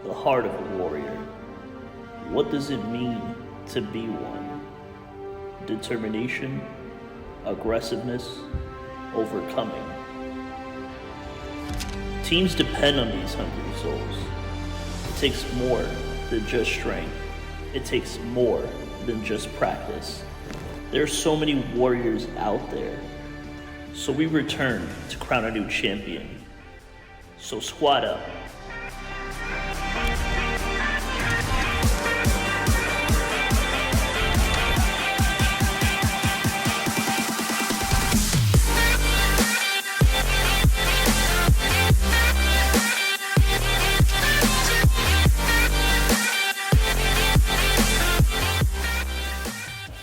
The heart of a warrior. What does it mean to be one? Determination, aggressiveness, overcoming. Teams depend on these hungry souls. It takes more than just strength. It takes more than just practice. There are so many warriors out there. So we return to crown a new champion. So squad up.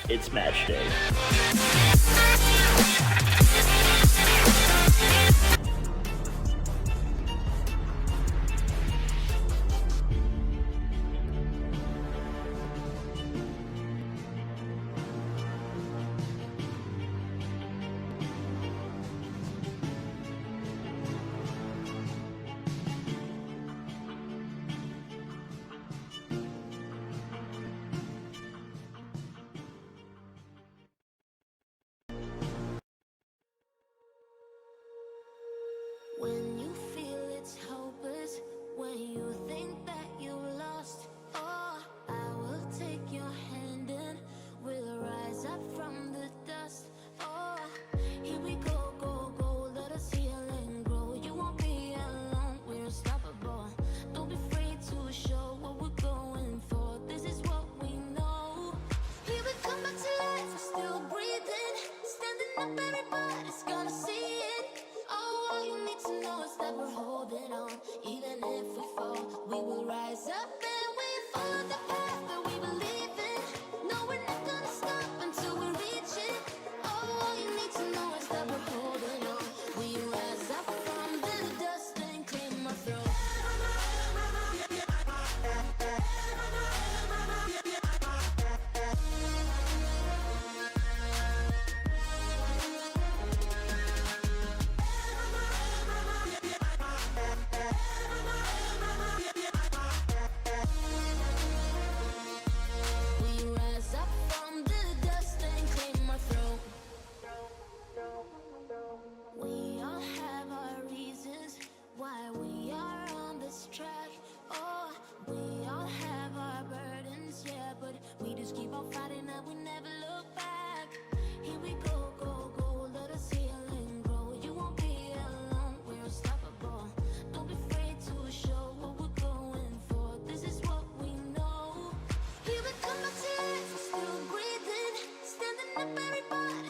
It's match day.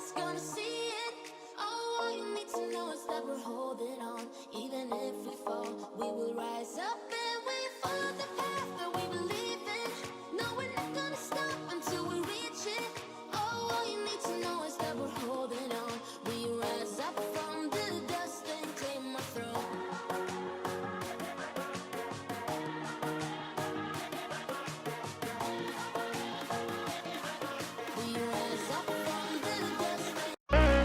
Everybody's gonna see it. Oh, all you need to know is that we're holding on. Even if we fall, we will rise up and we follow the path that we believe in. No, we're not gonna stop until we reach it. Oh, all you need to know is that we're holding on. We rise up from the dust and claim our throne. We rise up from the dust and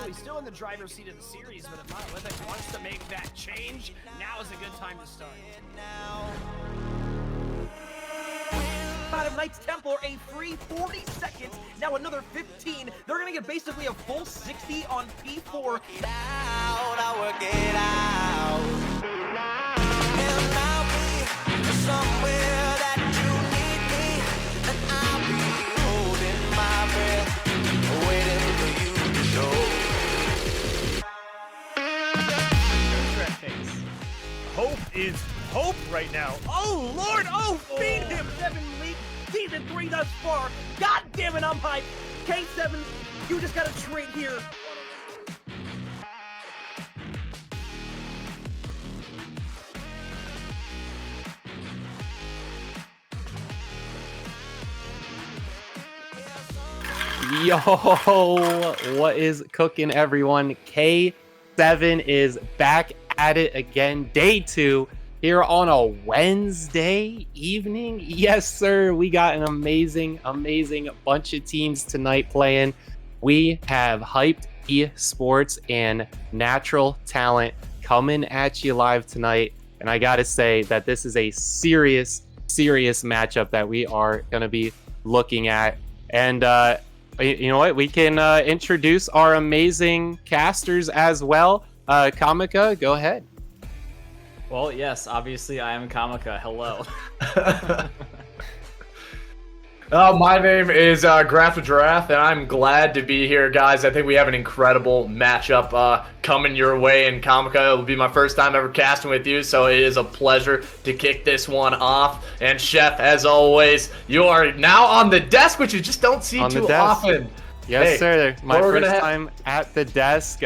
He's still in the driver's seat of the series, but if MWII wants to make that change, now is a good time to start. Out of Knights Templar, a free 40 seconds, now another 15. They're gonna get basically a full 60 on P4. Hope is hope right now. Oh, Lord. Oh, feed him. 7 league, season 3 thus far. God damn it, I'm hyped. K7, you just got a trade here. Yo, what is cooking, everyone? K7 is back at it again. Day 2 here on a Wednesday evening. Yes, sir. We got an amazing bunch of teams tonight playing. We have Hyped eSports and Natural Talent coming at you live tonight. And I got to say that this is a serious matchup that we are going to be looking at. And, you know what? We can introduce our amazing casters as well. Kamika, go ahead. Well, yes, obviously I am Kamika. Hello. My name is Graph Giraffe, and I'm glad to be here, guys. I think we have an incredible matchup coming your way, and Kamika, it'll be my first time ever casting with you, so it is a pleasure to kick this one off. And Chef, as always, you are now on the desk, which you just don't see too often. Yes, hey, sir. My first time at the desk,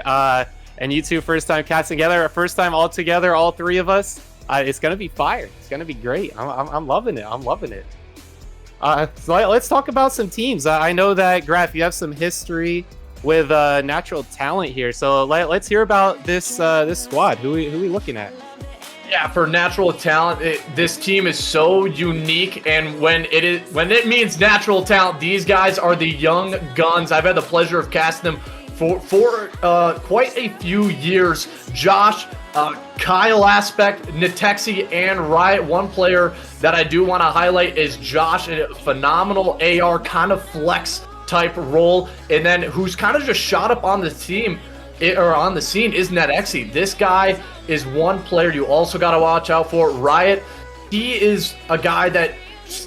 and you two first time casting together, first time all together, all three of us. It's gonna be fire. It's gonna be great. I'm loving it. I'm loving it. So let's talk about some teams. I know that, Graph, you have some history with Natural Talent here. So let's hear about this this squad. Who we looking at? Yeah, for Natural Talent, this team is so unique, and when it means Natural Talent, these guys are the young guns. I've had the pleasure of casting them for quite a few years. Josh, Kyle Aspect, Natexi, and Riot. One player that I do want to highlight is Josh, a phenomenal AR kind of flex type role, and then who's kind of just shot up on the team or on the scene is Natexi. This guy is one player you also got to watch out for. Riot, he is a guy that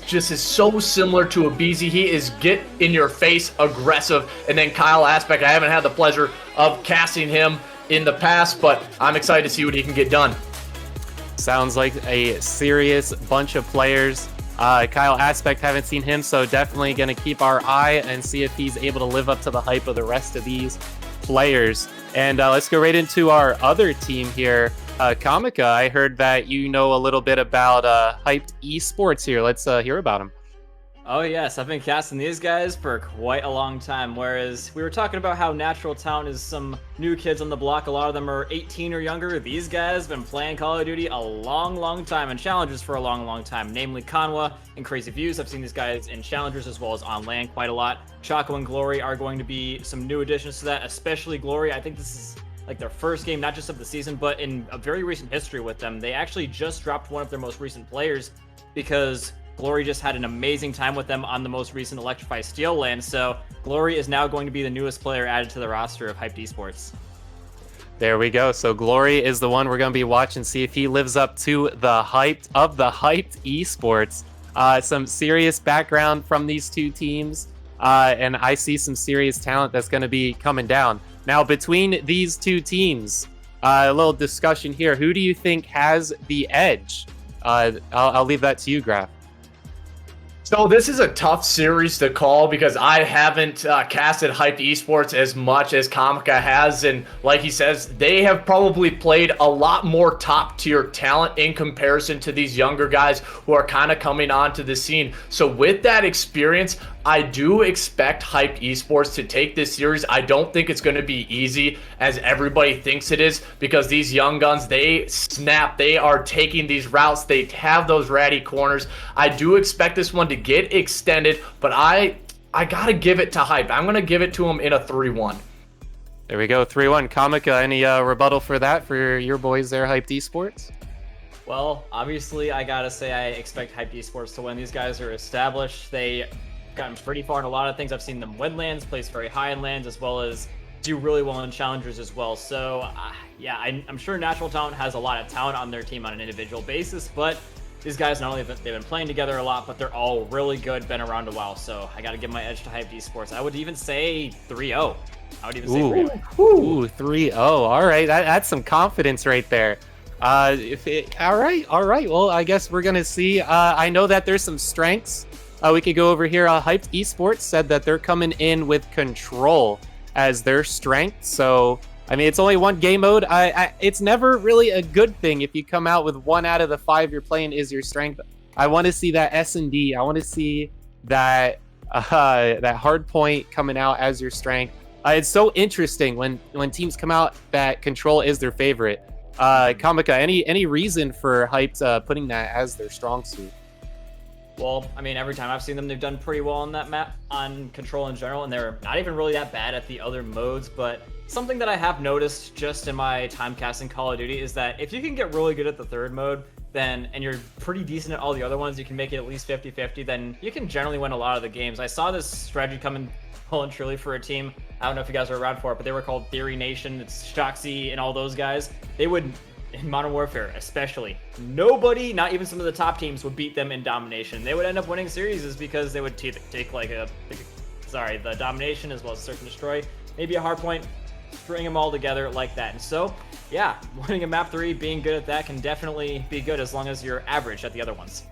just is so similar to a BZ. He is get in your face aggressive. And then Kyle Aspect, I haven't had the pleasure of casting him in the past, but I'm excited to see what he can get done. Sounds like a serious bunch of players. Kyle Aspect, haven't seen him, so definitely going to keep our eye and see if he's able to live up to the hype of the rest of these players. And let's go right into our other team here. Kamika, I heard that you know a little bit about Hyped eSports here. Let's hear about him. Oh yes, I've been casting these guys for quite a long time, whereas we were talking about how Natural Talent is some new kids on the block. A lot of them are 18 or younger. These guys have been playing Call of Duty a long time and Challengers for a long time, namely Kanwa and Crazy Views. I've seen these guys in Challengers as well as on LAN quite a lot. Choco and Glory are going to be some new additions to that, especially Glory. I think this is like their first game, not just of the season, but in a very recent history with them. They actually just dropped one of their most recent players because Glory just had an amazing time with them on the most recent Electrify Steel LAN, so Glory is now going to be the newest player added to the roster of Hyped eSports. There we go. So Glory is the one we're going to be watching, see if he lives up to the hype of the Hyped eSports. Some serious background from these two teams. and I see some serious talent that's going to be coming down. Now, between these two teams, a little discussion here. Who do you think has the edge? I'll leave that to you, Graf. So this is a tough series to call because I haven't casted Hyped Esports as much as Comica has, and like he says, they have probably played a lot more top tier talent in comparison to these younger guys who are kind of coming onto the scene. So with that experience, I do expect Hyped Esports to take this series. I don't think it's going to be easy as everybody thinks it is, because these young guns, they snap, they are taking these routes, they have those ratty corners. I do expect this one to get extended, but I got to give it to Hype. I'm going to give it to him in a 3-1. There we go, 3-1. Comica, any rebuttal for that for your boys there, Hyped Esports? Well, obviously, I gotta say I expect Hyped Esports to win. These guys are established. They gotten pretty far in a lot of things. I've seen them win lands, place very high in lands, as well as do really well in challengers as well. So yeah, I'm sure Natural Talent has a lot of talent on their team on an individual basis, but these guys, not only have they've been playing together a lot, but they're all really good, been around a while. So I got to give my edge to Hyped Esports. I would even say 3-0. I would even say 3-0. Ooh, 3-0. All right, that's some confidence right there. All right. Well, I guess we're gonna see. I know that there's some strengths. We could go over here. Hyped Esports said that they're coming in with Control as their strength. So, I mean, it's only one game mode. It's never really a good thing if you come out with 1 out of the 5 you're playing is your strength. I want to see that S&D. I want to see that that hard point coming out as your strength. It's so interesting when teams come out that Control is their favorite. Comica, any reason for Hyped putting that as their strong suit? Well, I mean, every time I've seen them, they've done pretty well on that map, on Control in general, and they're not even really that bad at the other modes. But something that I have noticed just in my time casting Call of Duty is that if you can get really good at the third mode, then, and you're pretty decent at all the other ones, you can make it at least 50-50, then you can generally win a lot of the games. I saw this strategy coming well and truly for a team. I don't know if you guys are around for it, but they were called Theory Nation. It's Shoxy and all those guys. They would, in Modern Warfare especially, nobody, not even some of the top teams, would beat them in domination. They would end up winning series because they would take like the domination as well as search and destroy, maybe a hard point, string them all together like that. And so, yeah, winning a map 3, being good at that can definitely be good as long as you're average at the other ones.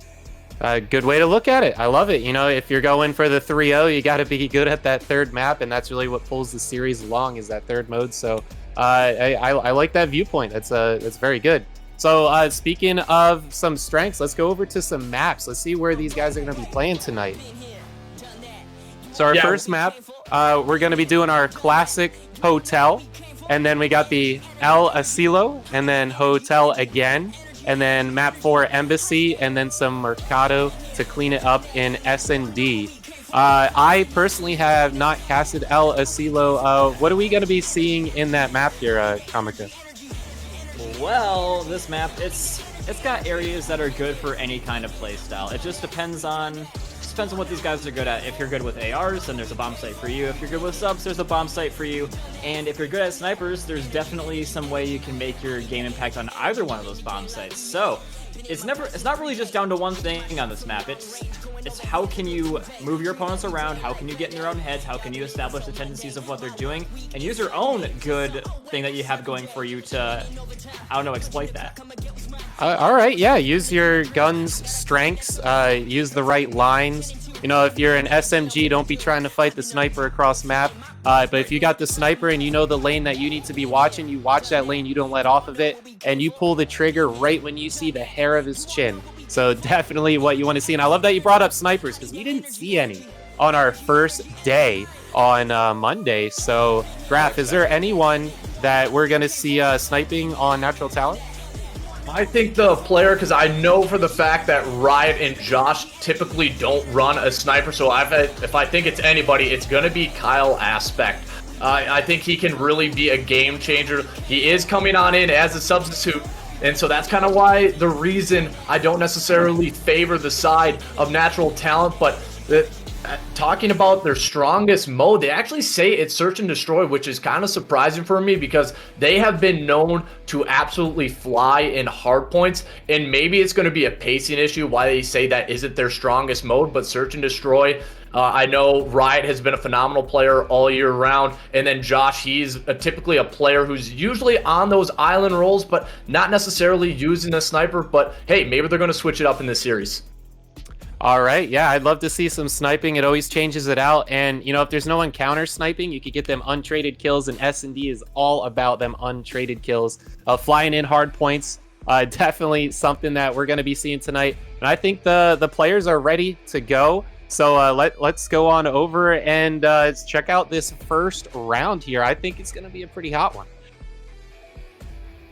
Good way to look at it. I love it. You know, if you're going for the 3-0, you got to be good at that third map, and that's really what pulls the series along is that third mode. So I like that viewpoint. That's very good. So speaking of some strengths, let's go over to some maps. Let's see where these guys are going to be playing tonight. So our first map, we're going to be doing our classic hotel, and then we got the El Asilo, and then hotel again, and then map 4 embassy, and then some mercado to clean it up in S&D. I personally have not casted El Asilo. What are we going to be seeing in that map here, Comica? Well, this map, it's got areas that are good for any kind of play style. It just depends on what these guys are good at. If you're good with ARs, then there's a bomb site for you. If you're good with subs, there's a bomb site for you. And if you're good at snipers, there's definitely some way you can make your game impact on either one of those bomb sites. So it's not really just down to one thing on this map. It's how can you move your opponents around, how can you get in their own heads, how can you establish the tendencies of what they're doing, and use your own good thing that you have going for you to, I don't know, exploit that. All right, yeah, use your gun's strengths, use the right lines. You know, if you're an SMG, don't be trying to fight the sniper across map. But if you got the sniper and you know the lane that you need to be watching, you watch that lane, you don't let off of it, and you pull the trigger right when you see the hair of his chin. So definitely what you want to see. And I love that you brought up snipers because we didn't see any on our first day on Monday. So, Graf, is there anyone that we're going to see sniping on Natural Talent? I think the player, because I know for the fact that Riot and Josh typically don't run a sniper, so if I think it's anybody, it's going to be Kyle Aspect. I think he can really be a game changer. He is coming on in as a substitute, and so that's kind of why the reason I don't necessarily favor the side of Natural Talent, but talking about their strongest mode, they actually say it's search and destroy, which is kind of surprising for me because they have been known to absolutely fly in hard points, and maybe it's going to be a pacing issue why they say that isn't their strongest mode, but search and destroy, I know Riot has been a phenomenal player all year round. And then Josh, he's typically a player who's usually on those island roles, but not necessarily using a sniper. But hey, maybe they're going to switch it up in this series. All right, yeah, I'd love to see some sniping. It always changes it out. And, you know, if there's no one counter sniping, you could get them untraded kills, and S&D is all about them untraded kills. Flying in hard points, definitely something that we're going to be seeing tonight. And I think the players are ready to go. So let's go on over and check out this first round here. I think it's going to be a pretty hot one.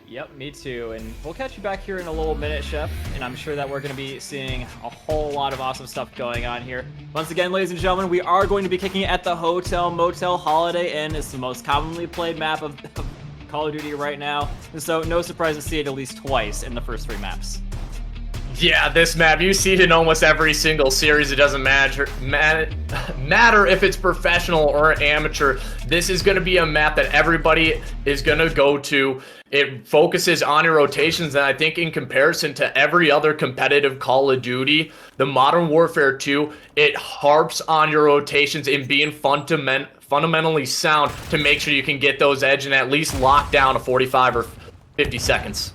Yep, me too. And we'll catch you back here in a little minute, Chef. And I'm sure that we're going to be seeing a whole lot of awesome stuff going on here. Once again, ladies and gentlemen, we are going to be kicking it at the Hotel Motel Holiday Inn. It's the most commonly played map of Call of Duty right now. And so no surprise to see it at least twice in the first 3 maps. Yeah, this map, you see it in almost every single series. It doesn't matter if it's professional or amateur. This is going to be a map that everybody is going to go to. It focuses on your rotations, and I think in comparison to every other competitive Call of Duty, the Modern Warfare 2, it harps on your rotations and being fundamentally sound to make sure you can get those edge and at least lock down a 45 or 50 seconds.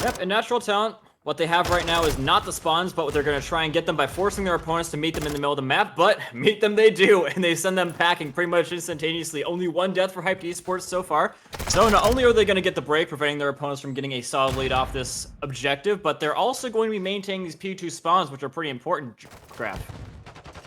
Yep, and Natural Talent, what they have right now is not the spawns, but they're going to try and get them by forcing their opponents to meet them in the middle of the map, but meet them they do, and they send them packing pretty much instantaneously. Only 1 death for Hyped Esports so far. So not only are they going to get the break, preventing their opponents from getting a solid lead off this objective, but they're also going to be maintaining these P2 spawns, which are pretty important, Graf.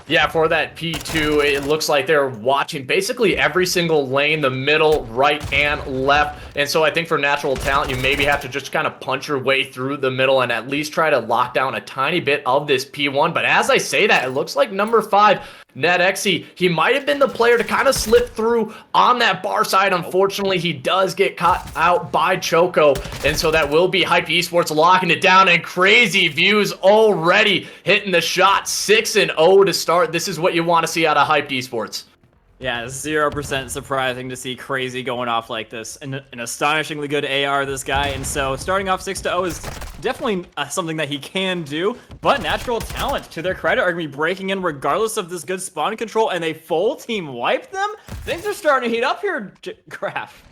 Yeah, for that P2, it looks like they're watching basically every single lane, the middle, right, and left. And so I think for Natural Talent, you maybe have to just kind of punch your way through the middle and at least try to lock down a tiny bit of this P1. But as I say that, it looks like number 5, NetXE, he might have been the player to kind of slip through on that bar side. Unfortunately, he does get caught out by Choco, and so that will be Hyped Esports locking it down, and Crazy Views already hitting the shot. 6-0 to start. This is what you want to see out of Hyped Esports. Yeah, 0% surprising to see Crazy going off like this. An astonishingly good AR, this guy. And so starting off 6-0 is definitely something that he can do. But Natural Talent, to their credit, are going to be breaking in regardless of this good spawn control, and they full team wipe them? Things are starting to heat up here, Graf.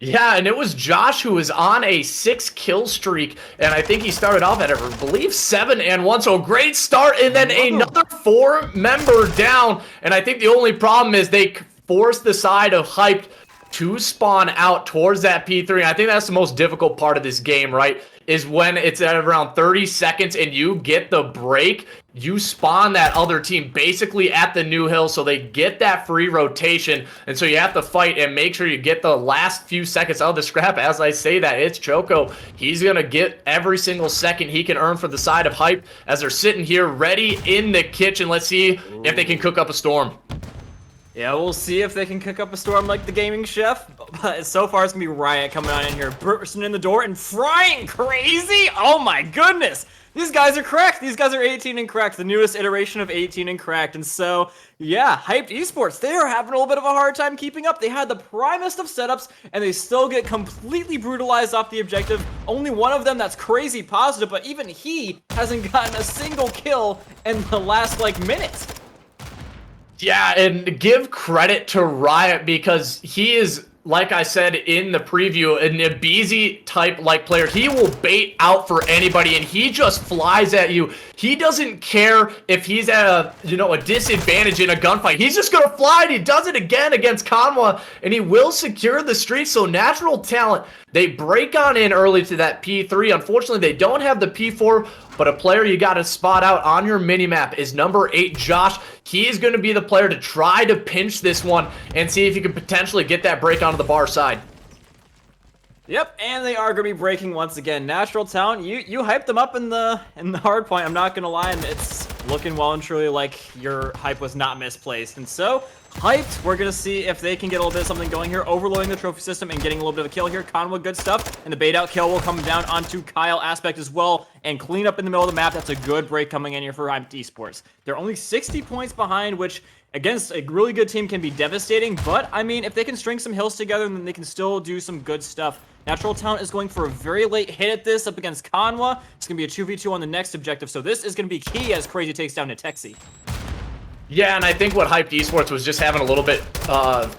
Yeah, and it was Josh who was on a 6-kill streak, and I think he started off at, I believe, 7-1, so a great start, and then another 4-member down, and I think the only problem is they forced the side of Hyped to spawn out towards that P3. I think that's the most difficult part of this game, right? Is when it's at around 30 seconds and you get the break, you spawn that other team basically at the new hill, so they get that free rotation. And so you have to fight and make sure you get the last few seconds of the scrap. As I say that, it's Choco. He's going to get every single second he can earn for the side of Hype as they're sitting here ready in the kitchen. Let's see if they can cook up a storm. Yeah, we'll see if they can cook up a storm like the gaming chef. But so far, it's going to be Riot coming on in here, bursting in the door and frying Crazy. Oh my goodness. These guys are cracked. These guys are 18 and cracked, the newest iteration of 18 and cracked. And so, yeah, Hyped Esports, they are having a little bit of a hard time keeping up. They had the primest of setups, and they still get completely brutalized off the objective. Only one of them that's crazy positive, but even he hasn't gotten a single kill in the last, minute. Yeah, and give credit to Riot because he is, like I said in the preview, an Ibizi type player. He will bait out for anybody, and he just flies at you. He doesn't care if he's at a disadvantage in a gunfight. He's just gonna fly, and he does it again against Conwa, and he will secure the street. So Natural Talent, they break on in early to that P3. Unfortunately, they don't have the P4, but a player you got to spot out on your minimap is number 8, Josh. He is going to be the player to try to pinch this one and see if he can potentially get that break onto the bar side. Yep, and they are going to be breaking once again. Natural Talent, you hyped them up in the hard point. I'm not going to lie, and it's looking well and truly like your hype was not misplaced. And so, Hyped, we're going to see if they can get a little bit of something going here, overloading the trophy system and getting a little bit of a kill here. Conwood, good stuff, and the bait out kill will come down onto Kyle Aspect as well, and clean up in the middle of the map. That's a good break coming in here for Hyped Esports. They're only 60 points behind, which against a really good team can be devastating, but I mean, if they can string some hills together, then they can still do some good stuff. Natural Talent is going for a very late hit at this up against Conwa. It's going to be a 2v2 on the next objective, so this is going to be key as Crazy takes down NetXE. Yeah, and I think what Hyped Esports was just having a little bit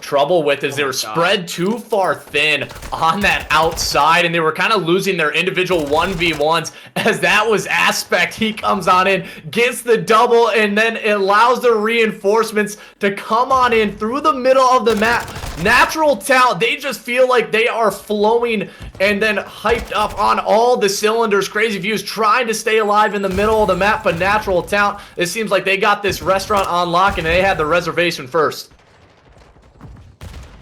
trouble with is they were spread too far thin on that outside, and they were kind of losing their individual 1v1s as that was Aspect. He comes on in, gets the double, and then it allows the reinforcements to come on in through the middle of the map. Natural Talent, they just feel like they are flowing and then hyped up on all the cylinders. Crazy Views trying to stay alive in the middle of the map, but Natural Talent, it seems like they got this restaurant on lock and they had the reservation first.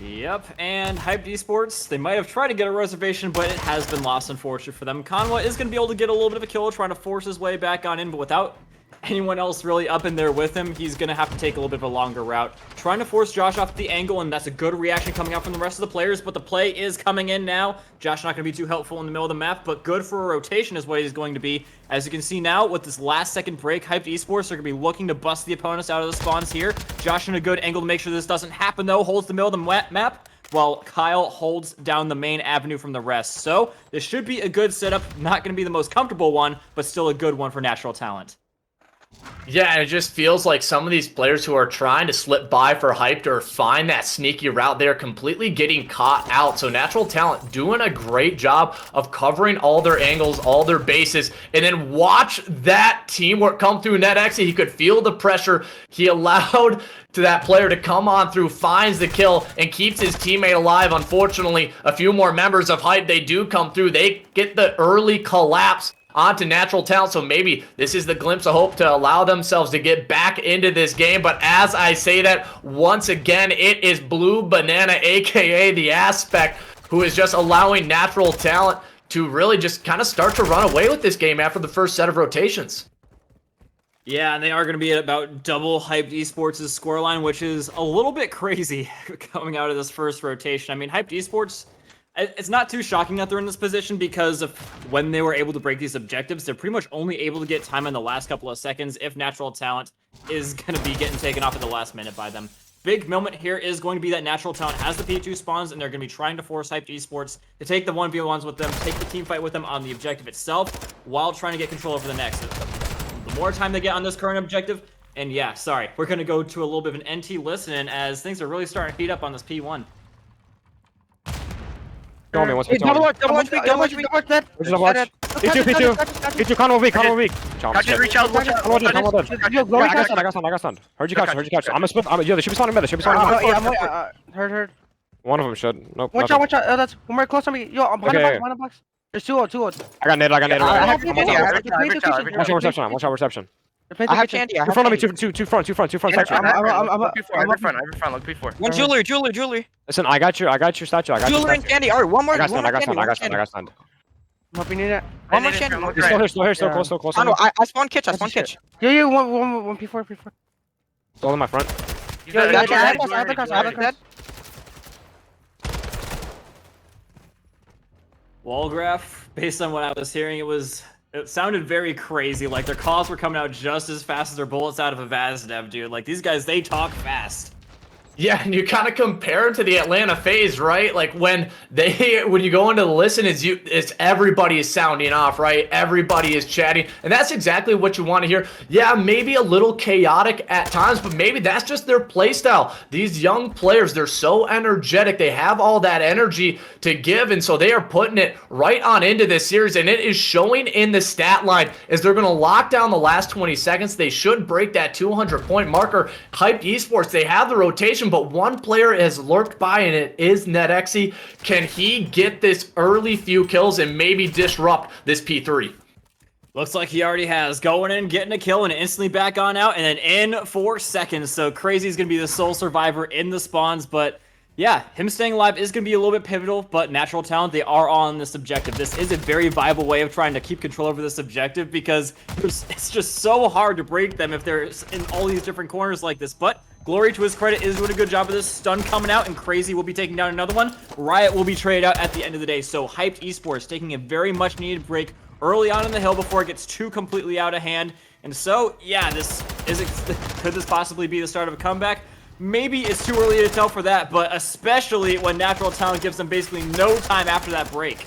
Yep, and Hyped Esports, they might have tried to get a reservation, but it has been lost, unfortunately, for them. Conwa is going to be able to get a little bit of a kill, trying to force his way back on in, but without anyone else really up in there with him, he's going to have to take a little bit of a longer route. Trying to force Josh off the angle, and that's a good reaction coming out from the rest of the players, but the play is coming in now. Josh not going to be too helpful in the middle of the map, but good for a rotation is what he's going to be. As you can see now, with this last second break, Hyped Esports are going to be looking to bust the opponents out of the spawns here. Josh in a good angle to make sure this doesn't happen, though, holds the middle of the map, while Kyle holds down the main avenue from the rest. So this should be a good setup. Not going to be the most comfortable one, but still a good one for Natural Talent. Yeah, and it just feels like some of these players who are trying to slip by for Hyped or find that sneaky route, they're completely getting caught out. So Natural Talent doing a great job of covering all their angles, all their bases, and then watch that teamwork come through. NetXy, he could feel the pressure. He allowed to that player to come on through, finds the kill, and keeps his teammate alive. Unfortunately, a few more members of Hype, they do come through. They get the early collapse onto Natural Talent, so maybe this is the glimpse of hope to allow themselves to get back into this game. But as I say that, once again, it is Blue Banana, aka the Aspect, who is just allowing Natural Talent to really just kind of start to run away with this game after the first set of rotations. Yeah, and they are going to be at about double Hyped Esports' scoreline, which is a little bit crazy coming out of this first rotation. I mean, Hyped Esports, it's not too shocking that they're in this position because of when they were able to break these objectives. They're pretty much only able to get time in the last couple of seconds if Natural Talent is going to be getting taken off at the last minute by them. Big moment here is going to be that Natural Talent has the P2 spawns, and they're going to be trying to force Hyped Esports to take the 1v1s with them, take the team fight with them on the objective itself, while trying to get control over the next. The more time they get on this current objective, and yeah, sorry, we're going to go to a little bit of an NT listen as things are really starting to heat up on this P1. Show me, what's me? Double watch, dead. P2, Conway weak. Just reach out, watch out. I got stunned. Heard you catch. I'm gonna split. Yo, they should be spawning mid. Yeah, heard. One of them should. Nope. Watch out. That's one more close on me. Yo, I'm behind the box. There's two. I got nade. Watch out reception. I have Chandy. In front of me, two front. I'm Look P4. One jewelry. Listen, I got your statue. Jewelry and Chandy. Alright, one more. I got stunned. I'm hoping you need that. One more Chandy. Still here, still close. I spawned kitch. Yeah, one P4. Still in my front. I have the cross. Wallgraph, based on what I was hearing, it sounded very crazy. Like their calls were coming out just as fast as their bullets out of a Vazdev, dude. Like these guys, they talk fast. Yeah, and you kind of compare them to the Atlanta FaZe, right? Like when you go into the listen, it's everybody is sounding off, right? Everybody is chatting, and that's exactly what you want to hear. Yeah, maybe a little chaotic at times, but maybe that's just their play style. These young players, they're so energetic. They have all that energy to give, and so they are putting it right on into this series, and it is showing in the stat line as they're going to lock down the last 20 seconds. They should break that 200-point marker. Hyped Esports, they have the rotation, but one player has lurked by, and it is NetXy. Can he get this early few kills and maybe disrupt this P3? Looks like he already has. Going in, getting a kill, and instantly back on out, and then in 4 seconds. So Crazy is going to be the sole survivor in the spawns, but yeah, him staying alive is going to be a little bit pivotal, but Natural Talent, they are on this objective. This is a very viable way of trying to keep control over this objective because it's just so hard to break them if they're in all these different corners like this. But Glory, to his credit, is doing a good job of this. Stun coming out, and Crazy will be taking down another one. Riot will be traded out at the end of the day. So Hyped Esports taking a very much needed break early on in the hill before it gets too completely out of hand. And so, yeah, could this possibly be the start of a comeback? Maybe it's too early to tell for that, but especially when Natural Talent gives them basically no time after that break.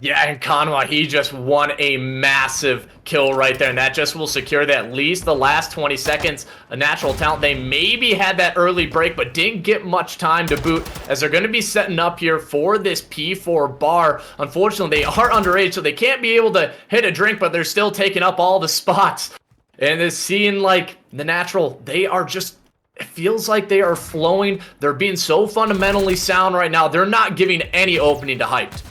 Yeah, and Kanwa, he just won a massive kill right there, and that just will secure that at least the last 20 seconds. A natural talent, they maybe had that early break, but didn't get much time to boot, as they're going to be setting up here for this P4 bar. Unfortunately, they are underage, so they can't be able to hit a drink, but they're still taking up all the spots. And it's seeing like the natural, they are just, it feels like they are flowing. They're being so fundamentally sound right now. They're not giving any opening to Hyped.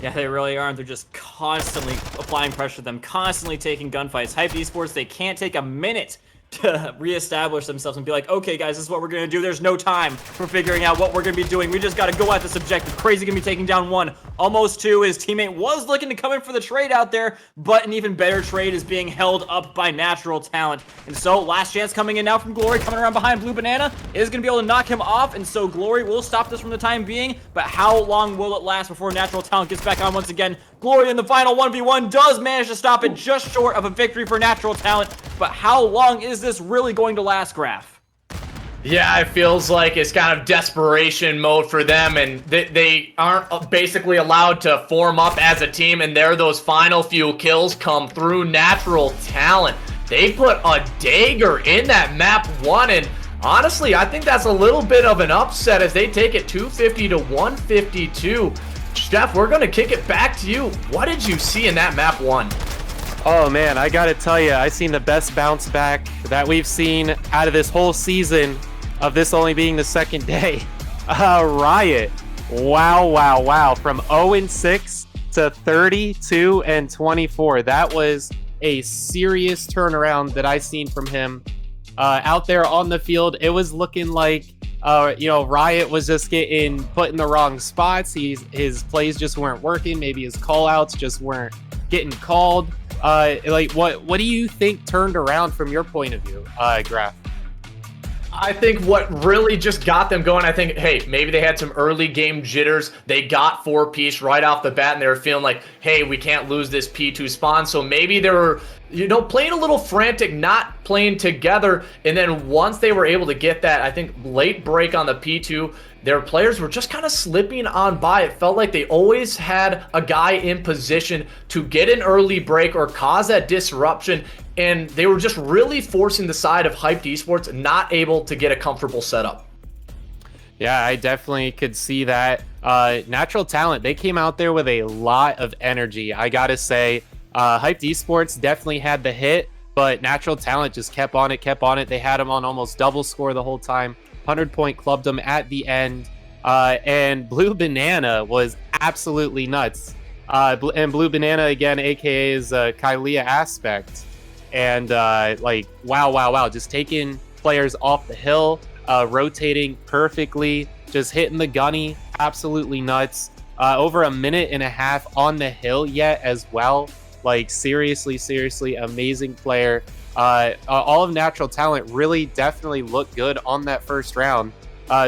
Yeah, they really aren't. They're just constantly applying pressure to them, constantly taking gunfights. Hyped eSports, they can't take a minute to reestablish themselves and be like, okay, guys, this is what we're going to do. There's no time for figuring out what we're going to be doing. We just got to go at this objective. Crazy going to be taking down 1, almost 2. His teammate was looking to come in for the trade out there, but an even better trade is being held up by Natural Talent. And so, last chance coming in now from Glory, coming around behind Blue Banana, is going to be able to knock him off, and so Glory will stop this from the time being, but how long will it last before Natural Talent gets back on once again? Glory in the final 1v1 does manage to stop it, just short of a victory for Natural Talent, but how long is this really going to last, Graph? Yeah, it feels like it's kind of desperation mode for them, and they aren't basically allowed to form up as a team, and there those final few kills come through Natural Talent. They put a dagger in that map 1, and honestly, I think that's a little bit of an upset as they take it 250 to 152. Steph, we're going to kick it back to you. What did you see in that map 1? Oh man, I gotta tell you, I've seen the best bounce back that we've seen out of this whole season, of this only being the second day. Riot, wow, from 0-6 to 32-24. That was a serious turnaround that I've seen from him. Out there on the field, it was looking like Riot was just getting put in the wrong spots. His plays just weren't working. Maybe his call outs just weren't getting called. What do you think turned around from your point of view, Graph? I think what really just got them going, I think, hey, maybe they had some early game jitters. They got 4-piece right off the bat, and they were feeling like, hey, we can't lose this P2 spawn. So maybe they were, playing a little frantic, not playing together. And then once they were able to get that, I think, late break on the P2, their players were just kind of slipping on by. It felt like they always had a guy in position to get an early break or cause that disruption, and they were just really forcing the side of Hyped eSports, not able to get a comfortable setup. Yeah, I definitely could see that. Natural Talent, they came out there with a lot of energy. I gotta say, Hyped eSports definitely had the hit, but Natural Talent just kept on it. They had them on almost double score the whole time. 100-point clubbed them at the end, and Blue Banana was absolutely nuts. And Blue Banana, again, aka is Kylea Aspect, and wow, just taking players off the hill, rotating perfectly, just hitting the gunny, absolutely nuts. Over 1.5 minutes on the hill yet as well. Like seriously amazing player. All of Natural Talent really definitely looked good on that first round.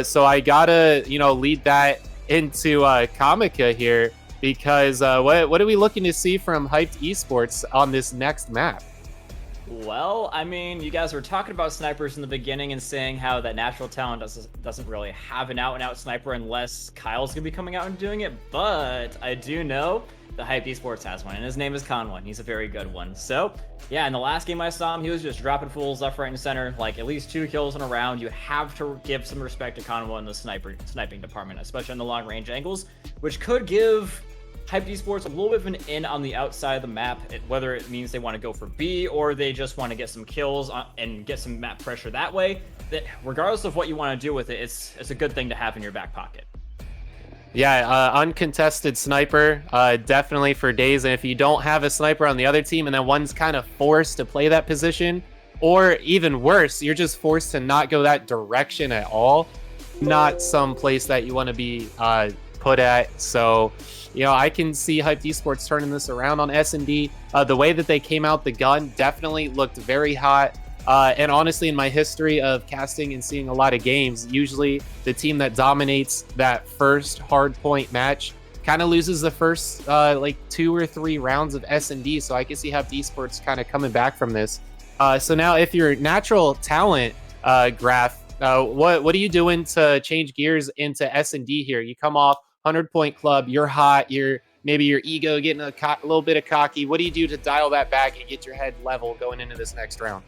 So I gotta, lead that into Kamika here, because what are we looking to see from Hyped eSports on this next map? Well, I mean, you guys were talking about snipers in the beginning and saying how that Natural Talent doesn't really have an out-and-out sniper unless Kyle's gonna be coming out and doing it, but I do know the Hyped eSports has one, and his name is Conwan. He's a very good one. So, yeah, in the last game I saw him, he was just dropping fools left, right, and center, like at least 2 kills in a round. You have to give some respect to Conwan in the sniping department, especially in the long-range angles, which could give Hyped eSports a little bit of an in on the outside of the map, whether it means they want to go for B or they just want to get some kills and get some map pressure that way. That regardless of what you want to do with it, it's a good thing to have in your back pocket. Yeah, uncontested sniper, definitely for days. And if you don't have a sniper on the other team and then one's kind of forced to play that position, or even worse, you're just forced to not go that direction at all, not some place that you want to be put at. So, I can see Hyped eSports turning this around on S&D. The way that they came out the gun definitely looked very hot. And honestly, in my history of casting and seeing a lot of games, usually the team that dominates that first hardpoint match kind of loses the first 2 or 3 rounds of S&D. So I can see Hyped eSports kind of coming back from this. So now if you're Natural Talent, Graph, what are you doing to change gears into S&D here? You come off 100-point club, you're hot, you're maybe your ego getting a little bit of cocky. What do you do to dial that back and get your head level going into this next round?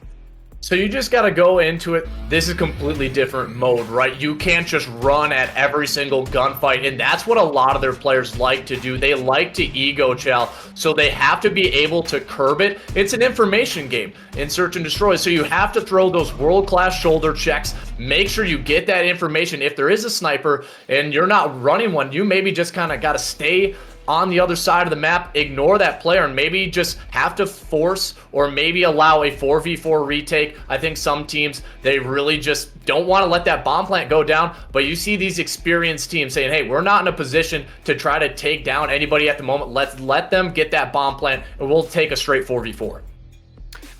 So you just got to go into it. This is a completely different mode, right? You can't just run at every single gunfight, and that's what a lot of their players like to do. They like to ego chow, so they have to be able to curb it. It's an information game in search and destroy, so you have to throw those world-class shoulder checks. Make sure you get that information. If there is a sniper and you're not running one, you maybe just kind of got to stay on the other side of the map, ignore that player, and maybe just have to force or maybe allow a 4v4 retake. I think some teams, they really just don't want to let that bomb plant go down, but you see these experienced teams saying, hey, we're not in a position to try to take down anybody at the moment. Let's let them get that bomb plant, and we'll take a straight 4v4.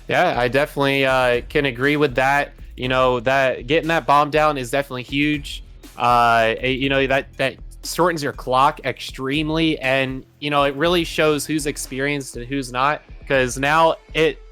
Yeah, I definitely can agree with that. You know, that getting that bomb down is definitely huge. You know, that shortens your clock extremely, and you know, it really shows who's experienced and who's not, because now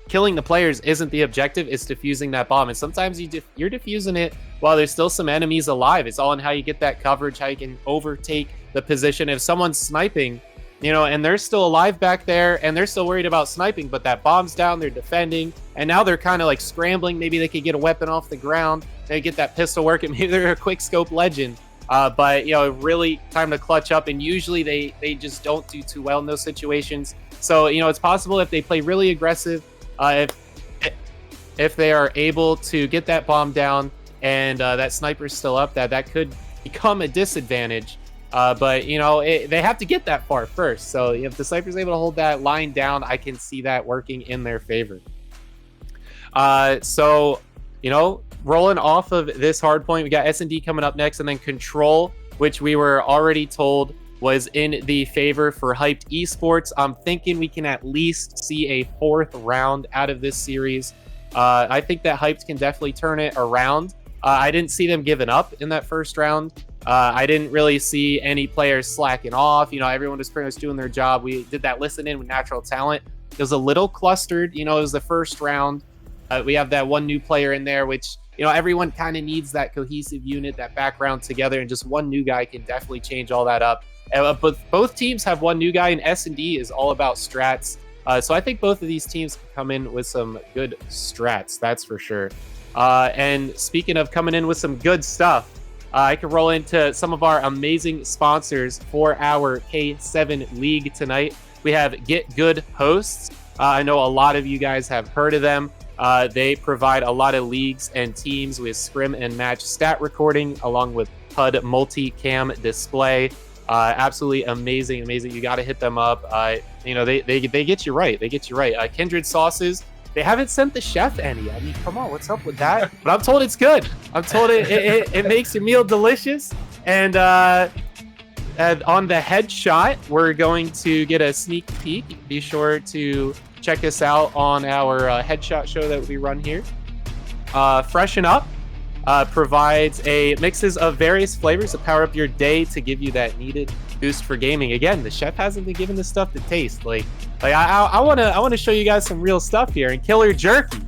killing the players isn't the objective, it's defusing that bomb. And sometimes you're defusing it while there's still some enemies alive. It's all in how you get that coverage, how you can overtake the position. If someone's sniping, you know, and they're still alive back there and they're still worried about sniping, but that bomb's down, they're defending, and now they're kind of like scrambling. Maybe they could get a weapon off the ground, they get that pistol working, maybe they're a quick scope legend. But, you know, really time to clutch up, and usually they just don't do too well in those situations. So, you know, it's possible if they play really aggressive, if they are able to get that bomb down and that sniper's still up, that could become a disadvantage. But, you know, they have to get that far first. So if the sniper's able to hold that line down, I can see that working in their favor. So, you know, rolling off of this hard point, we got S&D coming up next, and then Control, which we were already told was in the favor for Hyped Esports. I'm thinking we can at least see a fourth round out of this series. I think that Hyped can definitely turn it around. I didn't see them giving up in that first round. I didn't really see any players slacking off. You know, everyone was pretty much doing their job. We did that listen in with natural talent. It was a little clustered. You know, it was the first round. We have that one new player in there, which, you know, everyone kind of needs that cohesive unit, that background together, and just one new guy can definitely change all that up. But both teams have one new guy, and S&D is all about strats. So I think both of these teams can come in with some good strats, that's for sure. And speaking of coming in with some good stuff, I can roll into some of our amazing sponsors for our K7 League tonight. We have Get Good Hosts. I know a lot of you guys have heard of them. They provide a lot of leagues and teams with scrim and match stat recording, along with HUD multi-cam display. Absolutely amazing. You got to hit them up. You know, they get you right. Kindred Sauces. They haven't sent the chef any. I mean, come on, what's up with that? But I'm told it's good. I'm told it makes your meal delicious. And on the headshot, we're going to get a sneak peek. Be sure to check us out on our headshot show that we run here. Freshen Up provides mixes of various flavors to power up your day to give you that needed boost for gaming. Again, the chef hasn't been given this stuff to taste. Like I want to show you guys some real stuff here. And Killer Jerky,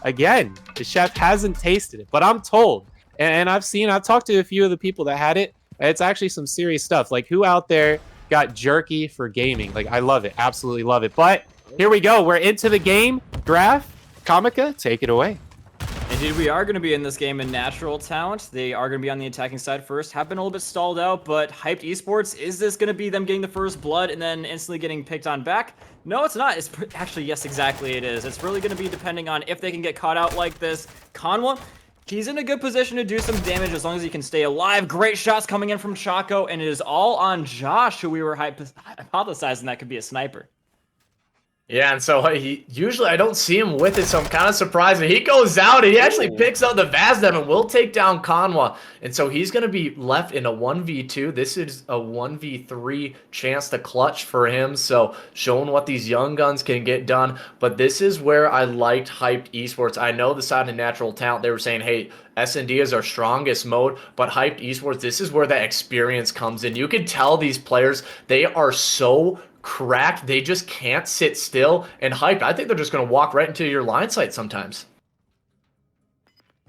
again, the chef hasn't tasted it, but I'm told, and I've talked to a few of the people that had it. It's actually some serious stuff. Like, who out there got jerky for gaming? Like, I love it, absolutely love it. But here we go. We're into the game. Graph, Comica, take it away. Indeed, we are going to be in this game in natural talent. They are going to be on the attacking side first. Have been a little bit stalled out, but Hyped Esports, is this going to be them getting the first blood and then instantly getting picked on back? No, it's not. It's actually, yes, exactly it is. It's really going to be depending on if they can get caught out like this. Conwa, he's in a good position to do some damage as long as he can stay alive. Great shots coming in from Chaco, and it is all on Josh, who we were hypothesizing that could be a sniper. Yeah, and so usually I don't see him with it, so I'm kind of surprised. He goes out, and he actually picks up the Vazdev and will take down Conwa. And so he's going to be left in a 1v2. This is a 1v3 chance to clutch for him, so showing what these young guns can get done. But this is where I liked Hyped Esports. I know the side of natural talent, they were saying, hey, S&D is our strongest mode, but Hyped Esports, this is where that experience comes in. You can tell these players, they are so cracked, they just can't sit still. And Hyped, I think they're just going to walk right into your line sight sometimes.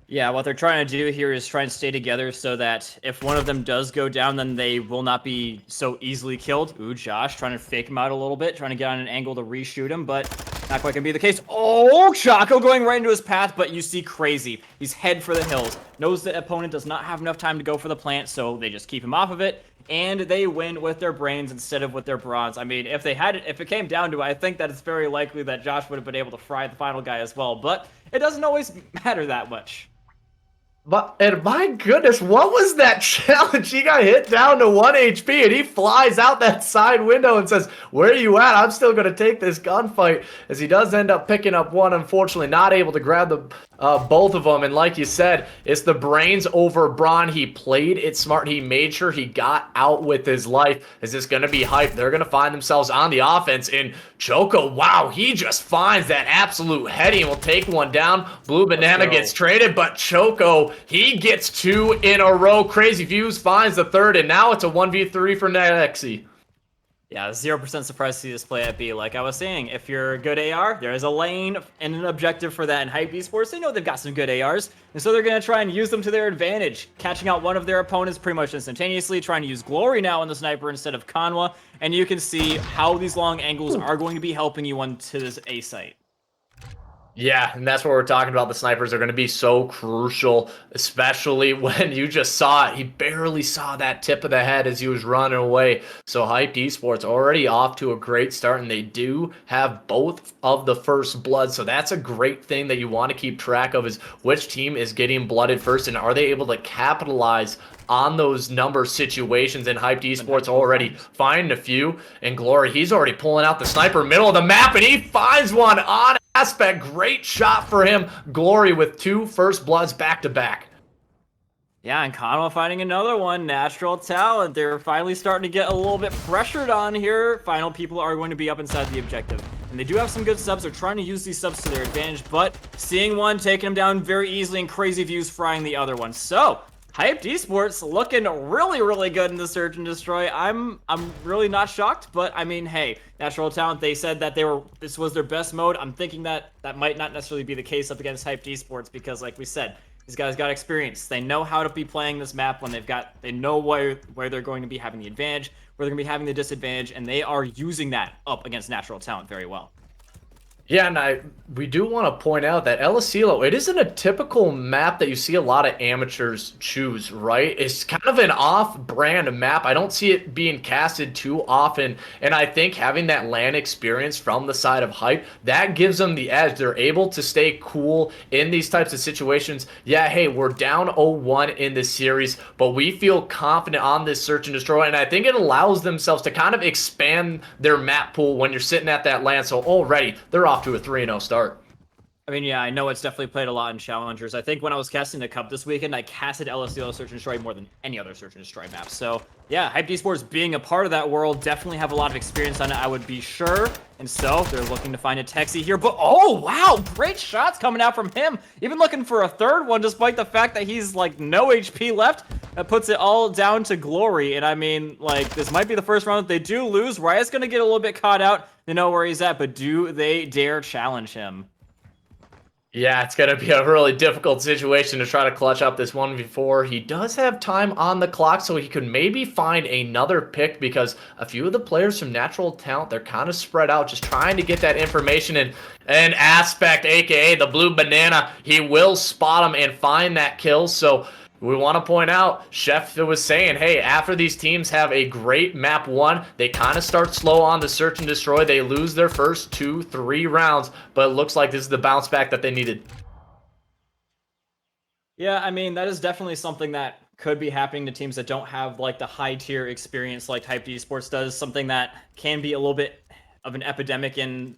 Yeah, what they're trying to do here is try and stay together so that if one of them does go down, then they will not be so easily killed. Ooh, Josh trying to fake him out a little bit, trying to get on an angle to reshoot him, but not quite gonna be the case. Oh, Choco going right into his path, but you see Crazy. He's head for the hills. Knows the opponent does not have enough time to go for the plant, so they just keep him off of it, and they win with their brains instead of with their bronze. I mean, if it came down to it, I think that it's very likely that Josh would have been able to fry the final guy as well, but it doesn't always matter that much. But, and my goodness, what was that challenge? He got hit down to 1 HP, and he flies out that side window and says, where are you at? I'm still going to take this gunfight, as he does end up picking up one, unfortunately, not able to grab the both of them. And like you said, it's the brains over brawn. He played it smart. He made sure he got out with his life. Is this going to be hype? They're going to find themselves on the offense. And Choco, wow, he just finds that absolute heady and will take one down. Blue Banana gets traded, but Choco, he gets 2 in a row. Crazy Views finds the third, and now it's a 1v3 for Nexi. Yeah, 0% surprised to see this play at B. Like I was saying, if you're a good AR, there is a lane and an objective for that in Hype eSports. They know they've got some good ARs, and so they're going to try and use them to their advantage, catching out one of their opponents pretty much instantaneously, trying to use Glory now on the sniper instead of Kanwa, and you can see how these long angles are going to be helping you onto this A site. Yeah, and that's what we're talking about. The snipers are going to be so crucial, especially when you just saw it. He barely saw that tip of the head as he was running away. So Hyped Esports already off to a great start, and they do have both of the first blood. So that's a great thing that you want to keep track of, is which team is getting blooded first, and are they able to capitalize on those number situations. And Hyped Esports already finding a few. And Glory, he's already pulling out the sniper middle of the map, and he finds one on Aspect. Great shot for him. Glory with 2 first bloods back to back. Yeah, and Kanwa finding another one. Natural talent. They're finally starting to get a little bit pressured on here. Final people are going to be up inside the objective. And they do have some good subs. They're trying to use these subs to their advantage, but seeing one, taking him down very easily, and Crazy Views frying the other one. So Hyped Esports looking really, really good in the Search and Destroy. I'm really not shocked, but I mean, hey, Natural Talent, they said that this was their best mode. I'm thinking that might not necessarily be the case up against Hyped Esports, because like we said, these guys got experience. They know how to be playing this map when they know where they're going to be having the advantage, where they're going to be having the disadvantage, and they are using that up against Natural Talent very well. Yeah, and we do want to point out that El Asilo, it isn't a typical map that you see a lot of amateurs choose, right? It's kind of an off-brand map. I don't see it being casted too often, and I think having that LAN experience from the side of Hype, that gives them the edge. They're able to stay cool in these types of situations. Yeah, hey, we're down 0-1 in this series, but we feel confident on this Search and Destroy, and I think it allows themselves to kind of expand their map pool when you're sitting at that LAN. So already, they're off to a 3-0 start. I mean, yeah, I know it's definitely played a lot in Challengers. I think when I was casting the Cup this weekend, I casted LSDL Search and Destroy more than any other Search and Destroy map. So, yeah, Hyped Esports being a part of that world, definitely have a lot of experience on it, I would be sure. And so, they're looking to find a Texie here. But, oh, wow, great shots coming out from him. Even looking for a third one, despite the fact that he's, like, no HP left. That puts it all down to Glory. And, I mean, like, this might be the first round that they do lose. Riot's going to get a little bit caught out. They know where he's at, but do they dare challenge him? Yeah, it's going to be a really difficult situation to try to clutch up this 1v4. He does have time on the clock, so he could maybe find another pick, because a few of the players from Natural Talent, they're kind of spread out, just trying to get that information. And Aspect, a.k.a. the Blue Banana, he will spot him and find that kill. So we want to point out, Chef was saying, hey, after these teams have a great map 1, they kind of start slow on the Search and Destroy. They lose their first 2-3 rounds, but it looks like this is the bounce back that they needed. Yeah, I mean, that is definitely something that could be happening to teams that don't have like the high tier experience like Hyped Esports does. Something that can be a little bit of an epidemic in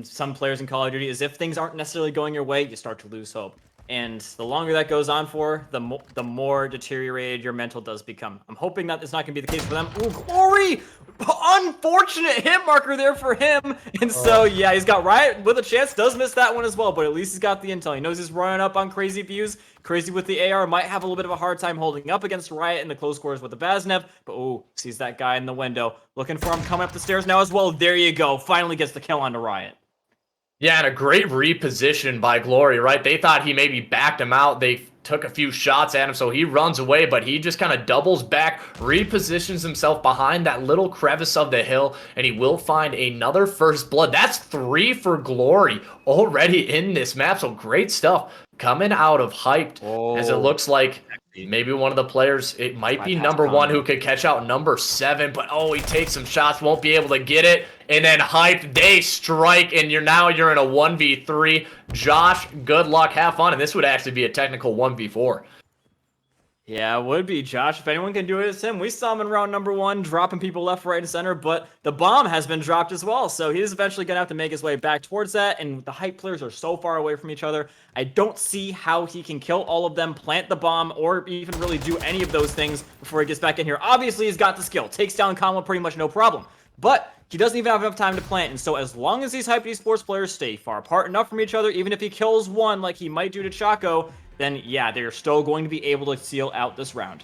some players in Call of Duty is if things aren't necessarily going your way, you start to lose hope. And the longer that goes on for, the more deteriorated your mental does become. I'm hoping that it's not going to be the case for them. Ooh, Glory! Unfortunate hit marker there for him. And so, yeah, he's got Riot with a chance. Does miss that one as well, but at least he's got the intel. He knows he's running up on Crazy Views. Crazy with the AR might have a little bit of a hard time holding up against Riot in the close quarters with the Baznev. But, ooh, sees that guy in the window. Looking for him coming up the stairs now as well. There you go. Finally gets the kill onto Riot. Yeah, and a great reposition by Glory, right? They thought he maybe backed him out. They took a few shots at him, so he runs away, but he just kind of doubles back, repositions himself behind that little crevice of the hill, and he will find another first blood. That's 3 for Glory already in this map, so great stuff coming out of Hyped, as it looks like maybe one of the players, it might be number 1 who could catch out number 7, but oh, he takes some shots, won't be able to get it, and then Hyped, they strike, and you're in a 1v3. Josh, good luck, have fun, and this would actually be a technical 1v4. Yeah, it would be, Josh. If anyone can do it, it's him. We saw him in round number 1, dropping people left, right, and center, but the bomb has been dropped as well, so he's eventually going to have to make his way back towards that, and the Hype players are so far away from each other. I don't see how he can kill all of them, plant the bomb, or even really do any of those things before he gets back in here. Obviously, he's got the skill. Takes down Conwell pretty much no problem, but he doesn't even have enough time to plant, and so as long as these Hype eSports players stay far apart enough from each other, even if he kills one like he might do to Chaco, then yeah, they're still going to be able to seal out this round.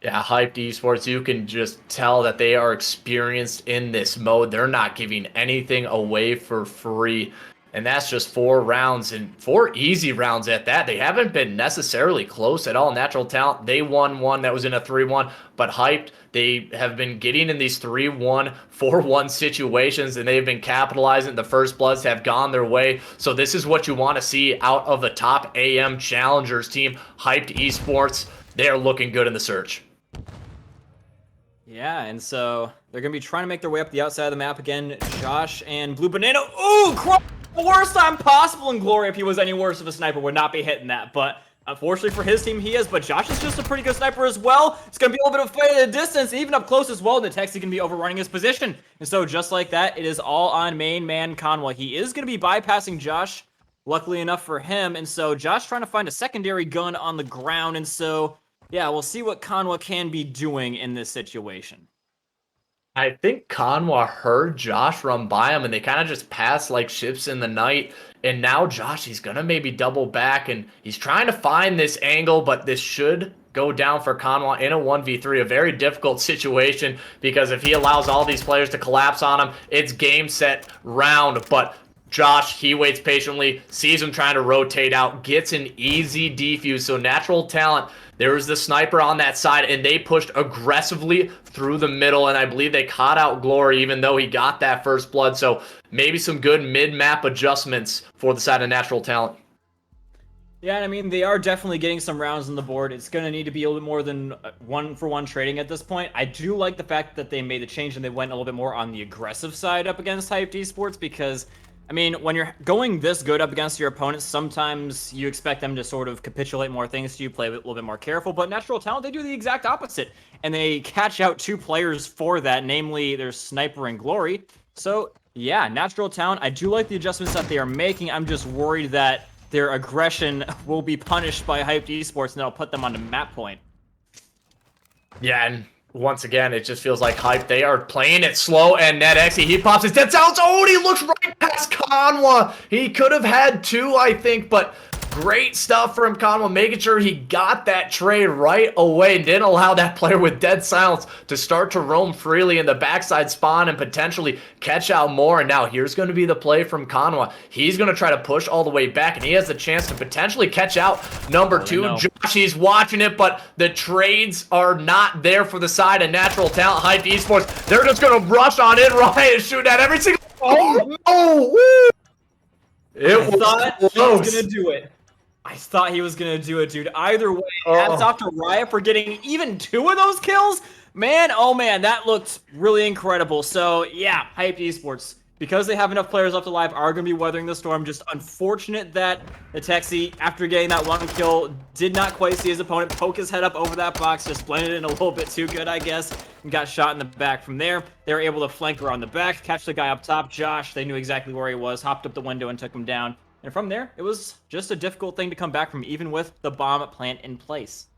Yeah, Hyped eSports, you can just tell that they are experienced in this mode. They're not giving anything away for free. And that's just 4 rounds, and 4 easy rounds at that. They haven't been necessarily close at all. Natural Talent, they won one that was in a 3-1, but Hyped, they have been getting in these 3-1, 4-1 situations, and they've been capitalizing. The first bloods have gone their way. So this is what you want to see out of the top AM Challengers team. Hyped eSports, they are looking good in the search. Yeah, and so they're going to be trying to make their way up the outside of the map again. Josh and Blue Banana. Ooh, the worst time possible in Glory. If he was any worse of a sniper, would not be hitting that. But unfortunately for his team, he is. But Josh is just a pretty good sniper as well. It's going to be a little bit of a fight at a distance, even up close as well. And the Texie can be overrunning his position. And so just like that, it is all on main man Conway. He is going to be bypassing Josh, luckily enough for him. And so Josh trying to find a secondary gun on the ground. And so, yeah, we'll see what Conway can be doing in this situation. I think Kanwa heard Josh run by him, and they kind of just passed like ships in the night. And now Josh, he's going to maybe double back, and he's trying to find this angle, but this should go down for Kanwa in a 1v3, a very difficult situation, because if he allows all these players to collapse on him, it's game, set, round. But Josh, he waits patiently, sees him trying to rotate out, gets an easy defuse. So Natural Talent, there was the sniper on that side, and they pushed aggressively through the middle, and I believe they caught out Glory, even though he got that first blood. So maybe some good mid-map adjustments for the side of Natural Talent. Yeah, I mean, they are definitely getting some rounds on the board. It's going to need to be a little bit more than 1-for-1 trading at this point. I do like the fact that they made the change and they went a little bit more on the aggressive side up against Hyped eSports, because I mean, when you're going this good up against your opponents, sometimes you expect them to sort of capitulate more things to you, play a little bit more careful, but Natural Talent, they do the exact opposite, and they catch out 2 players for that, namely their Sniper and Glory. So, yeah, Natural Talent, I do like the adjustments that they are making. I'm just worried that their aggression will be punished by Hyped eSports, and that'll put them on the map point. Yeah, and once again, it just feels like Hype. They are playing it slow, and NetXy, he pops his dead silence. Oh, and he looks right past Kanwa. He could have had 2, I think, but great stuff from Kanwa, making sure he got that trade right away and didn't allow that player with dead silence to start to roam freely in the backside spawn and potentially catch out more. And now here's going to be the play from Kanwa. He's going to try to push all the way back, and he has the chance to potentially catch out number 2. Josh, he's watching it, but the trades are not there for the side of Natural Talent. Hyped eSports, they're just going to rush on in right and shoot at every single... Oh, no! Woo! I thought he was going to do it. I thought he was going to do it, dude. Either way, hats off to Riot for getting even 2 of those kills. Man, oh man, that looked really incredible. So, yeah, Hyped eSports, because they have enough players left alive, are going to be weathering the storm. Just unfortunate that the Texie, after getting that 1 kill, did not quite see his opponent poke his head up over that box, just blended in a little bit too good, I guess, and got shot in the back from there. They were able to flank around the back, catch the guy up top, Josh. They knew exactly where he was, hopped up the window and took him down. And from there, it was just a difficult thing to come back from, even with the bomb plant in place.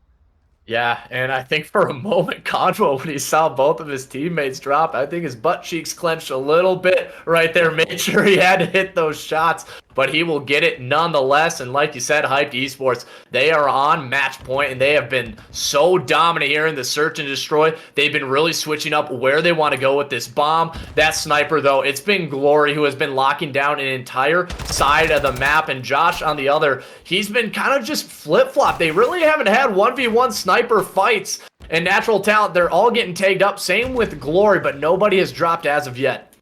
Yeah, and I think for a moment, Convo, when he saw both of his teammates drop, I think his butt cheeks clenched a little bit right there, made sure he had to hit those shots. but he will get it nonetheless. And like you said, Hyped Esports, they are on match point, and they have been so dominant here in the search and destroy. They've been really switching up where they want to go with this bomb. That sniper, though, it's been Glory who has been locking down an entire side of the map, and Josh on the other, he's been kind of just flip-flop. They really haven't had 1v1 sniper fights. And Natural Talent, they're all getting tagged up. Same with Glory, but nobody has dropped as of yet.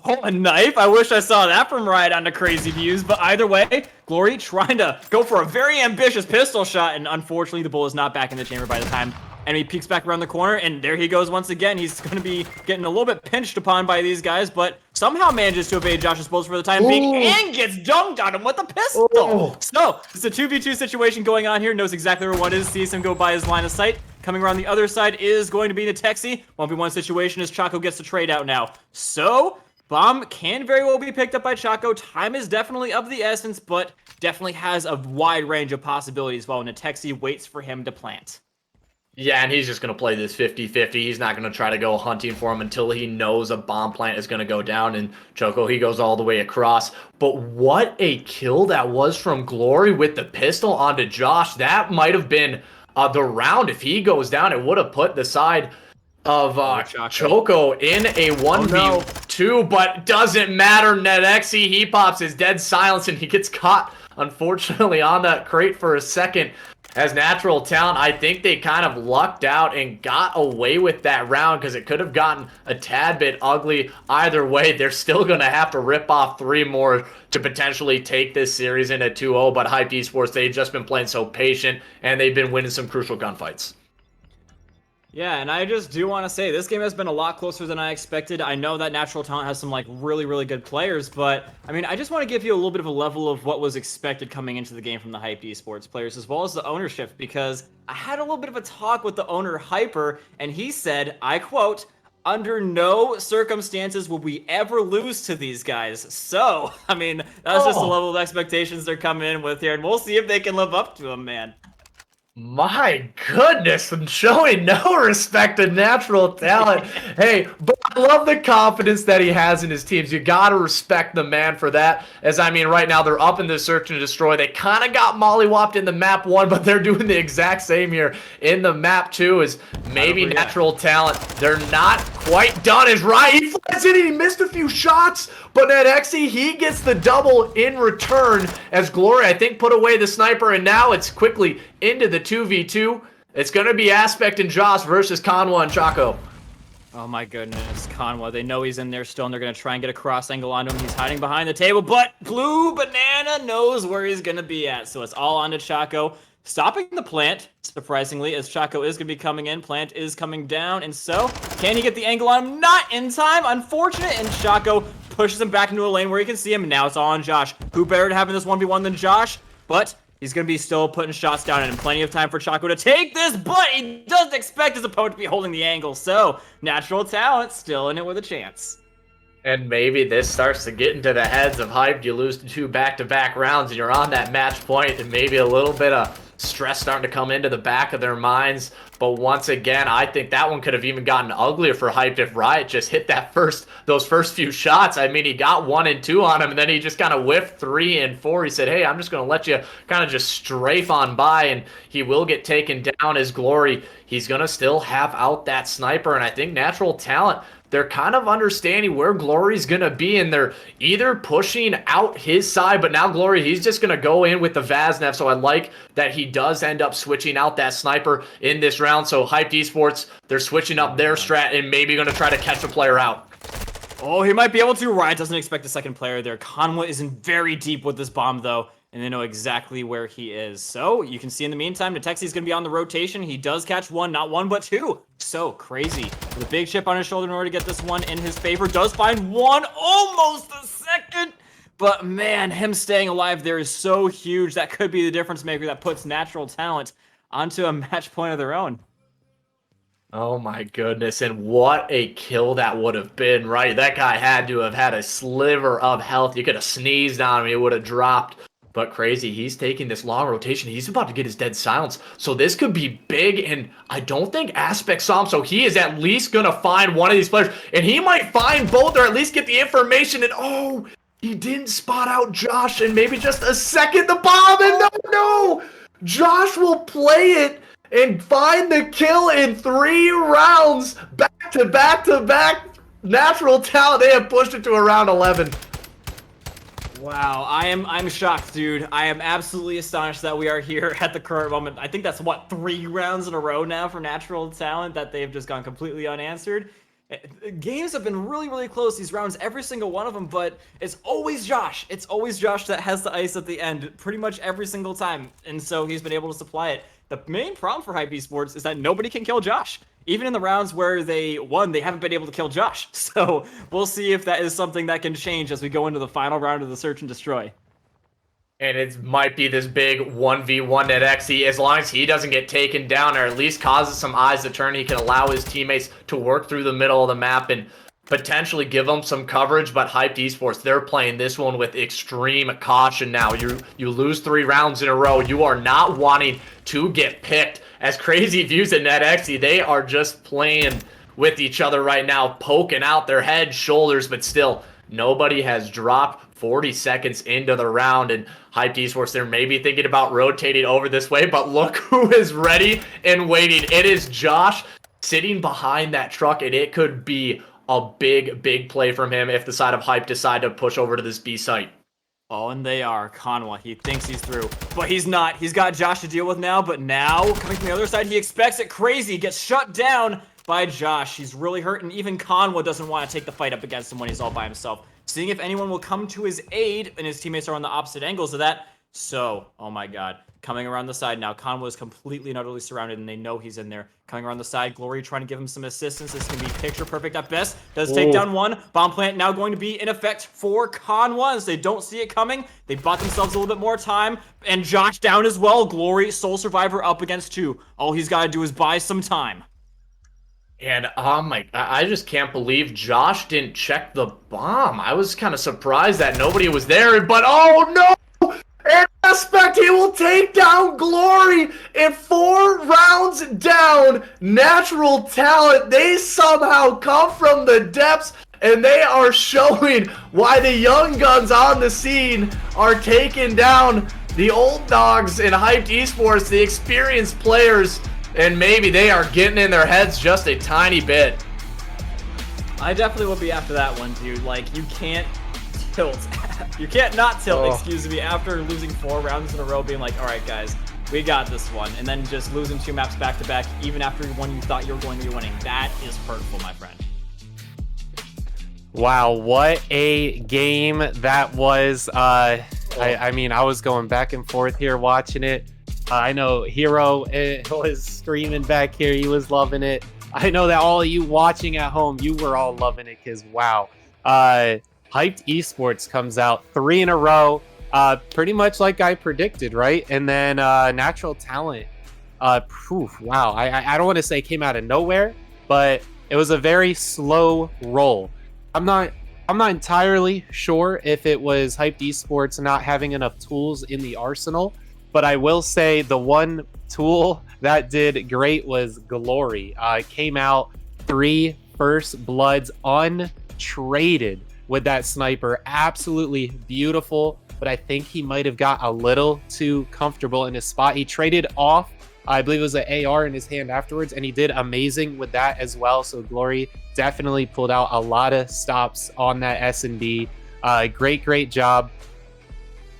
Oh, a knife? I wish I saw that from Riot on the Crazy Views, but either way, Glory trying to go for a very ambitious pistol shot, and unfortunately the bullet is not back in the chamber by the time enemy peeks back around the corner, and there he goes once again. He's going to be getting a little bit pinched upon by these guys, but somehow manages to evade Josh's bullets for the time being, and gets dunked on him with a pistol. So, it's a 2v2 situation going on here. Knows exactly where one is, sees him go by his line of sight. Coming around the other side is going to be Natexi. 1v1 situation as Chaco gets the trade out now. So, bomb can very well be picked up by Chaco. Time is definitely of the essence, but definitely has a wide range of possibilities while Natexi waits for him to plant. Yeah, and he's just going to play this 50-50. He's not going to try to go hunting for him until he knows a bomb plant is going to go down. And Choco, he goes all the way across. But what a kill that was from Glory with the pistol onto Josh. That might have been the round. If he goes down, it would have put the side of Choco in a 1v2, but doesn't matter. Netexi, he pops his dead silence, and he gets caught, unfortunately, on that crate for a second. As Natural Talent, I think they kind of lucked out and got away with that round because it could have gotten a tad bit ugly. Either way, they're still going to have to rip off 3 more to potentially take this series in at 2-0, but Hyped Esports, they've just been playing so patient, and they've been winning some crucial gunfights. Yeah, and I just do want to say, this game has been a lot closer than I expected. I know that Natural Talent has some, like, really, really good players, but, I mean, I just want to give you a little bit of a level of what was expected coming into the game from the Hyped Esports players, as well as the ownership, because I had a little bit of a talk with the owner, Hyper, and he said, I quote, "Under no circumstances will we ever lose to these guys." So, I mean, that's just the level of expectations they're coming in with here, and we'll see if they can live up to them, man. My goodness, and showing no respect to Natural Talent. Hey, but I love the confidence that he has in his teams. You gotta respect the man for that. As I mean, right now they're up in the search and destroy. They kind of got mollywopped in the map 1, but they're doing the exact same here in the map 2. Is maybe Natural Talent, they're not quite done. As Riot, he flies in and he missed a few shots, but Netexi, he gets the double in return as Glory, I think, put away the sniper, and now it's quickly into the 2v2. It's going to be Aspect and Josh versus Conwa and Chaco. Oh my goodness, Conwa. They know he's in there still, and they're going to try and get a cross angle on him. He's hiding behind the table, but Blue Banana knows where he's going to be at, so it's all onto Chaco. Stopping the plant, surprisingly, as Chaco is going to be coming in. Plant is coming down, and so, can he get the angle on him? Not in time, unfortunate, and Chaco pushes him back into a lane where he can see him, and now it's all on Josh. Who better to have in this 1v1 than Josh? But he's going to be still putting shots down, and plenty of time for Chaco to take this, but he doesn't expect his opponent to be holding the angle, so Natural Talent still in it with a chance. And maybe this starts to get into the heads of Hyped. You lose 2 back-to-back rounds, and you're on that match point, and maybe a little bit of stress starting to come into the back of their minds. But once again, I think that one could have even gotten uglier for Hyped if Riot just hit those first few shots. I mean, he got 1 and 2 on him, and then he just kind of whiffed 3 and 4. He said, hey, I'm just going to let you kind of just strafe on by, and he will get taken down as Glory. He's going to still have out that sniper, and I think Natural Talent, they're kind of understanding where Glory's going to be, and they're either pushing out his side, but now Glory, he's just going to go in with the Vaznev, so I like that he does end up switching out that sniper in this round. So Hyped Esports, they're switching up their strat and maybe going to try to catch a player out. Oh, he might be able to. Riot doesn't expect a second player there. Conwa is in very deep with this bomb, though, and they know exactly where he is. So you can see in the meantime, Natexi going to be on the rotation. He does catch 1, not 1, but 2. So crazy. With a big chip on his shoulder in order to get this one in his favor. Does find 1, almost a second. But man, him staying alive there is so huge. That could be the difference maker that puts Natural Talent onto a match point of their own. Oh my goodness, and what a kill that would have been, right? That guy had to have had a sliver of health. You could have sneezed on him, he would have dropped. But crazy, he's taking this long rotation. He's about to get his dead silence. So this could be big, and I don't think Aspect saw him, so he is at least going to find one of these players. And he might find both, or at least get the information, and oh, He didn't spot out Josh in maybe just a second. The bomb, and no! Josh will play it and find the kill in 3 rounds. Back to back to back. Natural talent, they have pushed it to around 11. Wow, I'm shocked, dude. I am absolutely astonished that we are here at the current moment. I think that's, what, 3 rounds in a row now for Natural Talent that they've just gone completely unanswered. Games have been really, really close, these rounds, every single one of them, but it's always Josh. It's always Josh that has the ice at the end, pretty much every single time, and so he's been able to supply it. The main problem for Hype Esports is that nobody can kill Josh. Even in the rounds where they won, they haven't been able to kill Josh. So we'll see if that is something that can change as we go into the final round of the Search and Destroy. And it might be this big 1v1 at XE. As long as he doesn't get taken down or at least causes some eyes to turn, he can allow his teammates to work through the middle of the map and potentially give them some coverage. But Hyped Esports, they're playing this one with extreme caution now. You lose 3 rounds in a row. You are not wanting to get picked. As Crazy Views at NetXE, they are just playing with each other right now, poking out their heads, shoulders, but still, nobody has dropped 40 seconds into the round. And Hyped Esports, they're maybe thinking about rotating over this way, but look who is ready and waiting. It is Josh sitting behind that truck, and it could be a big, big play from him if the side of Hype decide to push over to this B site. Oh, and they are. Conwa, he thinks he's through, but he's not. He's got Josh to deal with now, but now, coming from the other side, he expects it. Crazy gets shut down by Josh. He's really hurt, and even Conwa doesn't want to take the fight up against him when he's all by himself. Seeing if anyone will come to his aid, and his teammates are on the opposite angles of that. So, oh my god. Coming around the side now. Conwa is completely and utterly surrounded, and they know he's in there. Coming around the side, Glory trying to give him some assistance. This can be picture perfect at best. Does take down one. Bomb plant now going to be in effect for Conwa as they don't see it coming. They bought themselves a little bit more time. And Josh down as well. Glory, sole survivor up against 2. All he's got to do is buy some time. And I just can't believe Josh didn't check the bomb. I was kind of surprised that nobody was there, but oh no! And Aspect, he will take down Glory in 4 rounds down. Natural Talent, they somehow come from the depths, and they are showing why the young guns on the scene are taking down the old dogs in Hyped Esports, the experienced players, and maybe they are getting in their heads just a tiny bit. I definitely will be after that one, dude. Like, you can't tilt. You can't not tilt, excuse me, after losing 4 rounds in a row, being like, all right, guys, we got this one. And then just losing 2 maps back to back, even after one you thought you were going to be winning. That is hurtful, my friend. Wow, what a game that was. I mean, I was going back and forth here watching it. I know Hero was screaming back here. He was loving it. I know that all of you watching at home, you were all loving it because, wow. Hyped Esports comes out 3 in a row, pretty much like I predicted, right? And then Natural Talent, wow. I don't want to say came out of nowhere, but it was a very slow roll. I'm not entirely sure if it was Hyped Esports not having enough tools in the arsenal, but I will say the one tool that did great was Glory. Came out 3 first bloods untraded with that sniper. Absolutely beautiful, but I think he might have got a little too comfortable in his spot. He traded off, I believe it was an AR in his hand afterwards, and he did amazing with that as well. So Glory definitely pulled out a lot of stops on that S&D. Great job.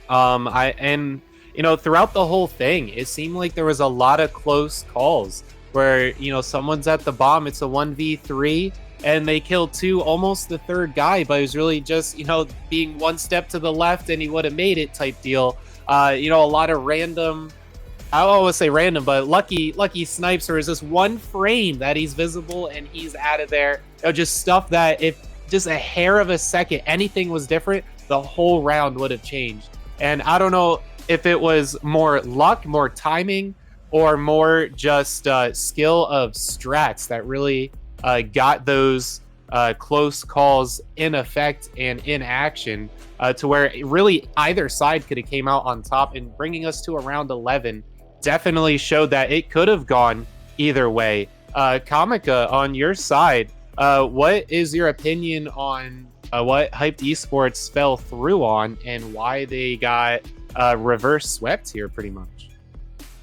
And you know, throughout the whole thing, it seemed like there was a lot of close calls where, you know, someone's at the bomb, it's a 1v3, and they killed 2, almost the 3rd guy, but it was really just, you know, being 1 step to the left and he would have made it type deal. You know, a lot of random, I don't want to say random, but lucky snipes, or is just 1 frame that he's visible and he's out of there. You know, just stuff that if just a hair of a second, anything was different, the whole round would have changed. And I don't know if it was more luck, more timing, or more just skill of strats that really got those close calls in effect and in action to where really either side could have came out on top, and bringing us to around 11 definitely showed that it could have gone either way. Kamika, on your side, what is your opinion on what Hyped Esports fell through on and why they got reverse swept here pretty much.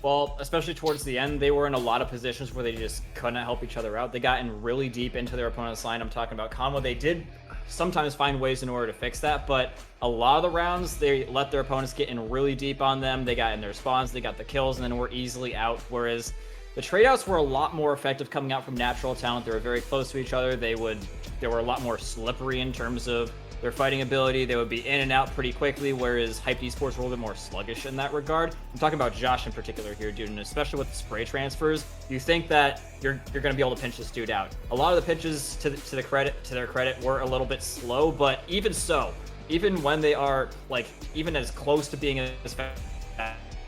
Well, especially towards the end, they were in a lot of positions where they just couldn't help each other out. They got in really deep into their opponent's line. I'm talking about Convo. They did sometimes find ways in order to fix that, but a lot of the rounds, they let their opponents get in really deep on them. They got in their spawns, they got the kills, and then were easily out, whereas the trade-outs were a lot more effective coming out from Natural Talent. They were very close to each other. They were a lot more slippery in terms of their fighting ability. They would be in and out pretty quickly, whereas Hyped Esports were a little bit more sluggish in that regard. I'm talking about Josh in particular here, dude, and especially with the spray transfers, you think that you're going to be able to pinch this dude out. A lot of the pinches, to their credit, were a little bit slow, but even so, even when they are like even as close to being as fast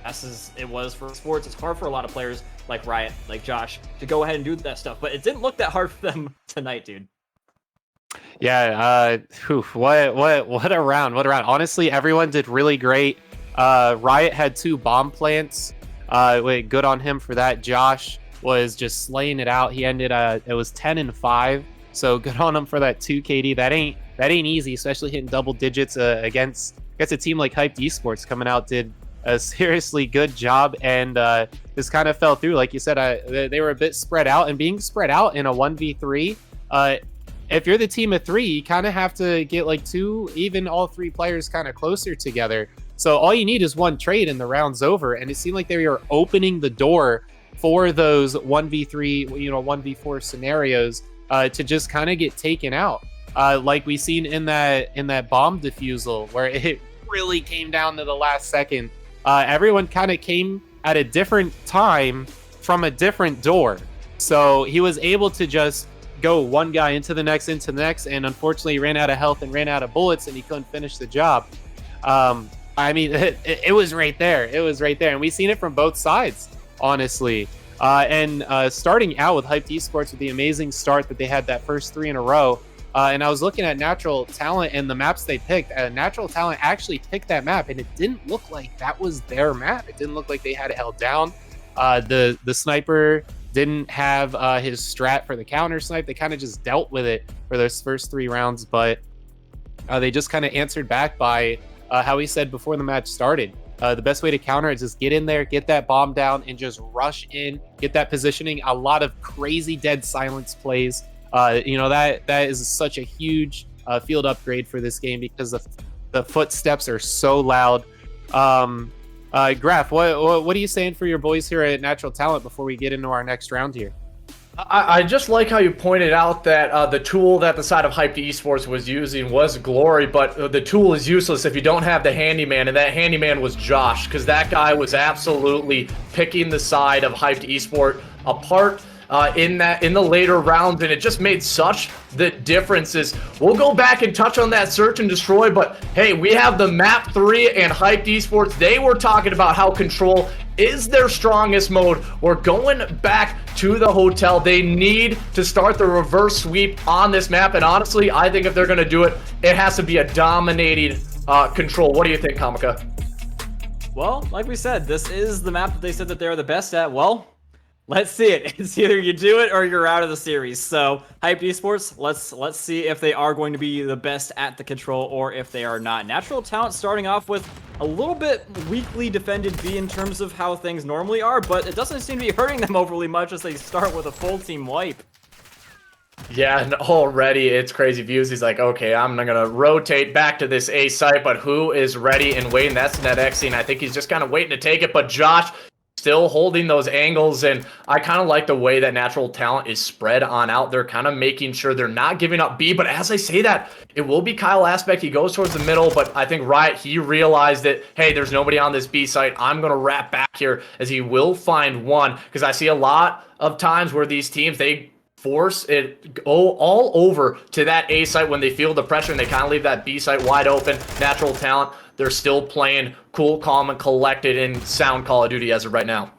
as it was for sports, it's hard for a lot of players like Riot, like Josh, to go ahead and do that stuff. But it didn't look that hard for them tonight, dude. Yeah, what a round. Honestly, everyone did really great. Riot had 2 bomb plants. Good on him for that. Josh was just slaying it out. He ended it was 10-5. So good on him for that 2 KD. That ain't easy, especially hitting double digits against a team like Hyped Esports coming out did a seriously good job, and this kind of fell through. Like you said, they were a bit spread out, and being spread out in a 1v3, if you're the team of 3, you kind of have to get like 2, even all 3 players kind of closer together. So all you need is 1 trade and the round's over. And it seemed like they were opening the door for those 1v3, 1v4 scenarios to just kind of get taken out. Like we seen in that bomb defusal where it really came down to the last second. Everyone kind of came at a different time from a different door. So he was able to just go one guy into the next, and unfortunately he ran out of health and ran out of bullets, and he couldn't finish the job. I mean, it was right there. And we've seen it from both sides, honestly. And starting out with Hyped Esports with the amazing start that they had that first 3 in a row. And I was looking at Natural Talent and the maps they picked. Natural Talent actually picked that map, and it didn't look like that was their map. It didn't look like they had it held down. The sniper didn't have his strat for the counter snipe. They kind of just dealt with it for those first 3 rounds, but they just kind of answered back by how he said before the match started. The best way to counter is just get in there, get that bomb down, and just rush in, get that positioning. A lot of crazy dead silence plays. That is such a huge field upgrade for this game because the footsteps are so loud. Graf, what are you saying for your boys here at Natural Talent before we get into our next round here? I just like how you pointed out that the tool that the side of Hyped Esports was using was Glory, but the tool is useless if you don't have the handyman, and that handyman was Josh, because that guy was absolutely picking the side of Hyped Esports apart in the later rounds, and it just made such the differences. We'll go back and touch on that search and destroy, but hey, we have the map 3 and Hyped Esports. They were talking about how control is their strongest mode. We're going back to the hotel. They need to start the reverse sweep on this map, and honestly, I think if they're going to do it, it has to be a dominated control. What do you think, Kamika? Well, like we said, this is the map that they said that they're the best at. Well, let's see it. It's either you do it or you're out of the series. So, Hyped Esports, let's see if they are going to be the best at the control or if they are not. Natural Talent starting off with a little bit weakly defended B in terms of how things normally are, but it doesn't seem to be hurting them overly much as they start with a full team wipe. Yeah, and already it's crazy views. He's like, okay, I'm going to rotate back to this A site, but who is ready and waiting? That's NetXy, and I think he's just kind of waiting to take it, but Josh still holding those angles, and I kind of like the way that Natural Talent is spread on out. They're kind of making sure they're not giving up B, but as I say that, it will be Kyle Aspect. He goes towards the middle, but I think Riot, he realized that, hey, there's nobody on this B site. I'm going to wrap back here, as he will find one, because I see a lot of times where these teams, they force it go all over to that A site when they feel the pressure, and they kind of leave that B site wide open. Natural Talent, they're still playing cool, calm, and collected in sound Call of Duty as of right now.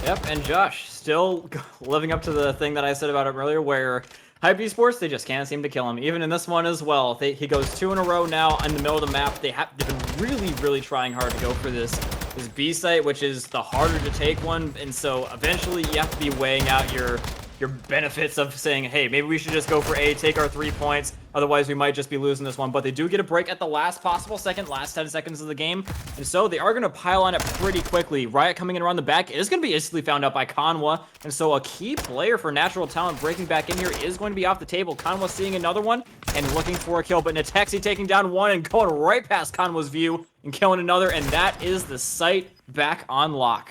Yep, and Josh still living up to the thing that I said about him earlier, where Hyped Esports, they just can't seem to kill him. Even in this one as well, he goes 2 in a row now in the middle of the map. They've been really, really trying hard to go for this B site, which is the harder to take one, and so eventually you have to be weighing out your your benefits of saying, hey, maybe we should just go for A, take our 3 points. Otherwise, we might just be losing this one. But they do get a break at the last possible second, last 10 seconds of the game. And so they are going to pile on it pretty quickly. Riot coming in around the back is going to be instantly found out by Conwa. And so a key player for Natural Talent breaking back in here is going to be off the table. Conwa seeing another one and looking for a kill. But Natexi taking down one and going right past Conwa's view and killing another. And that is the site back on lock.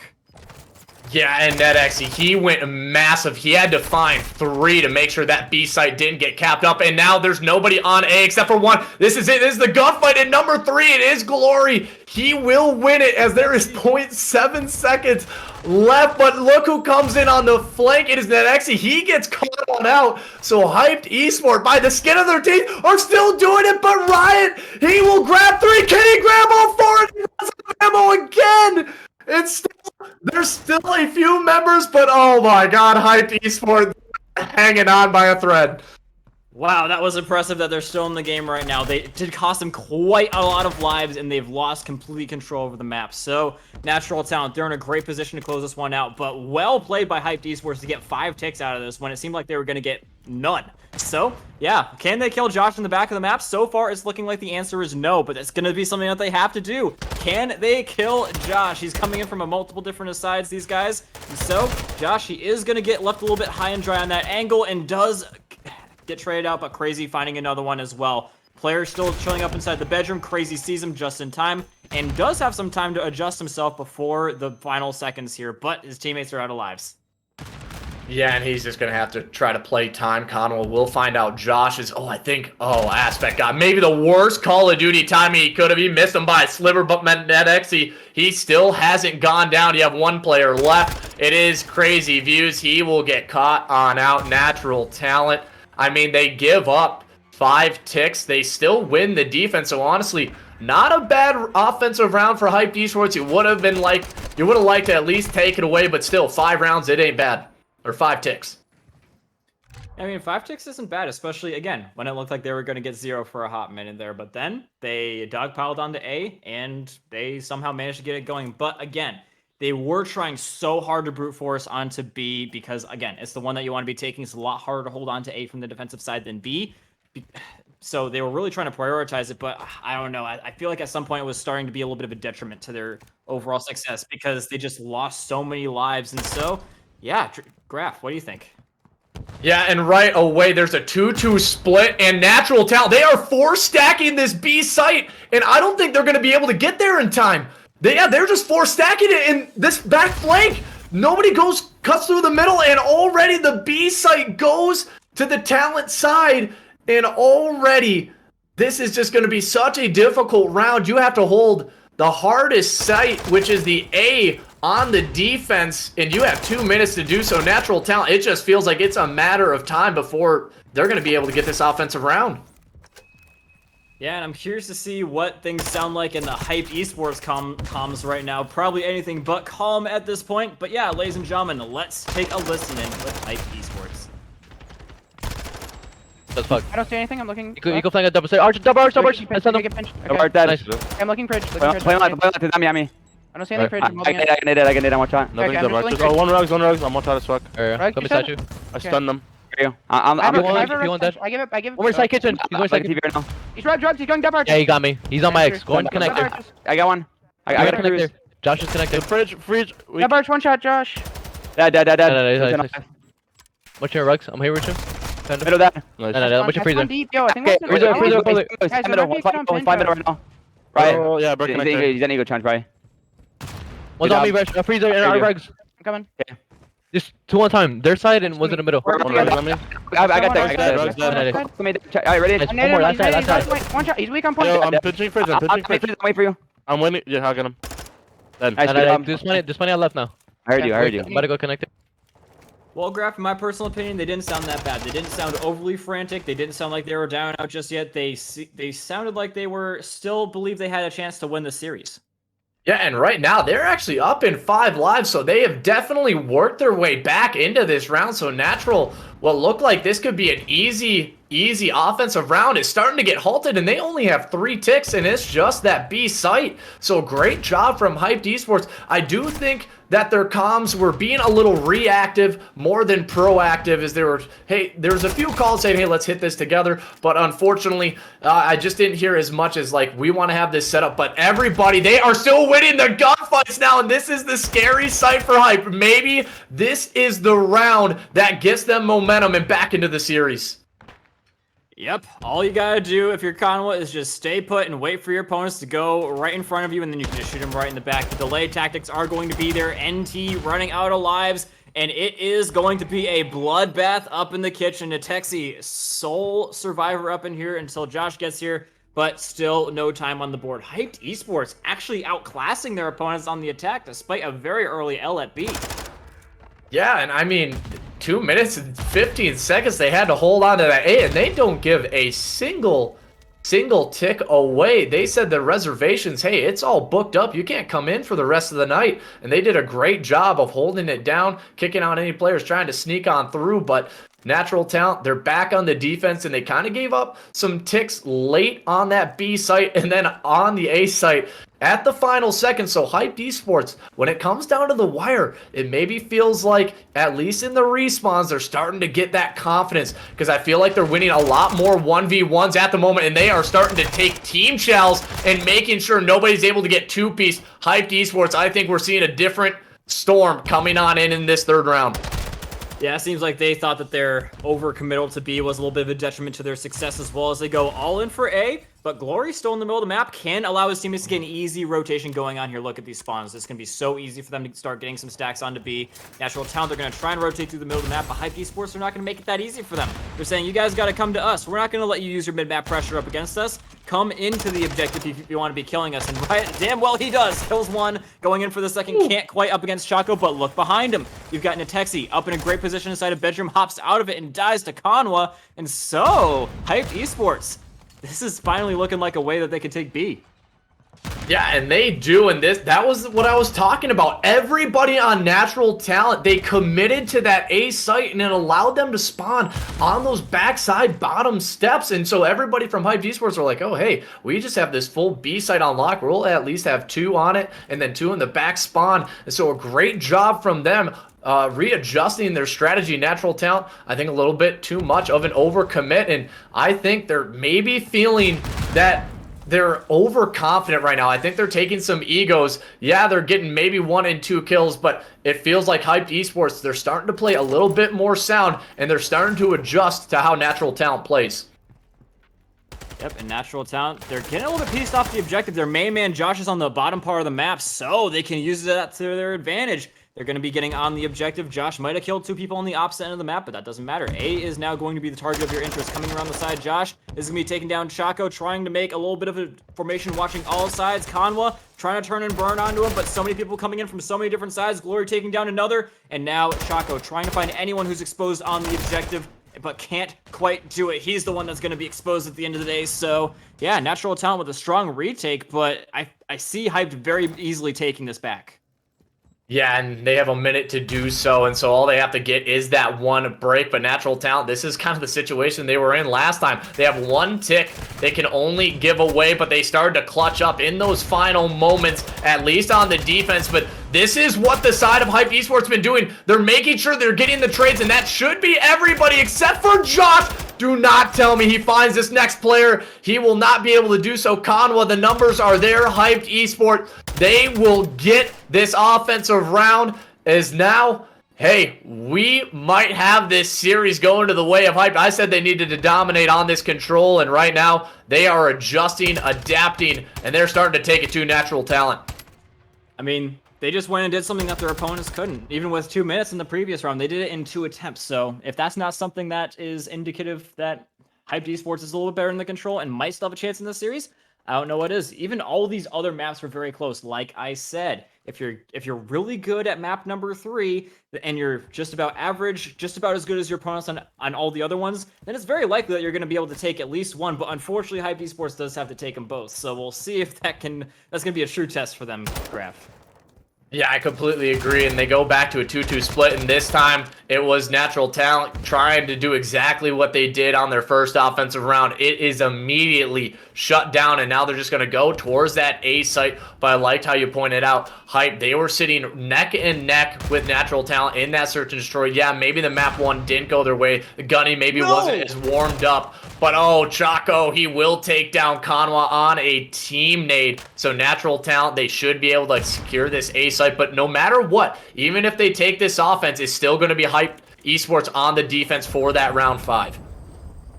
Yeah, and NetXy, he went massive. He had to find 3 to make sure that B site didn't get capped up, and now there's nobody on A except for one. This is it. This is the gunfight in number 3. It is Glory. He will win it as there is 0.7 seconds left, but look who comes in on the flank. It is NetXy. He gets caught on out, so Hyped Esports, by the skin of their teeth, are still doing it, but Riot, he will grab 3. Can he grab all 4? And he runs out of ammo again. There's still a few members, but oh my god, Hyped Esports hanging on by a thread. Wow, that was impressive that they're still in the game right now. They did cost them quite a lot of lives, and they've lost complete control over the map. So, Natural Talent, they're in a great position to close this one out, but well played by Hyped Esports to get 5 ticks out of this when it seemed like they were going to get none. So, yeah, can they kill Josh in the back of the map? So far, it's looking like the answer is no, but it's going to be something that they have to do. Can they kill Josh? He's coming in from a multiple different sides, these guys. And so, Josh, he is going to get left a little bit high and dry on that angle and does get traded out, but Crazy finding another one as well. Player still chilling up inside the bedroom. Crazy sees him just in time and does have some time to adjust himself before the final seconds here, but his teammates are out of lives. Yeah, and he's just going to have to try to play time. Conwell will find out Josh is, Aspect got maybe the worst Call of Duty timing he could have. He missed him by a sliver, but NetXy, he still hasn't gone down. You have one player left. It is Crazy Views. He will get caught on out. Natural Talent. I mean, they give up 5 ticks. They still win the defense. So honestly, not a bad offensive round for Hyped Esports. You would have liked to at least take it away, but still 5 rounds, it ain't bad. Or 5 ticks. I mean, 5 ticks isn't bad, especially, again, when it looked like they were going to get 0 for a hot minute there. But then they dogpiled onto A, and they somehow managed to get it going. But again, they were trying so hard to brute force onto B because, again, it's the one that you want to be taking. It's a lot harder to hold on to A from the defensive side than B. So they were really trying to prioritize it, but I don't know. I feel like at some point it was starting to be a little bit of a detriment to their overall success because they just lost so many lives. And so, yeah, Graph, what do you think? Yeah, and right away, there's a 2-2 split, and Natural Talent, they are 4-stacking this B site, and I don't think they're going to be able to get there in time. They're just 4-stacking it in this back flank. Nobody cuts through the middle, and already the B site goes to the Talent side, and already this is just going to be such a difficult round. You have to hold the hardest site, which is the A on the defense, and you have 2 minutes to do so. Natural Talent, it just feels like it's a matter of time before they're going to be able to get this offensive round. Yeah, and I'm curious to see what things sound like in the Hyped Esports comms right now. Probably anything but calm at this point. But yeah, ladies and gentlemen, let's take a listen in with Hyped Esports. That's fuck. I don't see anything. I'm looking. You go flank a double side. Arch, double arch. I send him. Nice. I'm looking bridge. Play on me. I don't see any bridge. I'm holding it. I can need it. I'm watching. Okay, I'm just Oh, one rugs. I'm on top as fuck. Right, Come you beside said? you. I stunned them. I'm I give it. One more side kitchen. He's going side kitchen. TV right now. He's drugs. He's going double arch. Yeah, he got me. He's on my X. Go and connect there. I got one. I I got got a connect there. Josh is connected. Fridge. Double arch, one shot, Josh. Dead. Nice. What's your rugs? I'm here with you. Middle that. No. What's your freezer? Deep. Yo, I think Okay, what's the freezer. Guys, Middle, I'm 5 middle right now. Right. Oh, yeah, bro, connector. He's an ego challenge, right? One's on me, Rush. A freezer and our rugs. I'm coming. Just 2 on time. Their side and one's in the middle. I got that. Alright, ready? Nice. One more. That side. One shot. He's weak on point. Yo, I'm pinching fridge. I'm waiting for you. I'm winning. Yeah, I got him. Then. Nice. There's money left now. I heard you. I'm about to go connect it. Well, Graph, in my personal opinion, they didn't sound that bad. They didn't sound overly frantic. They didn't sound like they were down and out just yet. They sounded like they were still believe they had a chance to win the series. Yeah, and right now, they're actually up in 5 lives, so they have definitely worked their way back into this round. So Natural what looked like this could be an easy offensive round is starting to get halted, and they only have 3 ticks, and it's just that B site. So great job from Hyped Esports. I do think that their comms were being a little reactive more than proactive, as there was a few calls saying, hey, let's hit this together, but unfortunately, I just didn't hear as much as like, we want to have this set up, but everybody, they are still winning the gunfights now, and this is the scary site for Hype. Maybe this is the round that gets them momentum and back into the series. Yep, all you gotta do if you're Conwa is just stay put and wait for your opponents to go right in front of you, and then you can just shoot them right in the back. The delay tactics are going to be there. NT running out of lives, and it is going to be a bloodbath up in the kitchen. Natexi, sole survivor up in here until Josh gets here, but still no time on the board. Hyped Esports actually outclassing their opponents on the attack despite a very early L at B. Yeah, and I mean, 2 minutes and 15 seconds they had to hold on to that A, and they don't give a single tick away. They said the reservations, hey, it's all booked up. You can't come in for the rest of the night. And they did a great job of holding it down, kicking out any players trying to sneak on through. But Natural Talent, they're back on the defense, and they kind of gave up some ticks late on that B site and then on the A site at the final second. So Hyped Esports, when it comes down to the wire, it maybe feels like, at least in the respawns, they're starting to get that confidence, because I feel like they're winning a lot more 1v1s at the moment, and they are starting to take team shells and making sure nobody's able to get two-piece. Hyped Esports, I think we're seeing a different storm coming on in this third round. Yeah, it seems like they thought that their overcommittal to B was a little bit of a detriment to their success, as well as they go all in for A. But Glory still in the middle of the map can allow his teammates to get an easy rotation going on here. Look at these spawns. This can be so easy for them to start getting some stacks onto B. Natural Talent, they're going to try and rotate through the middle of the map, but Hyped Esports are not going to make it that easy for them. They're saying, you guys got to come to us. We're not going to let you use your mid-map pressure up against us. Come into the objective if you want to be killing us. And right, damn well he does. Kills one, going in for the second. Can't quite up against Chaco, but look behind him. You've got Natexi up in a great position inside a bedroom, hops out of it and dies to Conwa. And so, Hyped Esports, this is finally looking like a way that they could take B. Yeah, and they do, and that was what I was talking about. Everybody on Natural Talent, they committed to that A site, and it allowed them to spawn on those backside bottom steps. And so everybody from Hyped Esports are like, oh, hey, we just have this full B site on lock. We'll at least have 2 on it, and then 2 in the back spawn. And so a great job from them. Readjusting their strategy. Natural Talent, I think a little bit too much of an overcommit, and I think they're maybe feeling that they're overconfident right now. I think they're taking some egos. Yeah, they're getting maybe 1 and 2 kills, but it feels like Hyped Esports, they're starting to play a little bit more sound, and they're starting to adjust to how Natural Talent plays. Yep, and Natural Talent, they're getting a little bit pieced off the objective. Their main man, Josh, is on the bottom part of the map, so they can use that to their advantage. They're going to be getting on the objective. Josh might have killed 2 people on the opposite end of the map, but that doesn't matter. A is now going to be the target of your interest. Coming around the side, Josh is going to be taking down Chaco, trying to make a little bit of a formation, watching all sides. Conwa trying to turn and burn onto him, but so many people coming in from so many different sides. Glory taking down another, and now Chaco trying to find anyone who's exposed on the objective, but can't quite do it. He's the one that's going to be exposed at the end of the day. So, yeah, Natural Talent with a strong retake, but I see Hyped very easily taking this back. Yeah, and they have a minute to do so, and so all they have to get is that 1 break. But Natural Talent, this is kind of the situation they were in last time. They have 1 tick they can only give away, but they started to clutch up in those final moments, at least on the defense. But this is what the side of Hyped Esports been doing. They're making sure they're getting the trades, and that should be everybody except for Josh. Do not tell me he finds this next player. He will not be able to do so. Conwa, the numbers are there. Hyped Esports, they will get this offensive round. As now, hey, we might have this series going to the way of Hyped. I said they needed to dominate on this control, and right now they are adjusting, adapting, and they're starting to take it to Natural Talent. I mean, they just went and did something that their opponents couldn't. Even with 2 minutes in the previous round, they did it in 2 attempts. So if that's not something that is indicative that Hyped Esports is a little bit better in the control and might still have a chance in this series, I don't know what is. Even all these other maps were very close. Like I said, if you're really good at map number 3 and you're just about average, just about as good as your opponents on all the other ones, then it's very likely that you're going to be able to take at least 1. But unfortunately, Hyped Esports does have to take them both. So we'll see if that's going to be a true test for them, Graph. Yeah, I completely agree. And they go back to a 2-2 split. And this time it was natural talent trying to do exactly what they did on their first offensive round. It is immediately shut down. And now they're just going to go towards that A site. But I liked how you pointed out, Hype, they were sitting neck and neck with natural talent in that search and destroy. Yeah, maybe the map one didn't go their way. The Gunny maybe wasn't as warmed up. But oh, Chaco, he will take down Conwa on a team nade. So natural talent, they should be able to secure this A site. But no matter what, even if they take this offense, it's still going to be Hype eSports on the defense for that round 5.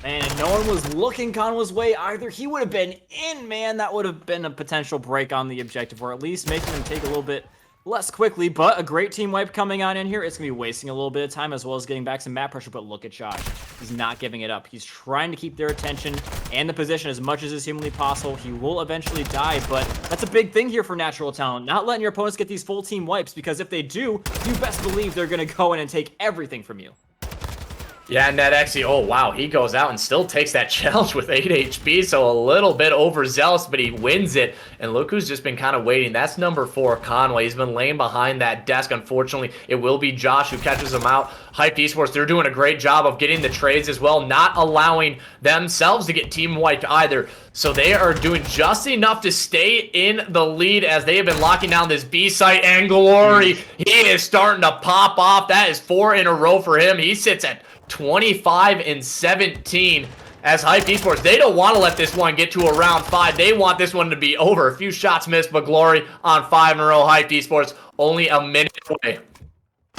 And no one was looking Conwa's way either. He would have been in, man. That would have been a potential break on the objective, or at least making them take a little bit less quickly. But a great team wipe coming on in here. It's going to be wasting a little bit of time as well as getting back some map pressure. But look at Josh. He's not giving it up. He's trying to keep their attention and the position as much as is humanly possible. He will eventually die, but that's a big thing here for natural talent. Not letting your opponents get these full team wipes, because if they do, you best believe they're going to go in and take everything from you. Yeah, NetXE, oh wow, he goes out and still takes that challenge with 8 HP, so a little bit overzealous, but he wins it. And look who's just been kind of waiting. That's number 4, Conway. He's been laying behind that desk. Unfortunately, it will be Josh who catches him out. Hype eSports, they're doing a great job of getting the trades as well, not allowing themselves to get team wiped either. So they are doing just enough to stay in the lead as they have been locking down this B site. And Glory, he is starting to pop off. That is 4 in a row for him. He sits at 25 and 17 as Hype eSports. They don't want to let this one get to a round 5. They want this one to be over. A few shots missed, but Glory on 5 in a row. Hype eSports only a minute away.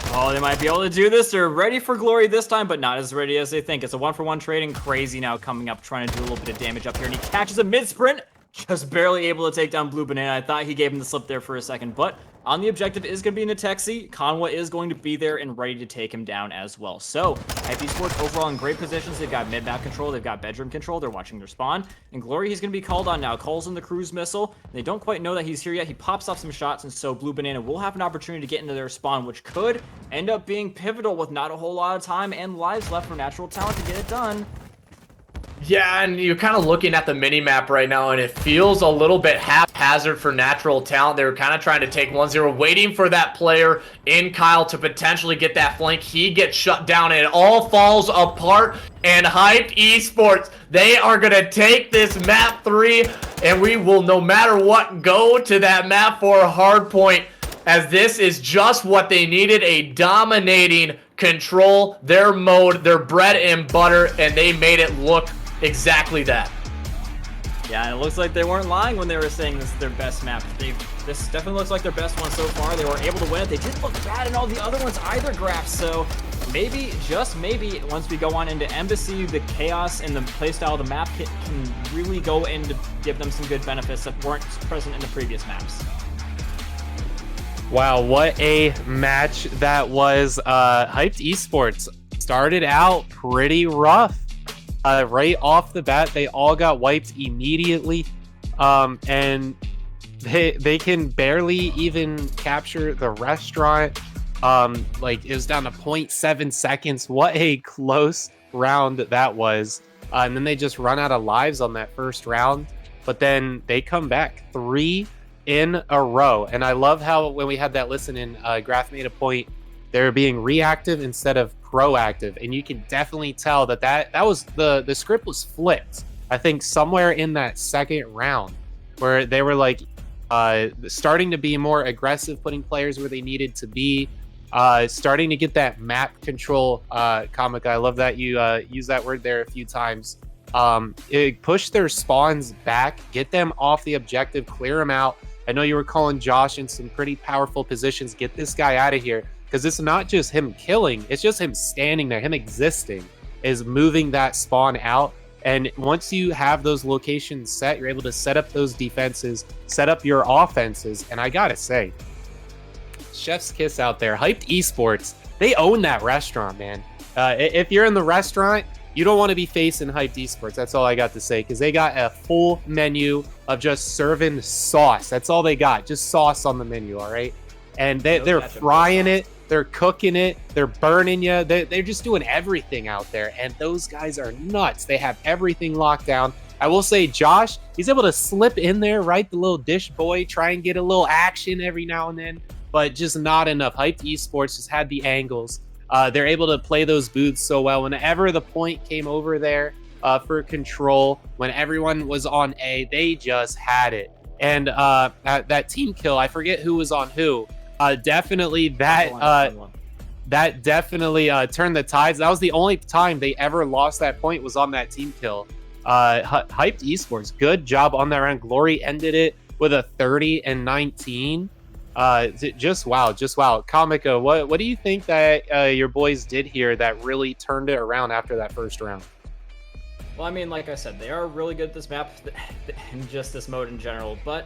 Oh, they might be able to do this. They're ready for Glory this time, but not as ready as they think. It's a 1-for-1 trading. Crazy now coming up, trying to do a little bit of damage up here, and he catches a mid-sprint. Just barely able to take down Blue Banana. I thought he gave him the slip there for a second, but on the objective is going to be NetXE. Conwa is going to be there and ready to take him down as well. So, Hype eSports overall in great positions. They've got mid-map control. They've got bedroom control. They're watching their spawn. And Glory, he's going to be called on now. Calls in the cruise missile. They don't quite know that he's here yet. He pops off some shots, and so Blue Banana will have an opportunity to get into their spawn, which could end up being pivotal with not a whole lot of time and lives left for natural talent to get it done. Yeah, and you're kind of looking at the mini-map right now, and it feels a little bit haphazard for natural talent. They were kind of trying to take 1-0, waiting for that player in Kyle to potentially get that flank. He gets shut down, and it all falls apart. And Hype eSports, they are going to take this map 3, and we will, no matter what, go to that map 4 hardpoint, as this is just what they needed, a dominating control, their mode, their bread and butter, and they made it look exactly that. Yeah, and it looks like they weren't lying when they were saying this is their best map. This definitely looks like their best one so far. They were able to win it. They didn't look bad in all the other ones either, Graph. So maybe, just maybe, once we go on into Embassy, the chaos and the playstyle of the map can really go in to give them some good benefits that weren't present in the previous maps. Wow, what a match that was. Hyped eSports started out pretty rough. Right off the bat, they all got wiped immediately, and they can barely even capture the restaurant. Like, it was down to 0.7 seconds. What a close round that was. And then they just run out of lives on that first round, but then they come back 3 in a row. And I love how when we had that listen in, Graph made a point. They're being reactive instead of proactive, and you can definitely tell that was the script was flipped. I think somewhere in that second round, where they were like starting to be more aggressive, putting players where they needed to be, starting to get that map control. Comic, I love that you use that word there a few times. It pushed their spawns back, get them off the objective, clear them out. I know you were calling Josh in some pretty powerful positions. Get this guy out of here. Because it's not just him killing, it's just him standing there, him existing is moving that spawn out. And once you have those locations set, you're able to set up those defenses, set up your offenses. And I gotta say, chef's kiss out there. Hyped eSports, they own that restaurant, man. If you're in the restaurant, you don't want to be facing Hyped eSports. That's all I got to say, because they got a full menu of just serving sauce. That's all they got, just sauce on the menu, all right? And they're frying it. They're cooking it. They're burning you. They're just doing everything out there. And those guys are nuts. They have everything locked down. I will say, Josh, he's able to slip in there, right? The little dish boy, try and get a little action every now and then. but just not enough. Hyped Esports just had the angles. They're able to play those booths so well. Whenever the point came over there for control, when everyone was on A, they just had it. And that team kill, I forget who was on who. Definitely that definitely turned the tides. That was the only time they ever lost that point, was on that team kill. Hyped Esports, good job on that round. Glory ended it with a 30-19. Just wow. Kamika, what do you think that your boys did here that really turned it around after that first round? Well, I mean, like I said, they are really good at this map and just this mode in general, but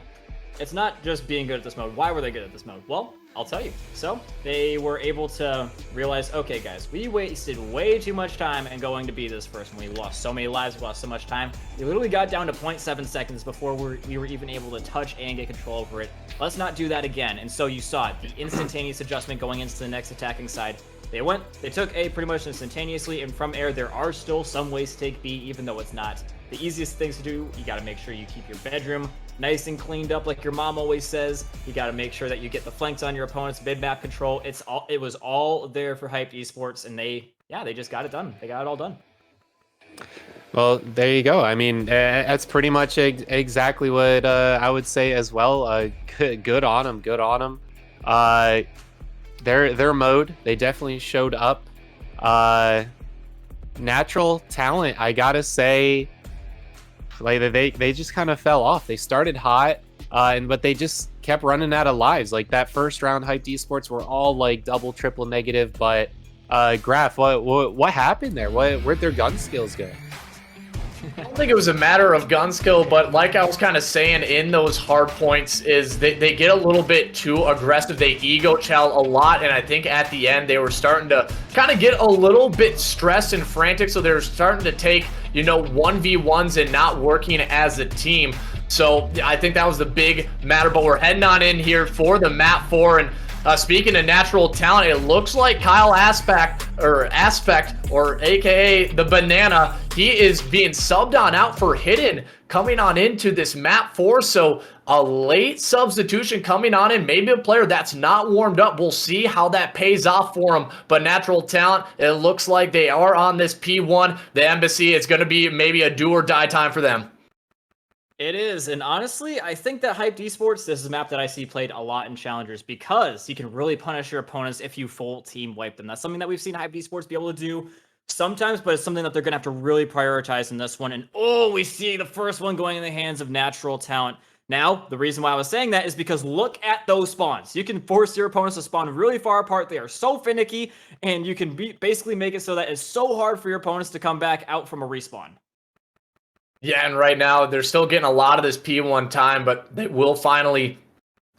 it's not just being good at this mode. Why were they good at this mode? Well, I'll tell you. So they were able to realize, okay, guys, we wasted way too much time in going to be this first one. We lost so many lives, we lost so much time. We literally got down to 0.7 seconds before we were even able to touch and get control over it. Let's not do that again. And so you saw it, the instantaneous adjustment going into the next attacking side. They took A pretty much instantaneously, and from air, there are still some ways to take B, even though it's not the easiest things to do. You got to make sure you keep your bedroom nice and cleaned up, like your mom always says. You got to make sure that you get the flanks on your opponent's mid-map control. It was all there for Hyped Esports, and they just got it done. They got it all done. Well, there you go. I mean, that's pretty much exactly what I would say as well. Good on them. Good on them. Their mode, they definitely showed up. Natural talent, I gotta say, like they just kind of fell off. They started hot, but they just kept running out of lives. Like that first round, Hyped Esports were all like double, triple negative. But Graph, what happened there? Where'd their gun skills go? I don't think it was a matter of gun skill, but like I was kind of saying in those hard points is they get a little bit too aggressive. They ego chal a lot, and I think at the end they were starting to kind of get a little bit stressed and frantic, so they were starting to take, 1v1s and not working as a team. So I think that was the big matter, but we're heading on in here for the map 4, and speaking of natural talent, it looks like Kyle Aspect, or aka the Banana, he is being subbed on out for Hidden, coming on into this map 4. So a late substitution coming on in, maybe a player that's not warmed up. We'll see how that pays off for him. But natural talent, it looks like they are on this P1. The Embassy, it's going to be maybe a do or die time for them. It is, and honestly, I think that Hyped Esports, this is a map that I see played a lot in Challengers because you can really punish your opponents if you full team wipe them. That's something that we've seen Hyped Esports be able to do sometimes, but it's something that they're going to have to really prioritize in this one. And we see the first one going in the hands of natural talent. Now, the reason why I was saying that is because look at those spawns. You can force your opponents to spawn really far apart. They are so finicky, and you can basically make it so that it's so hard for your opponents to come back out from a respawn. Yeah, and right now they're still getting a lot of this P1 time, but they will finally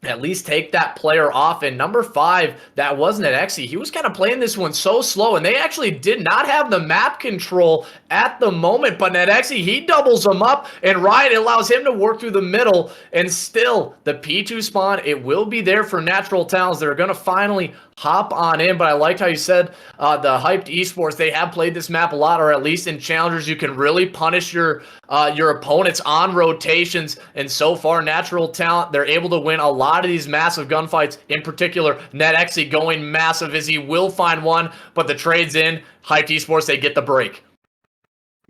at least take that player off. And number 5, that wasn't an Exy. He was kind of playing this one so slow, and they actually did not have the map control at the moment. But Netexy, he doubles them up, and Riot allows him to work through the middle. And still, the P2 spawn, it will be there for Natural Talents. They're going to finally hop on in. But I liked how you said the Hyped Esports, they have played this map a lot, or at least in Challengers, you can really punish your opponents on rotations. And so far, Natural Talent, they're able to win a lot of these massive gunfights. In particular, NetXy going massive as he will find one, but the trade's in. Hyped Esports, they get the break.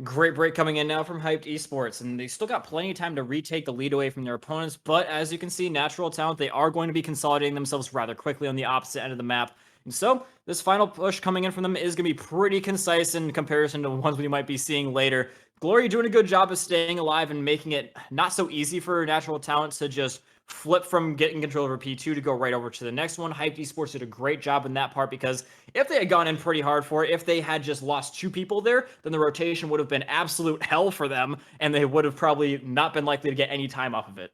Great break coming in now from Hyped Esports, and they still got plenty of time to retake the lead away from their opponents, but as you can see, Natural Talent, they are going to be consolidating themselves rather quickly on the opposite end of the map. And so, this final push coming in from them is going to be pretty concise in comparison to ones we might be seeing later. Glory doing a good job of staying alive and making it not so easy for Natural Talent to just flip from getting control over P2 to go right over to the next one. Hyped Esports did a great job in that part, because if they had gone in pretty hard for it, if they had just lost 2 people there, then the rotation would have been absolute hell for them, and they would have probably not been likely to get any time off of it.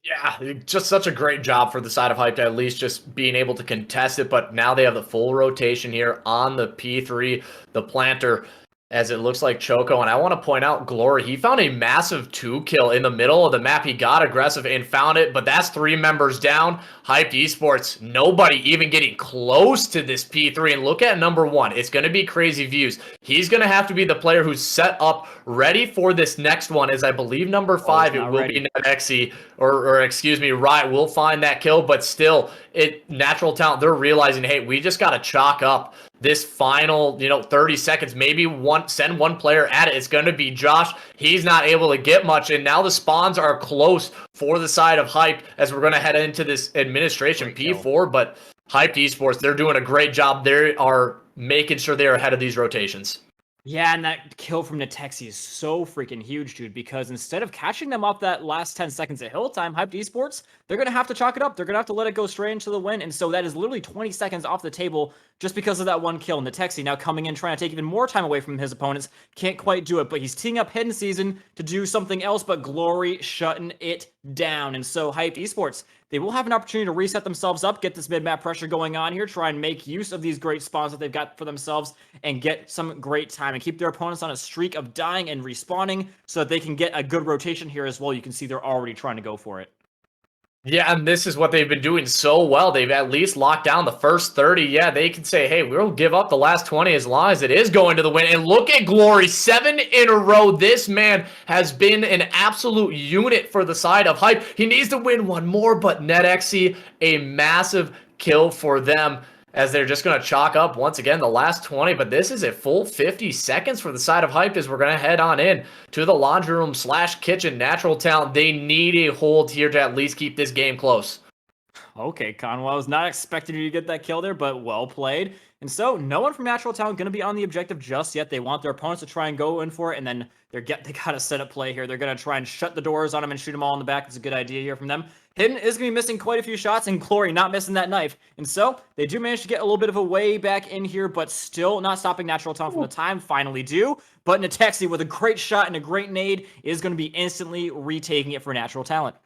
Yeah, just such a great job for the side of Hyped, at least just being able to contest it. But now they have the full rotation here on the P3, the planter. as it looks like Choco. And I want to point out Glory. He found a massive 2-kill in the middle of the map. He got aggressive and found it, but that's 3 members down. Hyped Esports, nobody even getting close to this P3. And look at number 1. It's going to be Crazy Views. He's going to have to be the player who's set up ready for this next one, as I believe number 5, it will be NetXi, or excuse me, Riot will find that kill, but still, Natural Talent, they're realizing, hey, we just got to chalk up this final, 30 seconds, maybe send one player at it. It's going to be Josh. He's not able to get much, and now the spawns are close for the side of Hype as we're going to head into this administration P4, but Hyped Esports, they're doing a great job. They are making sure they're ahead of these rotations. Yeah, and that kill from Natexi is so freaking huge, dude, because instead of catching them off that last 10 seconds at hill time, Hyped Esports, they're going to have to chalk it up. They're going to have to let it go straight into the win, and so that is literally 20 seconds off the table just because of that one kill. Natexi now coming in, trying to take even more time away from his opponents. Can't quite do it, but he's teeing up Hidden Season to do something else, but Glory shutting it down. And so Hyped Esports, they will have an opportunity to reset themselves up, get this mid-map pressure going on here, try and make use of these great spawns that they've got for themselves, and get some great time, and keep their opponents on a streak of dying and respawning so that they can get a good rotation here as well. You can see they're already trying to go for it. Yeah, and this is what they've been doing so well. They've at least locked down the first 30. Yeah, they can say, hey, we'll give up the last 20 as long as it is going to the win. And look at Glory, 7 in a row. This man has been an absolute unit for the side of Hype. He needs to win one more, but NetXi, a massive kill for them, as they're just going to chalk up once again the last 20. But this is a full 50 seconds for the side of Hype as we're going to head on in to the laundry room / kitchen. Natural Talent, they need a hold here to at least keep this game close. Okay, Conwell, I was not expecting you to get that kill there, but well played. And so, no one from Natural Talent going to be on the objective just yet. They want their opponents to try and go in for it, and then they got to set up play here. They're going to try and shut the doors on them and shoot them all in the back. It's a good idea here from them. Hidden is going to be missing quite a few shots, and Glory not missing that knife. And so, they do manage to get a little bit of a way back in here, but still not stopping Natural Talent from the time. Finally do. But Natexi, with a great shot and a great nade, is going to be instantly retaking it for Natural Talent.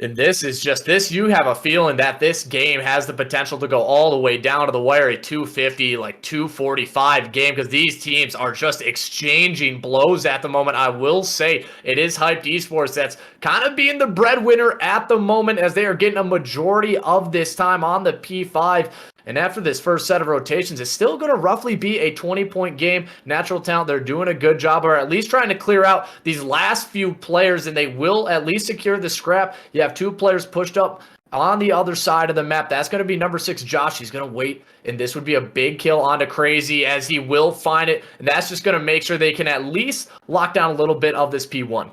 And this is just this. You have a feeling that this game has the potential to go all the way down to the wire, a 250, like 245 game, because these teams are just exchanging blows at the moment. I will say it is Hyped Esports that's kind of being the breadwinner at the moment, as they are getting a majority of this time on the P5. And after this first set of rotations, it's still going to roughly be a 20-point game. Natural Talent, they're doing a good job, or at least trying to clear out these last few players, and they will at least secure the scrap. You have 2 players pushed up on the other side of the map. That's going to be number 6, Josh. He's going to wait, and this would be a big kill onto Crazy, as he will find it. And that's just going to make sure they can at least lock down a little bit of this P1.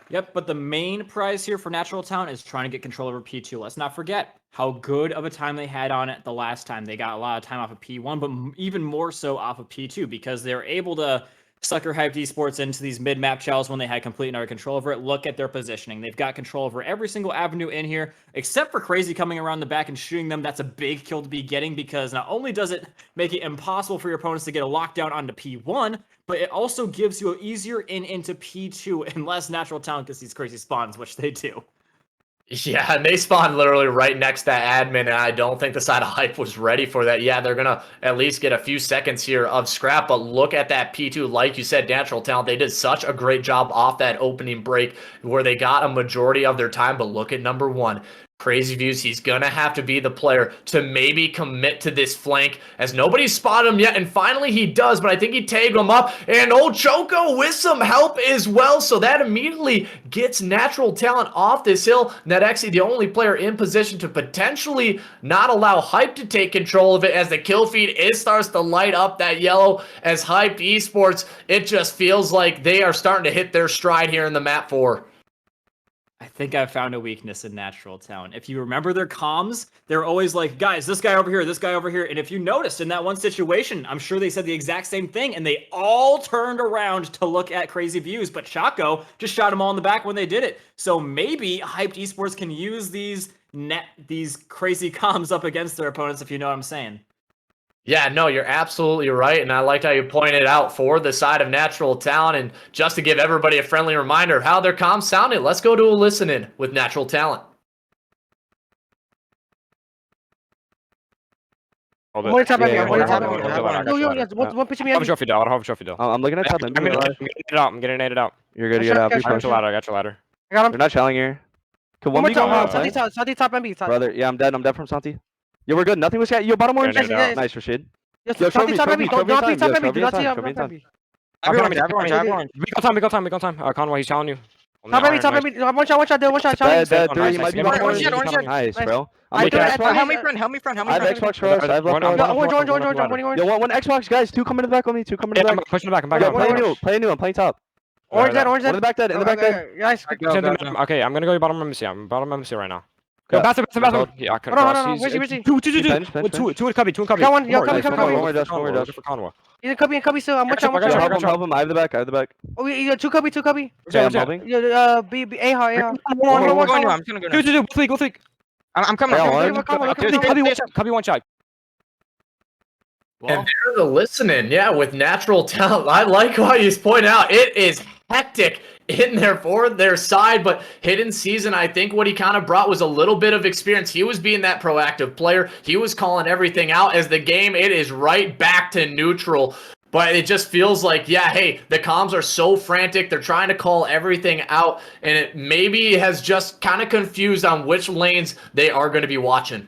Yep, but the main prize here for Natural Talent is trying to get control over P2. Let's not forget how good of a time they had on it the last time. They got a lot of time off of P1, but even more so off of P2, because they're able to sucker Hyped Esports into these mid-map challenges when they had complete and utter control over it. Look at their positioning. They've got control over every single avenue in here, except for Crazy coming around the back and shooting them. That's a big kill to be getting, because not only does it make it impossible for your opponents to get a lockdown onto P1, but it also gives you an easier into P2 unless Natural Talent gets these crazy spawns, which they do. Yeah, and they spawned literally right next to that admin, and I don't think the side of Hype was ready for that. Yeah, they're going to at least get a few seconds here of scrap, but look at that P2. Like you said, Natural Talent, they did such a great job off that opening break where they got a majority of their time, but look at number 1. Crazy Views, he's going to have to be the player to maybe commit to this flank, as nobody's spotted him yet, and finally he does, but I think he tagged him up, and old Choco with some help as well, so that immediately gets Natural Talent off this hill. NetXi, the only player in position to potentially not allow Hype to take control of it, as the kill feed starts to light up that yellow, as Hyped Esports, it just feels like they are starting to hit their stride here in the map 4. I think I found a weakness in Natural Talent. If you remember their comms, they're always like, guys, this guy over here, this guy over here. And if you noticed in that one situation, I'm sure they said the exact same thing, and they all turned around to look at Crazy Views, but Chaco just shot them all in the back when they did it. So maybe Hyped Esports can use these crazy comms up against their opponents, if you know what I'm saying. Yeah, no, you're absolutely right, and I liked how you pointed out for the side of Natural Talent, and just to give everybody a friendly reminder of how their comms sounded, let's go to a listen-in with Natural Talent. Hold I'm gonna it. tap Yeah, me. yeah, I'm gonna yeah, tap yeah, me. yeah, yeah, yeah, Yo, yeah. one pitch me. I'll have a trophy deal. I'll have a trophy deal. I'm looking at top. I'm getting it out. I'm getting it out. You're good to get out. I I got your ladder. I got your ladder. I got They're him. not shelling here. Can One one more be going time. on play? Santi top MB. Brother, yeah, I'm dead. I'm dead from Santi. Yo, we're good. Nothing was cat. Yo, bottom orange. Grenade out. Nice, Rashid. Yo, Yo, Santi top MB. trophy Don't time. be top Yo, MB. trophy Do not time, see trophy up time. MB. Everyone, Everyone. We got time. Conway, he's challenging you. Top MB, top MB. One shot, one shot. Dead, Challenge. three. You might be bottom Orange, orange. orange. Nice, bro. I I'm do looking it. at Help me front. I have Xbox for us. I have left One- for us. Orange. Yo, one Xbox, guys. Two coming to the back with me. Two coming to Yeah, the I'm back. pushing it back. I'm back. Yo, I'm play back. new. Play new. I'm playing top. Orange dead. One in the back dead. In the back dead. Guys, Okay, I'm gonna go bottom embassy. I'm bottom embassy right now. Go. Go, pass it. Yeah, I couldn't Hold on, cross. hold on, He's- where's he? Two. Bench. Two at Cubby. Got one, yo, Cubby, Nice, Cubby, one Cubby. more dust, one more dust. For Conway. He's in cubby still. I'm one shot. Help him. I have the back. Oh, yeah, two cubby. Okay, I'm helping. Yeah, B, A, A. I'm gonna go. Go fleek. I'm coming. Yeah, I'm one. Cubby one shot. And they're the listening. Yeah, with natural talent. I like what you point out. It is hectic in there for their side, but Hidden Season, I think what he kind of brought was a little bit of experience. He was being that proactive player. He was calling everything out. As the game, it is right back to neutral. But it just feels like, yeah, hey, the comms are so frantic. They're trying to call everything out, and it maybe has just kind of confused on which lanes they are going to be watching.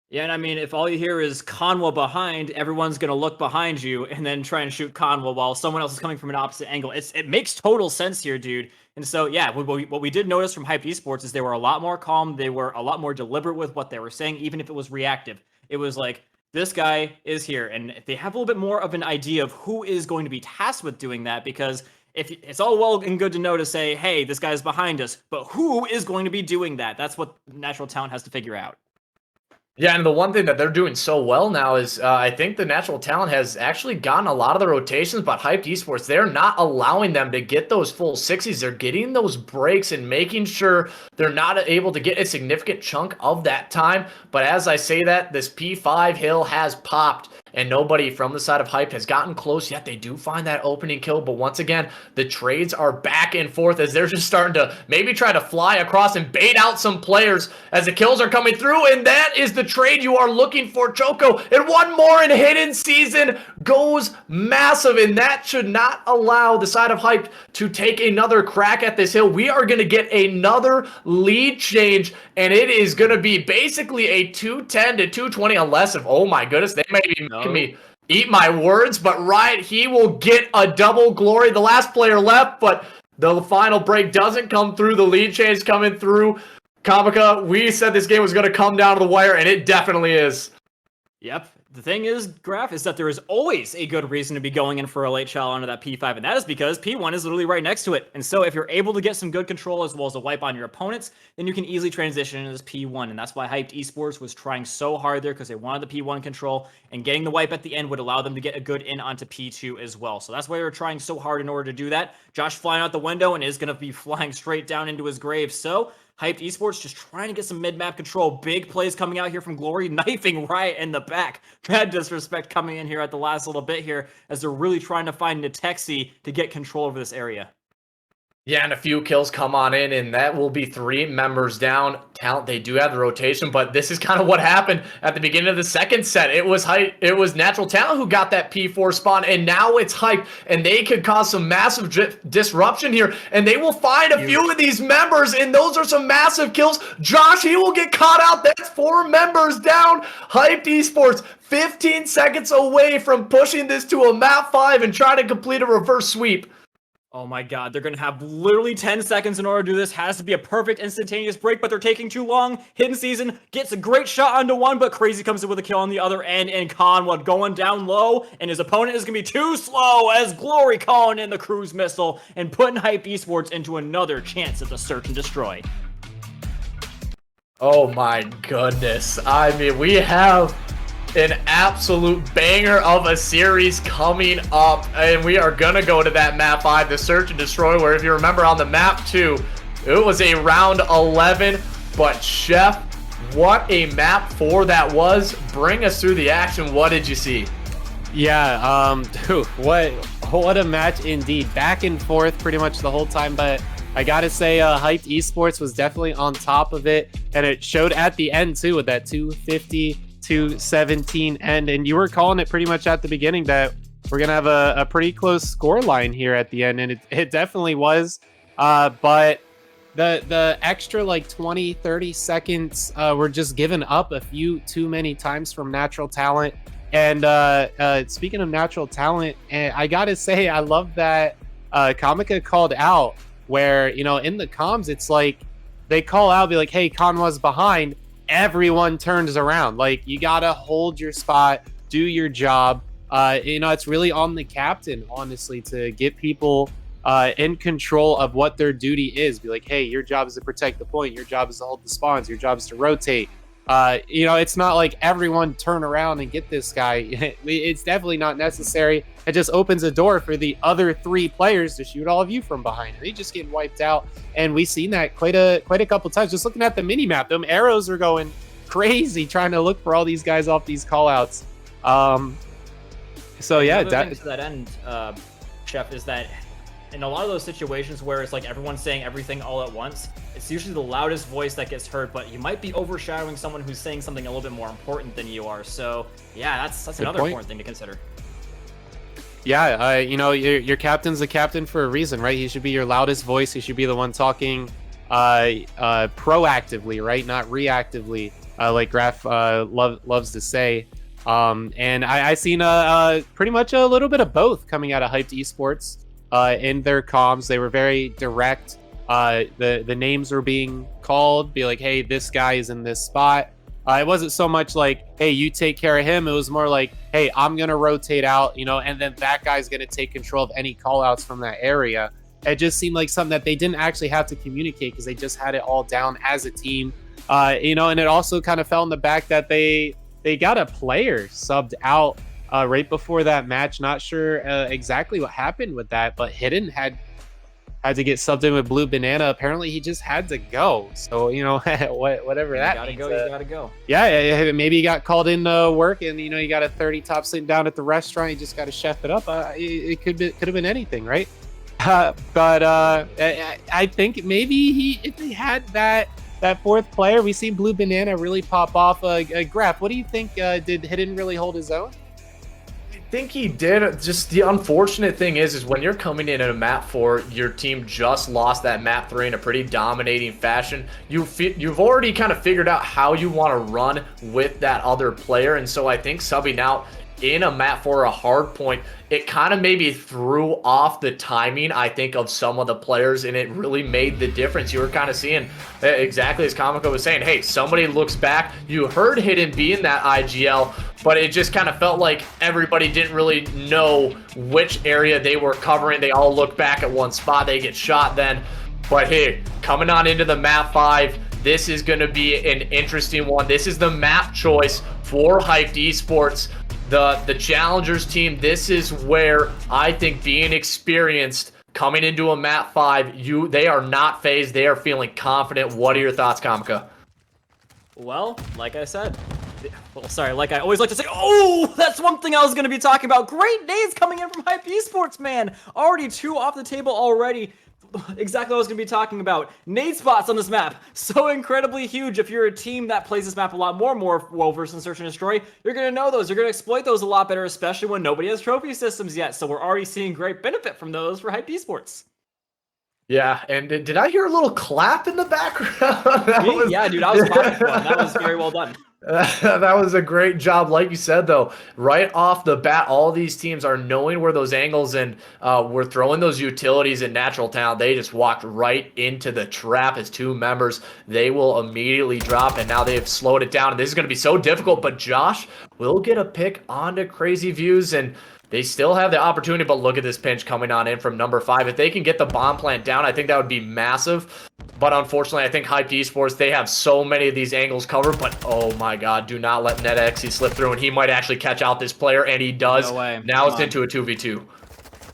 Yeah, and I mean, if all you hear is Conwa behind, everyone's going to look behind you and then try and shoot Conwa while someone else is coming from an opposite angle. It makes total sense here, dude. And so, yeah, what we did notice from Hyped Esports is they were a lot more calm. They were a lot more deliberate with what they were saying, even if it was reactive. It was like, this guy is here. And they have a little bit more of an idea of who is going to be tasked with doing that, because if it's all well and good to know to say, hey, this guy's behind us, but who is going to be doing that? That's what Natural Talent has to figure out. Yeah, and the one thing that they're doing so well now is I think the Natural Talent has actually gotten a lot of the rotations, but Hyped Esports, they're not allowing them to get those full 60s. They're getting those breaks and making sure they're not able to get a significant chunk of that time. But as I say that, this P5 hill has popped, and nobody from the side of Hyped has gotten close yet. They do find that opening kill, but once again, the trades are back and forth as they're just starting to maybe try to fly across and bait out some players as the kills are coming through, and that is the trade you are looking for, Choco. And one more in Hidden Season goes massive, and that should not allow the side of Hyped to take another crack at this hill. We are going to get another lead change, and it is going to be basically a 210 to 220, unless if, oh my goodness, they may be making me eat my words, but right, he will get a double glory. The last player left, but the final break doesn't come through. The lead change coming through. Kamika, we said this game was going to come down to the wire, and it definitely is. Yep. The thing is, Graph, is that there is always a good reason to be going in for a late shot onto that P5, and that is because P1 is literally right next to it. And so if you're able to get some good control as well as a wipe on your opponents, then you can easily transition into this P1. And that's why Hyped Esports was trying so hard there, because they wanted the P1 control, and getting the wipe at the end would allow them to get a good in onto P2 as well. So that's why they were trying so hard in order to do that. Josh flying out the window and is going to be flying straight down into his grave. So Hyped Esports just trying to get some mid-map control. Big plays coming out here from Glory, knifing right in the back. Bad disrespect coming in here at the last little bit here, as they're really trying to find Natexi to get control over this area. Yeah, and a few kills come on in, and that will be 3 members down. Talent, they do have the rotation, but this is kind of what happened at the beginning of the second set. It was Natural Talent who got that P4 spawn, and now it's Hype, and they could cause some massive disruption here, and they will find a few of these members, and those are some massive kills. Josh, he will get caught out. That's 4 members down. Hyped Esports, 15 seconds away from pushing this to a map 5 and trying to complete a reverse sweep. Oh my god, they're going to have literally 10 seconds in order to do this. Has to be a perfect instantaneous break, but they're taking too long. Hidden Season gets a great shot onto one, but Crazy comes in with a kill on the other end, and Conwood going down low, and his opponent is going to be too slow as Glory calling in the cruise missile and putting Hyped Esports into another chance at the search and destroy. Oh my goodness. I mean, we have an absolute banger of a series coming up, and we are gonna go to that map 5, the search and destroy, where if you remember on the map 2, it was a round 11, but Chef, what a map 4 that was. Bring us through the action. What did you see? Yeah, dude, what a match indeed. Back and forth pretty much the whole time, but I gotta say, Hyped Esports was definitely on top of it, and it showed at the end too with that 250 22-17 end. And you were calling it pretty much at the beginning that we're going to have a pretty close score line here at the end. And it definitely was. But the extra like 20-30 seconds were just given up a few too many times from Natural Talent. And speaking of Natural Talent, I gotta say I love that Kamika called out where, you know, in the comms it's like they call out, be like, hey, Conwa's behind, everyone turns around. Like, you gotta hold your spot, do your job. You know, it's really on the captain, honestly, to get people in control of what their duty is. Be like, hey, your job is to protect the point, your job is to hold the spawns, your job is to rotate. You know, it's not like everyone turn around and get this guy. It's definitely not necessary. It just opens a door for the other 3 players to shoot all of you from behind. They just get wiped out, and we've seen that quite a couple times. Just looking at the mini map, them arrows are going crazy trying to look for all these guys off these callouts. So yeah, to that end, Chef, is that in a lot of those situations where it's like everyone's saying everything all at once, it's usually the loudest voice that gets heard, but you might be overshadowing someone who's saying something a little bit more important than you are. So yeah, that's another important thing to consider. Yeah, you know, your captain's the captain for a reason, right? He should be your loudest voice. He should be the one talking proactively, right? Not reactively, like Graf loves to say. And I seen pretty much a little bit of both coming out of Hyped Esports. In their comms, they were very direct. The names were being called, be like, hey, this guy is in this spot. It wasn't so much like, hey, you take care of him. It was more like, hey, I'm gonna rotate out, you know, and then that guy's gonna take control of any call outs from that area. It just seemed like something that they didn't actually have to communicate because they just had it all down as a team. You know, and it also kind of fell in the back that they got a player subbed out right before that match. Not sure exactly what happened with that, but Hidden had to get subbed in with Blue Banana. Apparently he just had to go. So, you know, whatever that means. You gotta go. Yeah, maybe he got called in work and, you know, you got a 30 top sitting down at the restaurant. You just got to chef it up. It could have been anything, right? But I think maybe if they had that 4th player, we seen Blue Banana really pop off. Graf, what do you think? Did Hidden really hold his own? I think he did. Just the unfortunate thing is when you're coming in at a map 4, your team just lost that map 3 in a pretty dominating fashion. You've already kind of figured out how you want to run with that other player, and so I think subbing out in a map 4, a hard point, it kind of maybe threw off the timing, I think, of some of the players, and it really made the difference. You were kind of seeing exactly as Kamiko was saying, hey, somebody looks back. You heard Hidden be in that IGL, but it just kind of felt like everybody didn't really know which area they were covering. They all look back at one spot. They get shot then. But hey, coming on into the map 5, this is going to be an interesting one. This is the map choice for Hyped Esports. The Challengers team, this is where I think being experienced coming into a map 5, they are not phased. They are feeling confident. What are your thoughts, Kamika? Well, like I said, like I always like to say, oh, that's one thing I was going to be talking about. Great days coming in from Hyped Esports, man. Already 2 off the table already. Exactly what I was going to be talking about. Nade spots on this map. So incredibly huge. If you're a team that plays this map a lot more WoW versus Search and Destroy, you're going to know those. You're going to exploit those a lot better, especially when nobody has trophy systems yet. So we're already seeing great benefit from those for Hyped Esports. Yeah, and did I hear a little clap in the background? Yeah, dude, I was clapping for them. That was very well done. That was a great job. Like you said, though, right off the bat, all these teams are knowing where those angles and we're throwing those utilities in Natural Talent. They just walked right into the trap as 2 members. They will immediately drop, and now they've slowed it down. And this is going to be so difficult, but Josh will get a pick onto Crazy Views, and they still have the opportunity, but look at this pinch coming on in from number 5. If they can get the bomb plant down, I think that would be massive. But unfortunately, I think Hyped Esports, they have so many of these angles covered. But oh my god, do not let NetXE slip through, and he might actually catch out this player, and he does. No way. Now it's into a 2v2.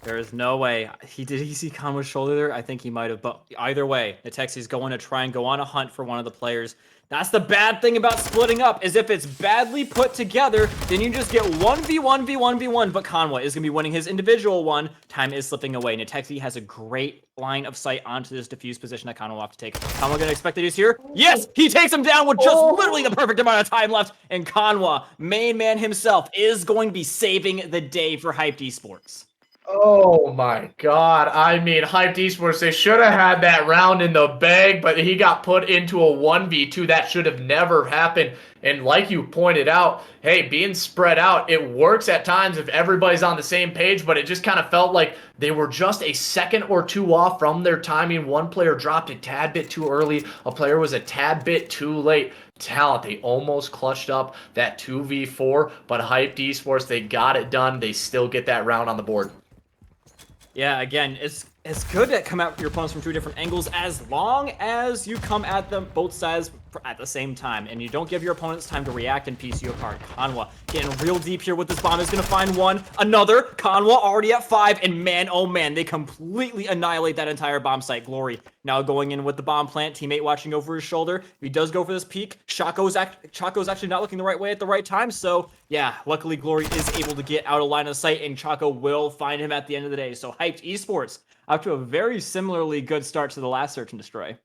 There is no way. Did he see Conwa's shoulder there? I think he might have. But either way, Natexi's going to try and go on a hunt for one of the players. That's the bad thing about splitting up, is if it's badly put together, then you just get 1v1v1v1, but Conwa is going to be winning his individual one. Time is slipping away. Natexi has a great line of sight onto this diffuse position that Conwa will have to take. Conwa going to expect that he's here? Yes! He takes him down with just literally the perfect amount of time left, and Conwa, main man himself, is going to be saving the day for Hyped Esports. Oh my god. I mean, Hyped Esports, they should have had that round in the bag, but he got put into a 1v2. That should have never happened. And like you pointed out, hey, being spread out, it works at times if everybody's on the same page, but it just kind of felt like they were just a second or two off from their timing. One player dropped a tad bit too early. A player was a tad bit too late. Talent, they almost clutched up that 2v4, but Hyped Esports, they got it done. They still get that round on the board. Yeah, again, it's good to come at your opponents from two different angles as long as you come at them both sides at the same time and you don't give your opponents time to react and piece you apart. Conwa getting real deep here with this bomb is going to find one, another. Conwa already at 5, and man, oh man, they completely annihilate that entire bomb site. Glory now going in with the bomb plant, teammate watching over his shoulder. If he does go for this peek, Chaco's actually not looking the right way at the right time, so yeah, luckily Glory is able to get out of line of sight, and Chaco will find him at the end of the day. So Hyped Esports up to a very similarly good start to the last Search and Destroy.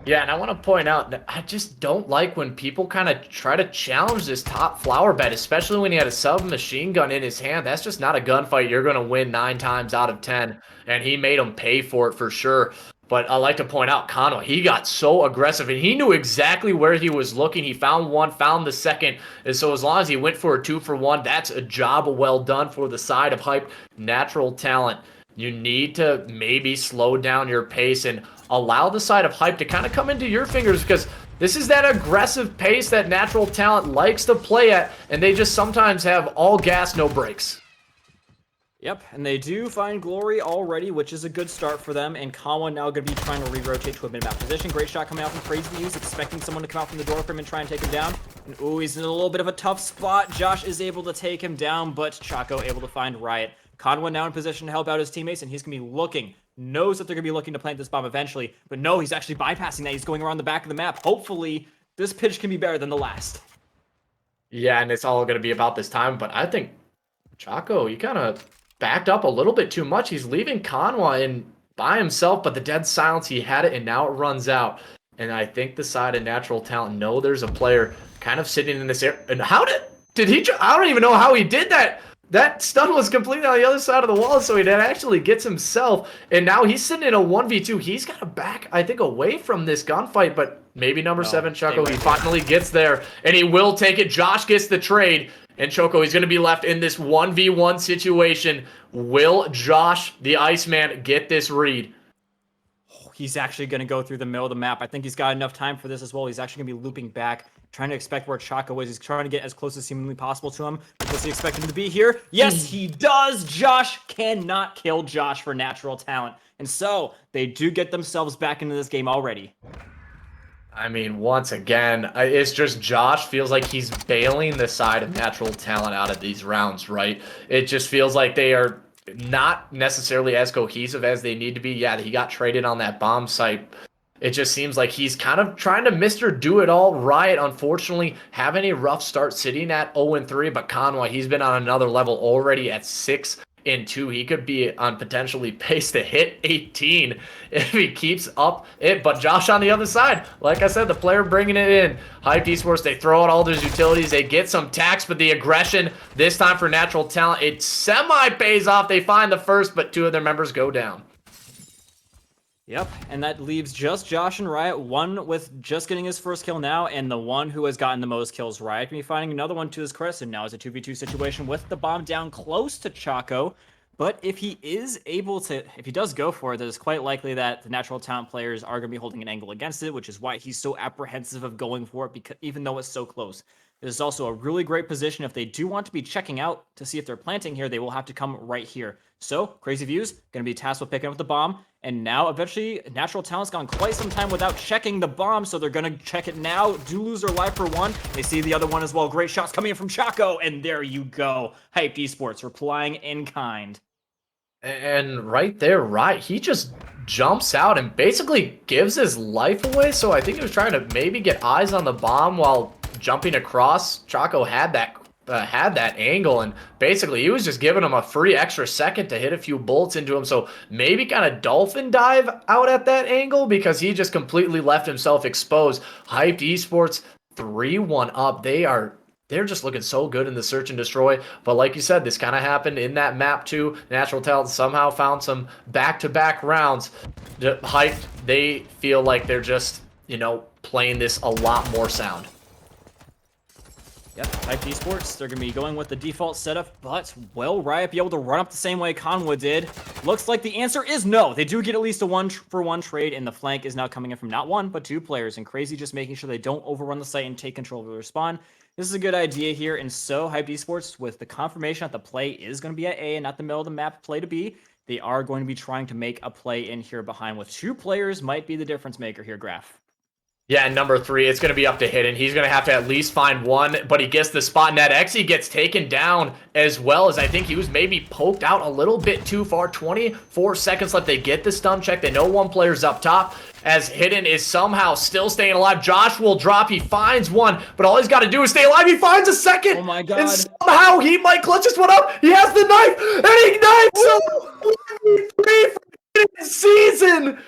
Yeah, and I want to point out that I just don't like when people kind of try to challenge this top flower bed, especially when he had a submachine gun in his hand. That's just not a gunfight you're going to win 9 times out of 10, and he made him pay for it for sure. But I like to point out, Conwa, he got so aggressive, and he knew exactly where he was looking. He found one, found the second, and so as long as he went for a 2-for-1, that's a job well done for the side of Hype. Natural Talent, you need to maybe slow down your pace and allow the side of Hype to kind of come into your fingers, because this is that aggressive pace that Natural Talent likes to play at, and they just sometimes have all gas, no brakes. Yep, and they do find Glory already, which is a good start for them, and Conwa now going to be trying to re-rotate to a mid-map position. Great shot coming out from Crazy Views, expecting someone to come out from the door for him and try and take him down. And ooh, he's in a little bit of a tough spot. Josh is able to take him down, but Chaco able to find Riot. Conwa now in position to help out his teammates, and he's going to be looking, knows that they're going to be looking to plant this bomb eventually, but no, he's actually bypassing that. He's going around the back of the map. Hopefully, this pitch can be better than the last. Yeah, and it's all going to be about this time, but I think Chaco, he kind of backed up a little bit too much. He's leaving Conwa in by himself, but the dead silence, he had it, and now it runs out. And I think the side of Natural Talent know there's a player kind of sitting in this area. And how did he? I don't even know how he did that. That stun was completely on the other side of the wall, so he actually gets himself. And now he's sitting in a 1v2. He's got to back, I think, away from this gunfight, but maybe number 7, Chaco, he finally gets there, and he will take it. Josh gets the trade, and Choco, he's going to be left in this 1v1 situation. Will Josh, the Iceman, get this read? He's actually going to go through the middle of the map. I think he's got enough time for this as well. He's actually going to be looping back, trying to expect where Chaco is. He's trying to get as close as seemingly possible to him. Does he expect him to be here? Yes, he does. Josh cannot kill Josh for Natural Talent. And so they do get themselves back into this game already. I mean, once again, it's just Josh feels like he's bailing the side of Natural Talent out of these rounds, right? It just feels like they are not necessarily as cohesive as they need to be. Yeah, he got traded on that bomb site. It just seems like he's kind of trying to Mr. Do-It-All. Riot, unfortunately, having a rough start sitting at 0-3, but Conwa, he's been on another level already at 6-2. He could be on potentially pace to hit 18 if he keeps up it. But Josh on the other side, like I said, the player bringing it in. Hyped Esports, they throw out all those utilities. They get some tax, but the aggression this time for Natural Talent, it semi-pays off. They find the first, but 2 of their members go down. Yep, and that leaves just Josh and Riot, one with just getting his first kill now, and the one who has gotten the most kills. Riot can be finding another one to his credit, and now it's a 2v2 situation with the bomb down close to Chaco. But if he is able to, if he does go for it, it's quite likely that the Natural Talent players are going to be holding an angle against it, which is why he's so apprehensive of going for it, because even though it's so close. This is also a really great position. If they do want to be checking out to see if they're planting here, they will have to come right here. So, Crazy Views, going to be tasked with picking up the bomb. And now, eventually, Natural Talent's gone quite some time without checking the bomb, so they're going to check it now. Do lose their life for one. They see the other one as well. Great shots coming in from Chaco, and there you go. Hyped Esports replying in kind. And right there, right, he just jumps out and basically gives his life away. So I think he was trying to maybe get eyes on the bomb while jumping across. Chaco had that angle, and basically he was just giving him a free extra second to hit a few bullets into him. So maybe kind of dolphin dive out at that angle because he just completely left himself exposed. Hyped Esports 3-1 up. They're just looking so good in the search and destroy. But like you said, this kind of happened in that map too. Natural Talent somehow found some back-to-back rounds. Hyped, they feel like they're just, playing this a lot more sound. Yep, Hyped Esports, they're going to be going with the default setup, but will Riot be able to run up the same way Conwa did? Looks like the answer is no. They do get at least a 1-for-1 trade, and the flank is now coming in from not one, but two players, and Crazy just making sure they don't overrun the site and take control of their spawn. This is a good idea here, and so Hyped Esports, with the confirmation that the play is going to be at A and not the middle of the map play to B, they are going to be trying to make a play in here behind with two players might be the difference maker here, Graph. Yeah, number 3, it's going to be up to Hidden. He's going to have to at least find one, but he gets the spot. NetXE gets taken down as well, as I think he was maybe poked out a little bit too far. 24 seconds left. They get the stun check. They know one player's up top, as Hidden is somehow still staying alive. Josh will drop. He finds one, but all he's got to do is stay alive. He finds a second. Oh my God. And somehow he might clutch this one up. He has the knife, and he knifes him. 3 for Hidden season.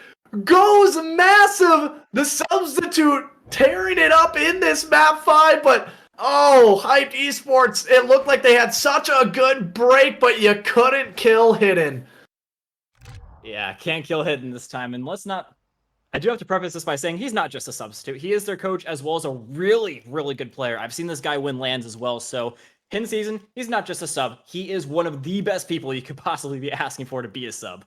Goes massive. The substitute tearing it up in this map 5, but Hyped Esports, it looked like they had such a good break, but you couldn't kill Hidden. Yeah, can't kill Hidden this time, and I do have to preface this by saying he's not just a substitute. He is their coach as well as a really, really good player. I've seen this guy win lands as well, so Hidden season, he's not just a sub. He is one of the best people you could possibly be asking for to be a sub.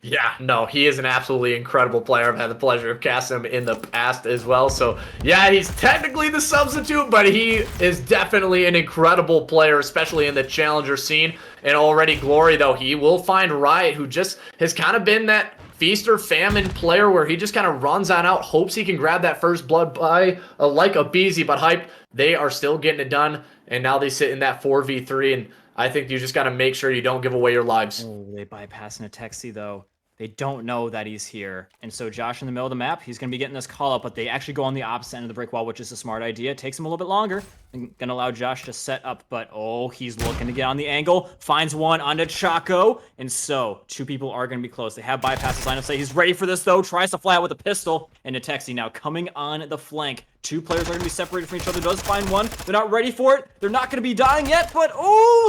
Yeah, no, he is an absolutely incredible player. I've had the pleasure of casting him in the past as well. So, yeah, he's technically the substitute, but he is definitely an incredible player, especially in the challenger scene. And already Glory, though, he will find Riot, who just has kind of been that feast or famine player where he just kind of runs on out, hopes he can grab that first blood by like a Beezy. But Hyped, they are still getting it done, and now they sit in that 4v3, and I think you just got to make sure you don't give away your lives. Oh, they bypass Natexi, though. They don't know that he's here. And so Josh in the middle of the map, he's going to be getting this call up, but they actually go on the opposite end of the brick wall, which is a smart idea. It takes him a little bit longer. And going to allow Josh to set up, but he's looking to get on the angle. Finds one onto Chaco. And so two people are going to be close. They have bypassed his line of sight. He's ready for this, though. Tries to fly out with a pistol. And Natexi now coming on the flank. Two players are going to be separated from each other. Does find one. They're not ready for it. They're not going to be dying yet, but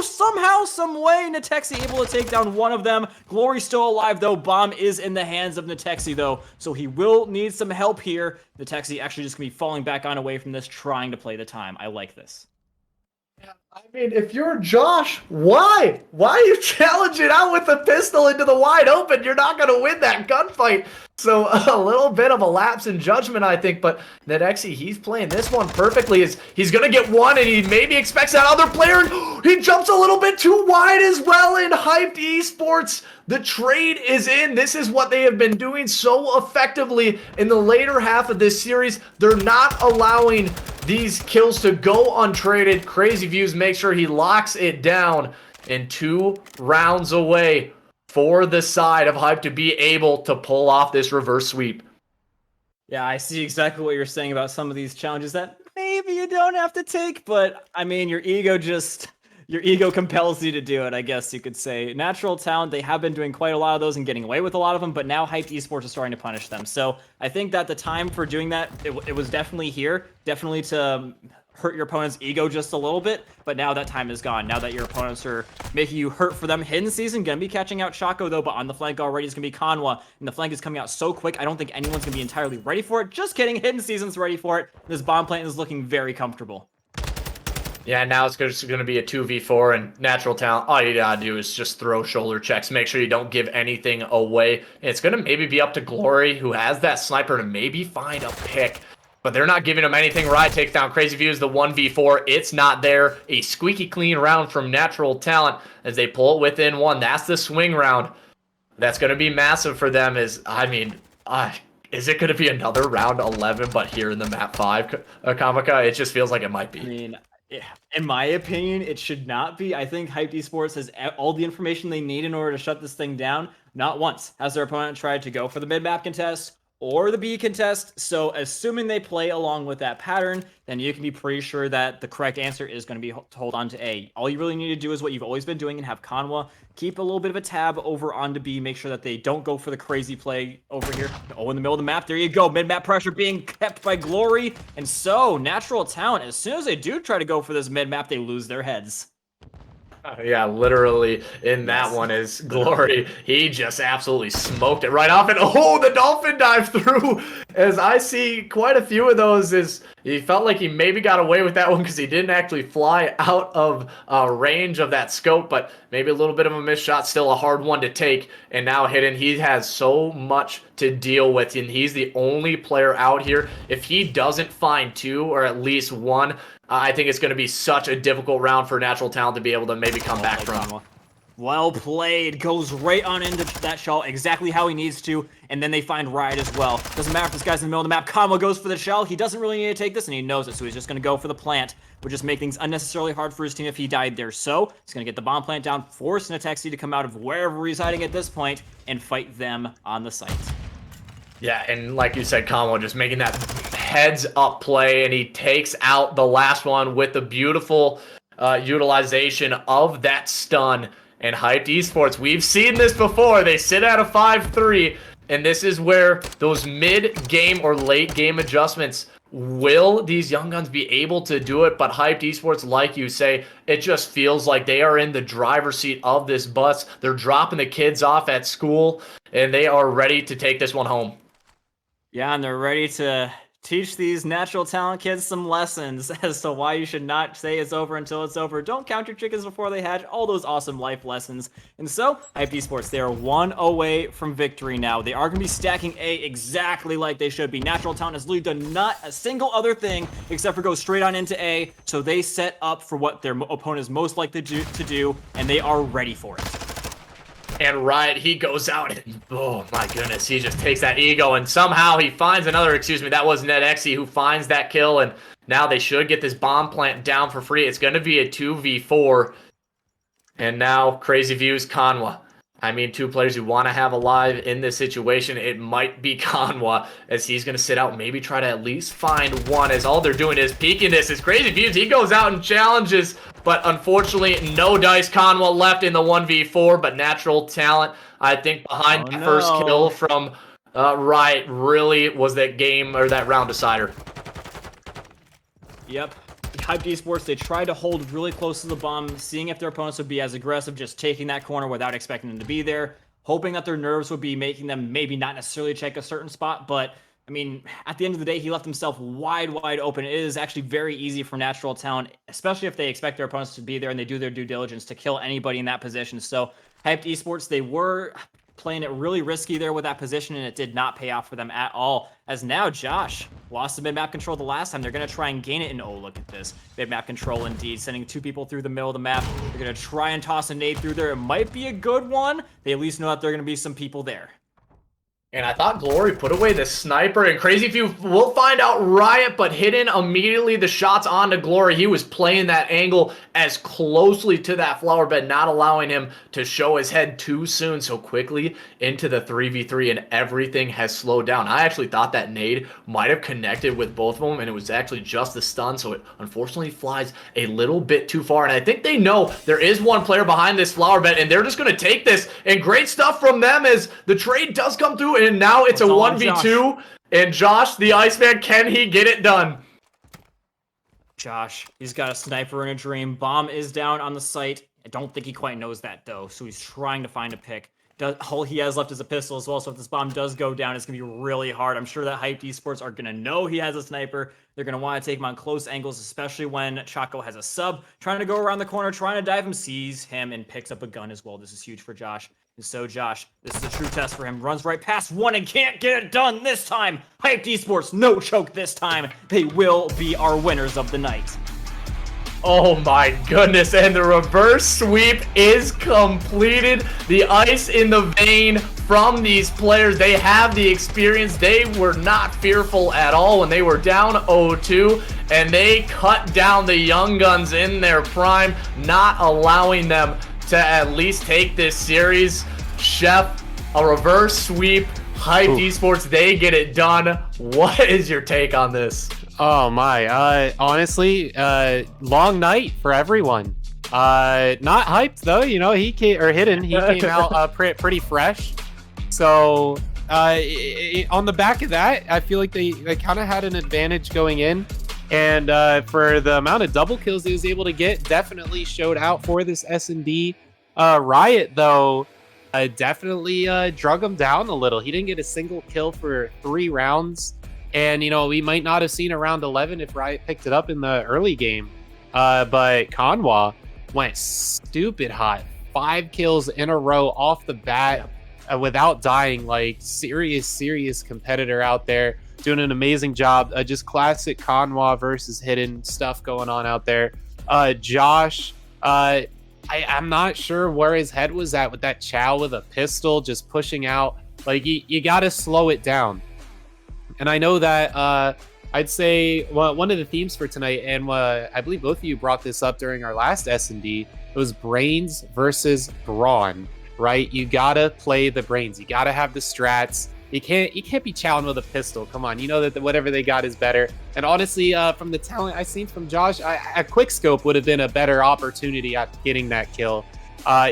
somehow, some way, Natexi able to take down one of them. Glory's still alive, though. Bomb is in the hands of Natexi, though, so he will need some help here. Natexi actually just going to be falling back on away from this, trying to play the time. I like this. I mean, if you're Josh, why? Why are you challenging out with a pistol into the wide open? You're not going to win that gunfight. So a little bit of a lapse in judgment, I think. But NetXE, he's playing this one perfectly. He's going to get one, and he maybe expects that other player. He jumps a little bit too wide as well in Hyped Esports. The trade is in. This is what they have been doing so effectively in the later half of this series. They're not allowing these kills to go untraded. Crazy Views make sure he locks it down, and 2 rounds away for the side of Hype to be able to pull off this reverse sweep. Yeah, I see exactly what you're saying about some of these challenges that maybe you don't have to take, but I mean, your ego compels you to do it, I guess you could say. Natural Talent, they have been doing quite a lot of those and getting away with a lot of them, but now Hyped Esports is starting to punish them. So I think that the time for doing that, it was definitely here, definitely to hurt your opponent's ego just a little bit, but now that time is gone. Now that your opponents are making you hurt for them. Hidden season, gonna be catching out Chaco, though, but on the flank already is gonna be Conwa, and the flank is coming out so quick, I don't think anyone's gonna be entirely ready for it. Just kidding, Hidden season's ready for it. This bomb plant is looking very comfortable. Yeah, now it's just going to be a 2v4, and Natural Talent, all you gotta do is just throw shoulder checks. Make sure you don't give anything away. And it's going to maybe be up to Glory, who has that sniper, to maybe find a pick. But they're not giving him anything. Riot takes down Crazy Views, the 1v4. It's not there. A squeaky clean round from Natural Talent as they pull it within 1. That's the swing round. That's going to be massive for them. Is it going to be another round 11, but here in the map 5, Kamika? It just feels like it might be. I mean, Yeah, in my opinion, it should not be. I think Hype Esports has all the information they need in order to shut this thing down. Not once has their opponent tried to go for the mid-map contest or the B contest. So assuming they play along with that pattern, then you can be pretty sure that the correct answer is going to be to hold on to A. All you really need to do is what you've always been doing and have Conwa keep a little bit of a tab over onto B, make sure that they don't go for the crazy play over here. Oh, in the middle of the map, there you go. Mid-map pressure being kept by Glory. And so, Natural Talent, as soon as they do try to go for this mid-map, they lose their heads. Yeah, literally in that one is Glory. He just absolutely smoked it right off. And oh, the dolphin dive through. As I see quite a few of those, is he felt like he maybe got away with that one because he didn't actually fly out of range of that scope, but maybe a little bit of a missed shot, still a hard one to take. And now Hidden, he has so much to deal with, and he's the only player out here. If he doesn't find two or at least one, I think it's going to be such a difficult round for Natural Talent to be able to maybe come back from. Well played. Goes right on into that shell exactly how he needs to, and then they find Riot as well. Doesn't matter if this guy's in the middle of the map. Kama goes for the shell. He doesn't really need to take this, and he knows it, so he's just going to go for the plant, which just make things unnecessarily hard for his team if he died there. So he's going to get the bomb plant down, force Natexi to come out of wherever he's hiding at this point, and fight them on the site. Yeah, and like you said, Kamo just making that heads-up play, and he takes out the last one with the beautiful utilization of that stun. And Hyped Esports, we've seen this before. They sit at a 5-3, and this is where those mid-game or late-game adjustments, will these young guns be able to do it? But Hyped Esports, like you say, it just feels like they are in the driver's seat of this bus. They're dropping the kids off at school, and they are ready to take this one home. Yeah, and they're ready to teach these Natural Talent kids some lessons as to why you should not say it's over until it's over. Don't count your chickens before they hatch. All those awesome life lessons. And so, Hyped Esports, they are one away from victory now. They are going to be stacking A exactly like they should be. Natural Talent has literally done not a single other thing except for go straight on into A. So they set up for what their opponent is most likely to do, and they are ready for it. And Riot, he goes out and, oh my goodness, he just takes that ego and somehow he finds another, excuse me, that was NetXE who finds that kill, and now they should get this bomb plant down for free. It's going to be a 2v4. And now, Crazy Views, Conwa. I mean, two players you want to have alive in this situation. It might be Conwa, as he's going to sit out, maybe try to at least find one, as all they're doing is peeking this. It's Crazy Views, he goes out and challenges, but unfortunately, no dice. Conwa left in the 1v4, but Natural Talent, I think, behind that first kill from Riot really was that game, or that round decider. Yep. Hyped Esports, they tried to hold really close to the bomb, seeing if their opponents would be as aggressive, just taking that corner without expecting them to be there, hoping that their nerves would be making them maybe not necessarily check a certain spot, but I mean, at the end of the day, he left himself wide open. It is actually very easy for Natural Talent, especially if they expect their opponents to be there and they do their due diligence to kill anybody in that position. So Hyped Esports, they were playing it really risky there with that position, and it did not pay off for them at all. As now Josh lost the mid-map control the last time. They're going to try and gain it, and oh, look at this. Mid-map control indeed, sending two people through the middle of the map. They're going to try and toss a nade through there. It might be a good one. They at least know that there are going to be some people there. And I thought Glory put away the sniper, and Crazy Few will find out Riot, but Hidden immediately the shots onto Glory. He was playing that angle as closely to that flower bed, not allowing him to show his head too soon, so quickly into the 3v3, and everything has slowed down. I actually thought that nade might have connected with both of them, and it was actually just the stun, so it unfortunately flies a little bit too far. And I think they know there is one player behind this flower bed, and they're just going to take this, and great stuff from them as the trade does come through. And now it's a 1v2, and Josh, the Iceman, can he get it done? Josh, he's got a sniper in a dream. Bomb is down on the site. I don't think he quite knows that, though, so he's trying to find a pick. All he has left is a pistol as well, so if this bomb does go down, it's going to be really hard. I'm sure that Hyped Esports are going to know he has a sniper. They're going to want to take him on close angles, especially when Chaco has a sub, trying to go around the corner, trying to dive him, sees him, and picks up a gun as well. This is huge for Josh. And so Josh, this is a true test for him. Runs right past one and can't get it done this time. Hyped Esports, no choke this time. They will be our winners of the night. Oh my goodness, and the reverse sweep is completed. The ice in the vein from these players. They have the experience. They were not fearful at all when they were down 0-2, and they cut down the young guns in their prime, not allowing them to at least take this series. Chef, a reverse sweep, Hyped Esports, they get it done. What is your take on this? Oh my, honestly, long night for everyone. Not hyped though, you know, he came out pretty fresh. So on the back of that, I feel like they kind of had an advantage going in, and for the amount of double kills he was able to get, definitely showed out for this S&D. Riot though, definitely drug him down a little. He didn't get a single kill for 3 rounds. And, you know, we might not have seen a round 11 if Riot picked it up in the early game. But Kanwa went stupid hot. 5 kills in a row off the bat without dying. Like, serious competitor out there. Doing an amazing job. Just classic Kanwa versus Hidden stuff going on out there. Josh, I'm not sure where his head was at with that Chow with a pistol just pushing out. Like, you got to slow it down. And I know that I'd say one of the themes for tonight, and I believe both of you brought this up during our last S&D, it was brains versus brawn, right? You gotta play the brains. You gotta have the strats. You can't be chowing with a pistol. Come on, you know that whatever they got is better. And honestly, from the talent I seen from Josh, a quick scope would have been a better opportunity at getting that kill.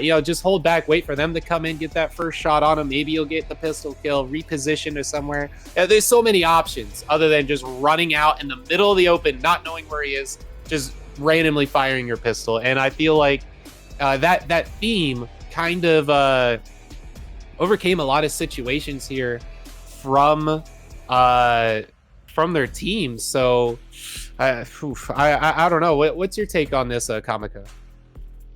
You know, just hold back, wait for them to come in, get that first shot on him. Maybe you'll get the pistol kill, reposition to somewhere. There's so many options other than just running out in the middle of the open, not knowing where he is, just randomly firing your pistol. And I feel like that theme kind of overcame a lot of situations here from their teams. So I don't know. What's your take on this, Kamika?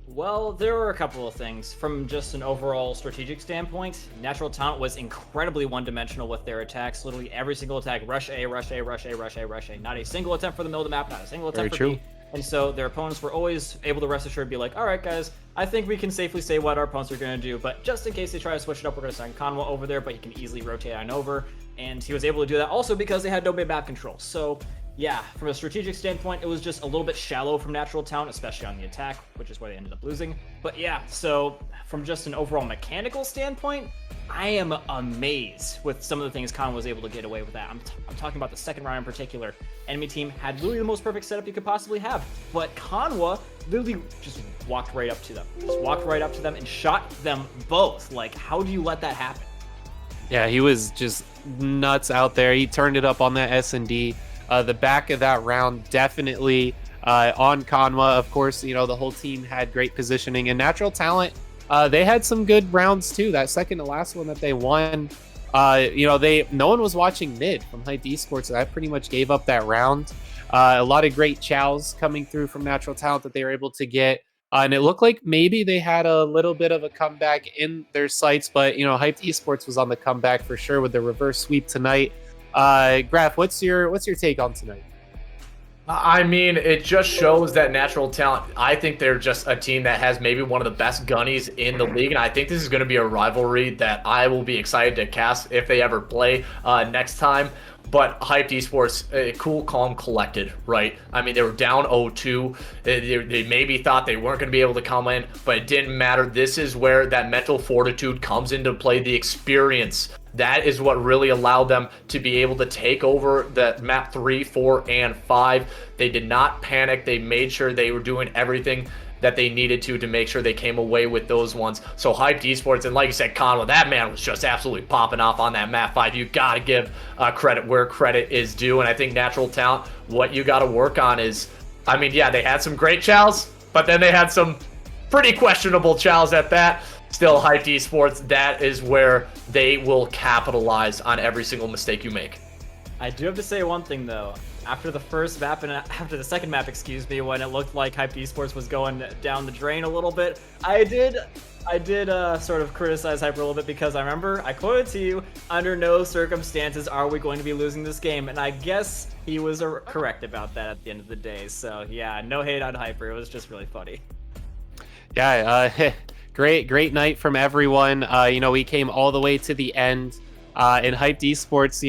Well, there were a couple of things. From just an overall strategic standpoint, Natural Talent was incredibly one-dimensional with their attacks. Literally every single attack, rush A, rush A, rush A, rush A, rush A. Not a single attempt for the middle of the map, not a single attempt for B. And so their opponents were always able to rest assured be like, all right, guys, I think we can safely say what our opponents are going to do. But just in case they try to switch it up, we're going to send Kanwa over there, but he can easily rotate on over. And he was able to do that also because they had no map control. So yeah, from a strategic standpoint, it was just a little bit shallow from Natural Talent, especially on the attack, which is why they ended up losing. But yeah, so from just an overall mechanical standpoint, I am amazed with some of the things Kanwa was able to get away with that. I'm talking about the second round in particular. Enemy team had literally the most perfect setup you could possibly have, but Kanwa literally just walked right up to them. Just walked right up to them and shot them both. Like, how do you let that happen? Yeah, he was just nuts out there. He turned it up on that S&D. The back of that round definitely on Kanwa. Of course, you know, the whole team had great positioning, and Natural Talent, they had some good rounds too. That second to last one that they won, you know, no one was watching mid from Hyped Esports, so that pretty much gave up that round. A lot of great chows coming through from Natural Talent that they were able to get. And it looked like maybe they had a little bit of a comeback in their sights, but, you know, Hyped Esports was on the comeback for sure with the reverse sweep tonight. Graf, what's your take on tonight? I mean, it just shows that Natural Talent, I think they're just a team that has maybe one of the best gunnies in the league, and I think this is going to be a rivalry that I will be excited to cast if they ever play next time. But Hyped Esports, cool, calm, collected, right? I mean, they were down 0-2. They maybe thought they weren't going to be able to come in, but it didn't matter. This is where that mental fortitude comes into play, the experience. That is what really allowed them to be able to take over the map 3, 4, and 5. They did not panic. They made sure they were doing everything that they needed to make sure they came away with those ones. So Hyped Esports, and like you said, Kanwa, that man was just absolutely popping off on that map 5. You got to give credit where credit is due, and I think Natural Talent, what you got to work on is, I mean, yeah, they had some great chows, but then they had some pretty questionable chows at that. Still, Hyped Esports, that is where they will capitalize on every single mistake you make. I do have to say one thing though. after the first map and after the second map, excuse me, when it looked like Hyped Esports was going down the drain a little bit, I did sort of criticize Hyper a little bit because I remember I quoted to you, under no circumstances are we going to be losing this game, and I guess he was correct about that at the end of the day. So yeah, no hate on Hyper, it was just really funny. Yeah, great night from everyone. We came all the way to the end. In Hyped Esports,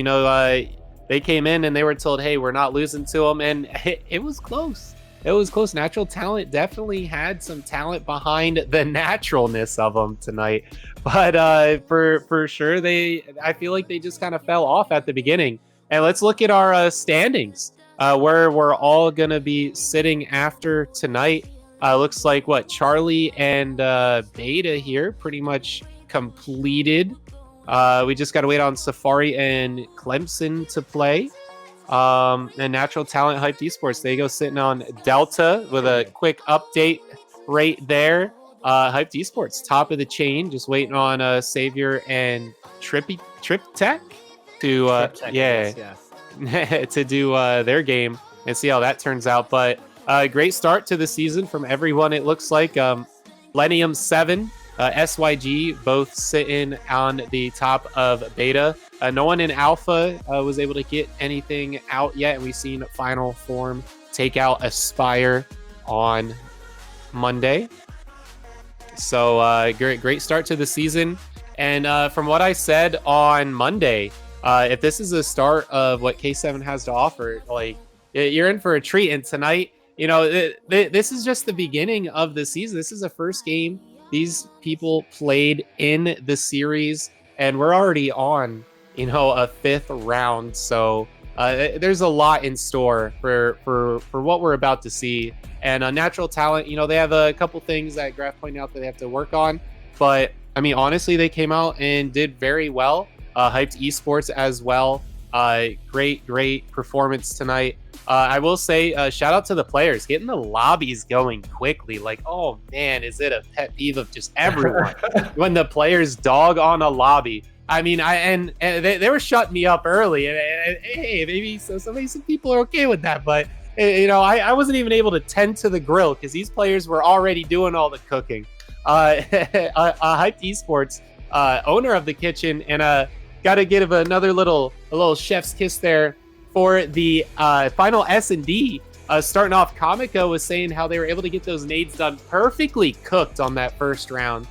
they came in and they were told, hey, we're not losing to them, and it was close. It was close. Natural Talent definitely had some talent behind the naturalness of them tonight, but for sure, I feel like they just kind of fell off at the beginning. And let's look at our standings, where we're all gonna be sitting after tonight. Looks like Charlie and Beta here pretty much completed. We just got to wait on Safari and Clemson to play. And Natural Talent Hyped Esports, they go sitting on Delta with a quick update right there. Hyped Esports, top of the chain, just waiting on Savior and Trip Tech to to do their game and see how that turns out. But great start to the season from everyone. It looks like Lenium 7. SYG both sitting on the top of beta. No one in alpha was able to get anything out yet, and we've seen Final Form take out Aspire on Monday. So great start to the season. And from what I said on Monday, if this is the start of what K7 has to offer, you're in for a treat. And tonight, this is just the beginning of the season. This is the first game these people played in the series, and we're already on, a fifth round. So there's a lot in store for what we're about to see. And Natural Talent, they have a couple things that Graf pointed out that they have to work on. But I mean, honestly, they came out and did very well. Hyped Esports as well. Great performance tonight. I will say, shout out to the players getting the lobbies going quickly. Oh man, is it a pet peeve of just everyone when the players dog on a lobby? I mean, they were shutting me up early, and hey, maybe some people are okay with that, but I wasn't even able to tend to the grill because these players were already doing all the cooking. Hyped Esports, owner of the kitchen, and got to give a little chef's kiss there for the final S&D. Starting off, Comico was saying how they were able to get those nades done perfectly cooked on that first round.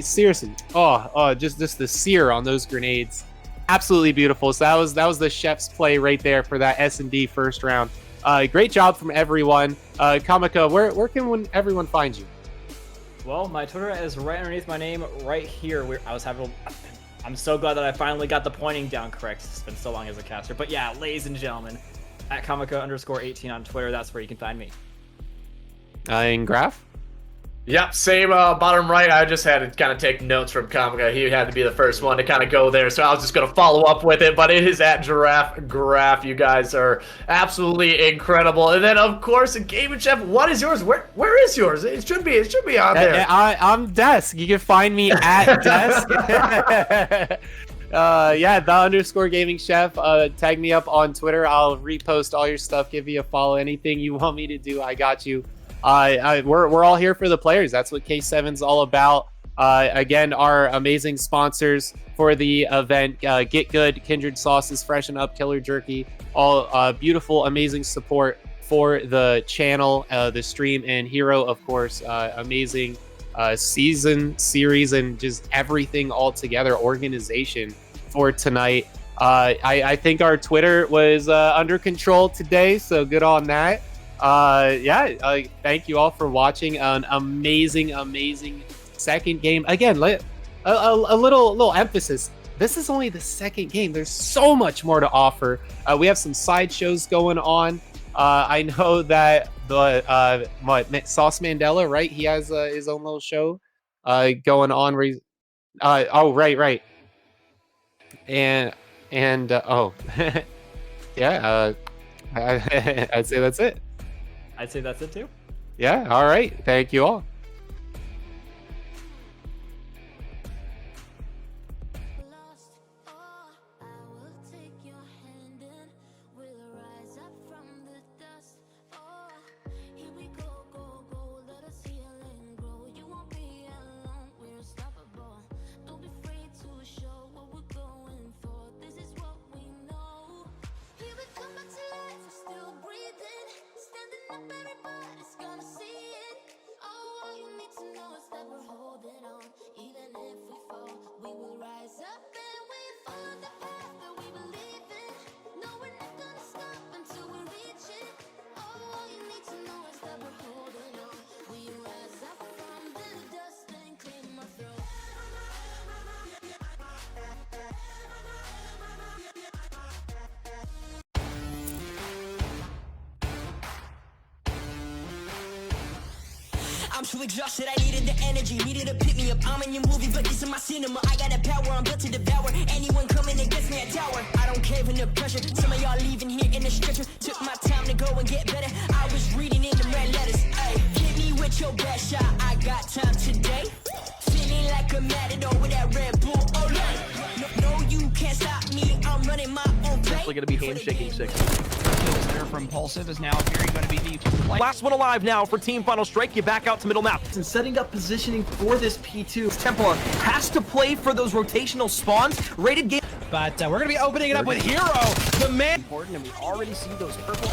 Seriously, just the sear on those grenades, absolutely beautiful. So that was the chef's play right there for that S&D first round. Great job from everyone. Comico, where can everyone find you? Well, my Twitter is right underneath my name right here. I'm so glad that I finally got the pointing down correct. It's been so long as a caster. But yeah, ladies and gentlemen, at Comico_18 on Twitter, that's where you can find me. And Graf? Yep, same bottom right. I just had to kind of take notes from Comica. He had to be the first one to kind of go there, so I was just going to follow up with it. But it is at Giraffe Graph. You guys are absolutely incredible. And then, of course, Game Chef. What is yours? Where is yours? It should be on there. I'm Desk. You can find me at Desk. The _gaming chef. Tag me up on Twitter. I'll repost all your stuff. Give you a follow. Anything you want me to do, I got you. We're all here for the players. That's what K7's all about. Again, our amazing sponsors for the event, Get Good, Kindred Sauces, Freshen Up, Killer Jerky, all beautiful, amazing support for the channel, the stream, and Hero, of course, amazing season, series, and just everything all together, organization for tonight. I think our Twitter was under control today, so good on that. Thank you all for watching an amazing second game. Again, a little emphasis. This is only the second game. There's so much more to offer. We have some side shows going on. I know that the Sauce Mandela, right? He has his own little show going on. Where he's, right. And yeah. I'd say that's it. I'd say that's it too. Yeah, all right. Thank you all. Lost, I will take your hand and we'll rise up. too exhausted, I needed the energy, needed to pick me up. I'm in your movie, but this is my cinema. I got the power, I'm built to devour anyone coming against me at tower. I don't care for the pressure. Some of y'all leaving here in the stretcher. Took my time to go and get better. I was reading in the red letters. Ay, hit me with your best shot. I got time today. Feeling like a matador with that Red Bull. Oh yeah, no, you can't stop me. I'm running my own play. Definitely gonna be handshaking 6. Kills there from Impulsive is now Fury going to be the play. Last one alive now for Team Final Strike. You back out to middle map. And setting up positioning for this P2. Templar has to play for those rotational spawns. Rated game. But we're going to be opening it up with Hero, the man. Important, and we already see those purple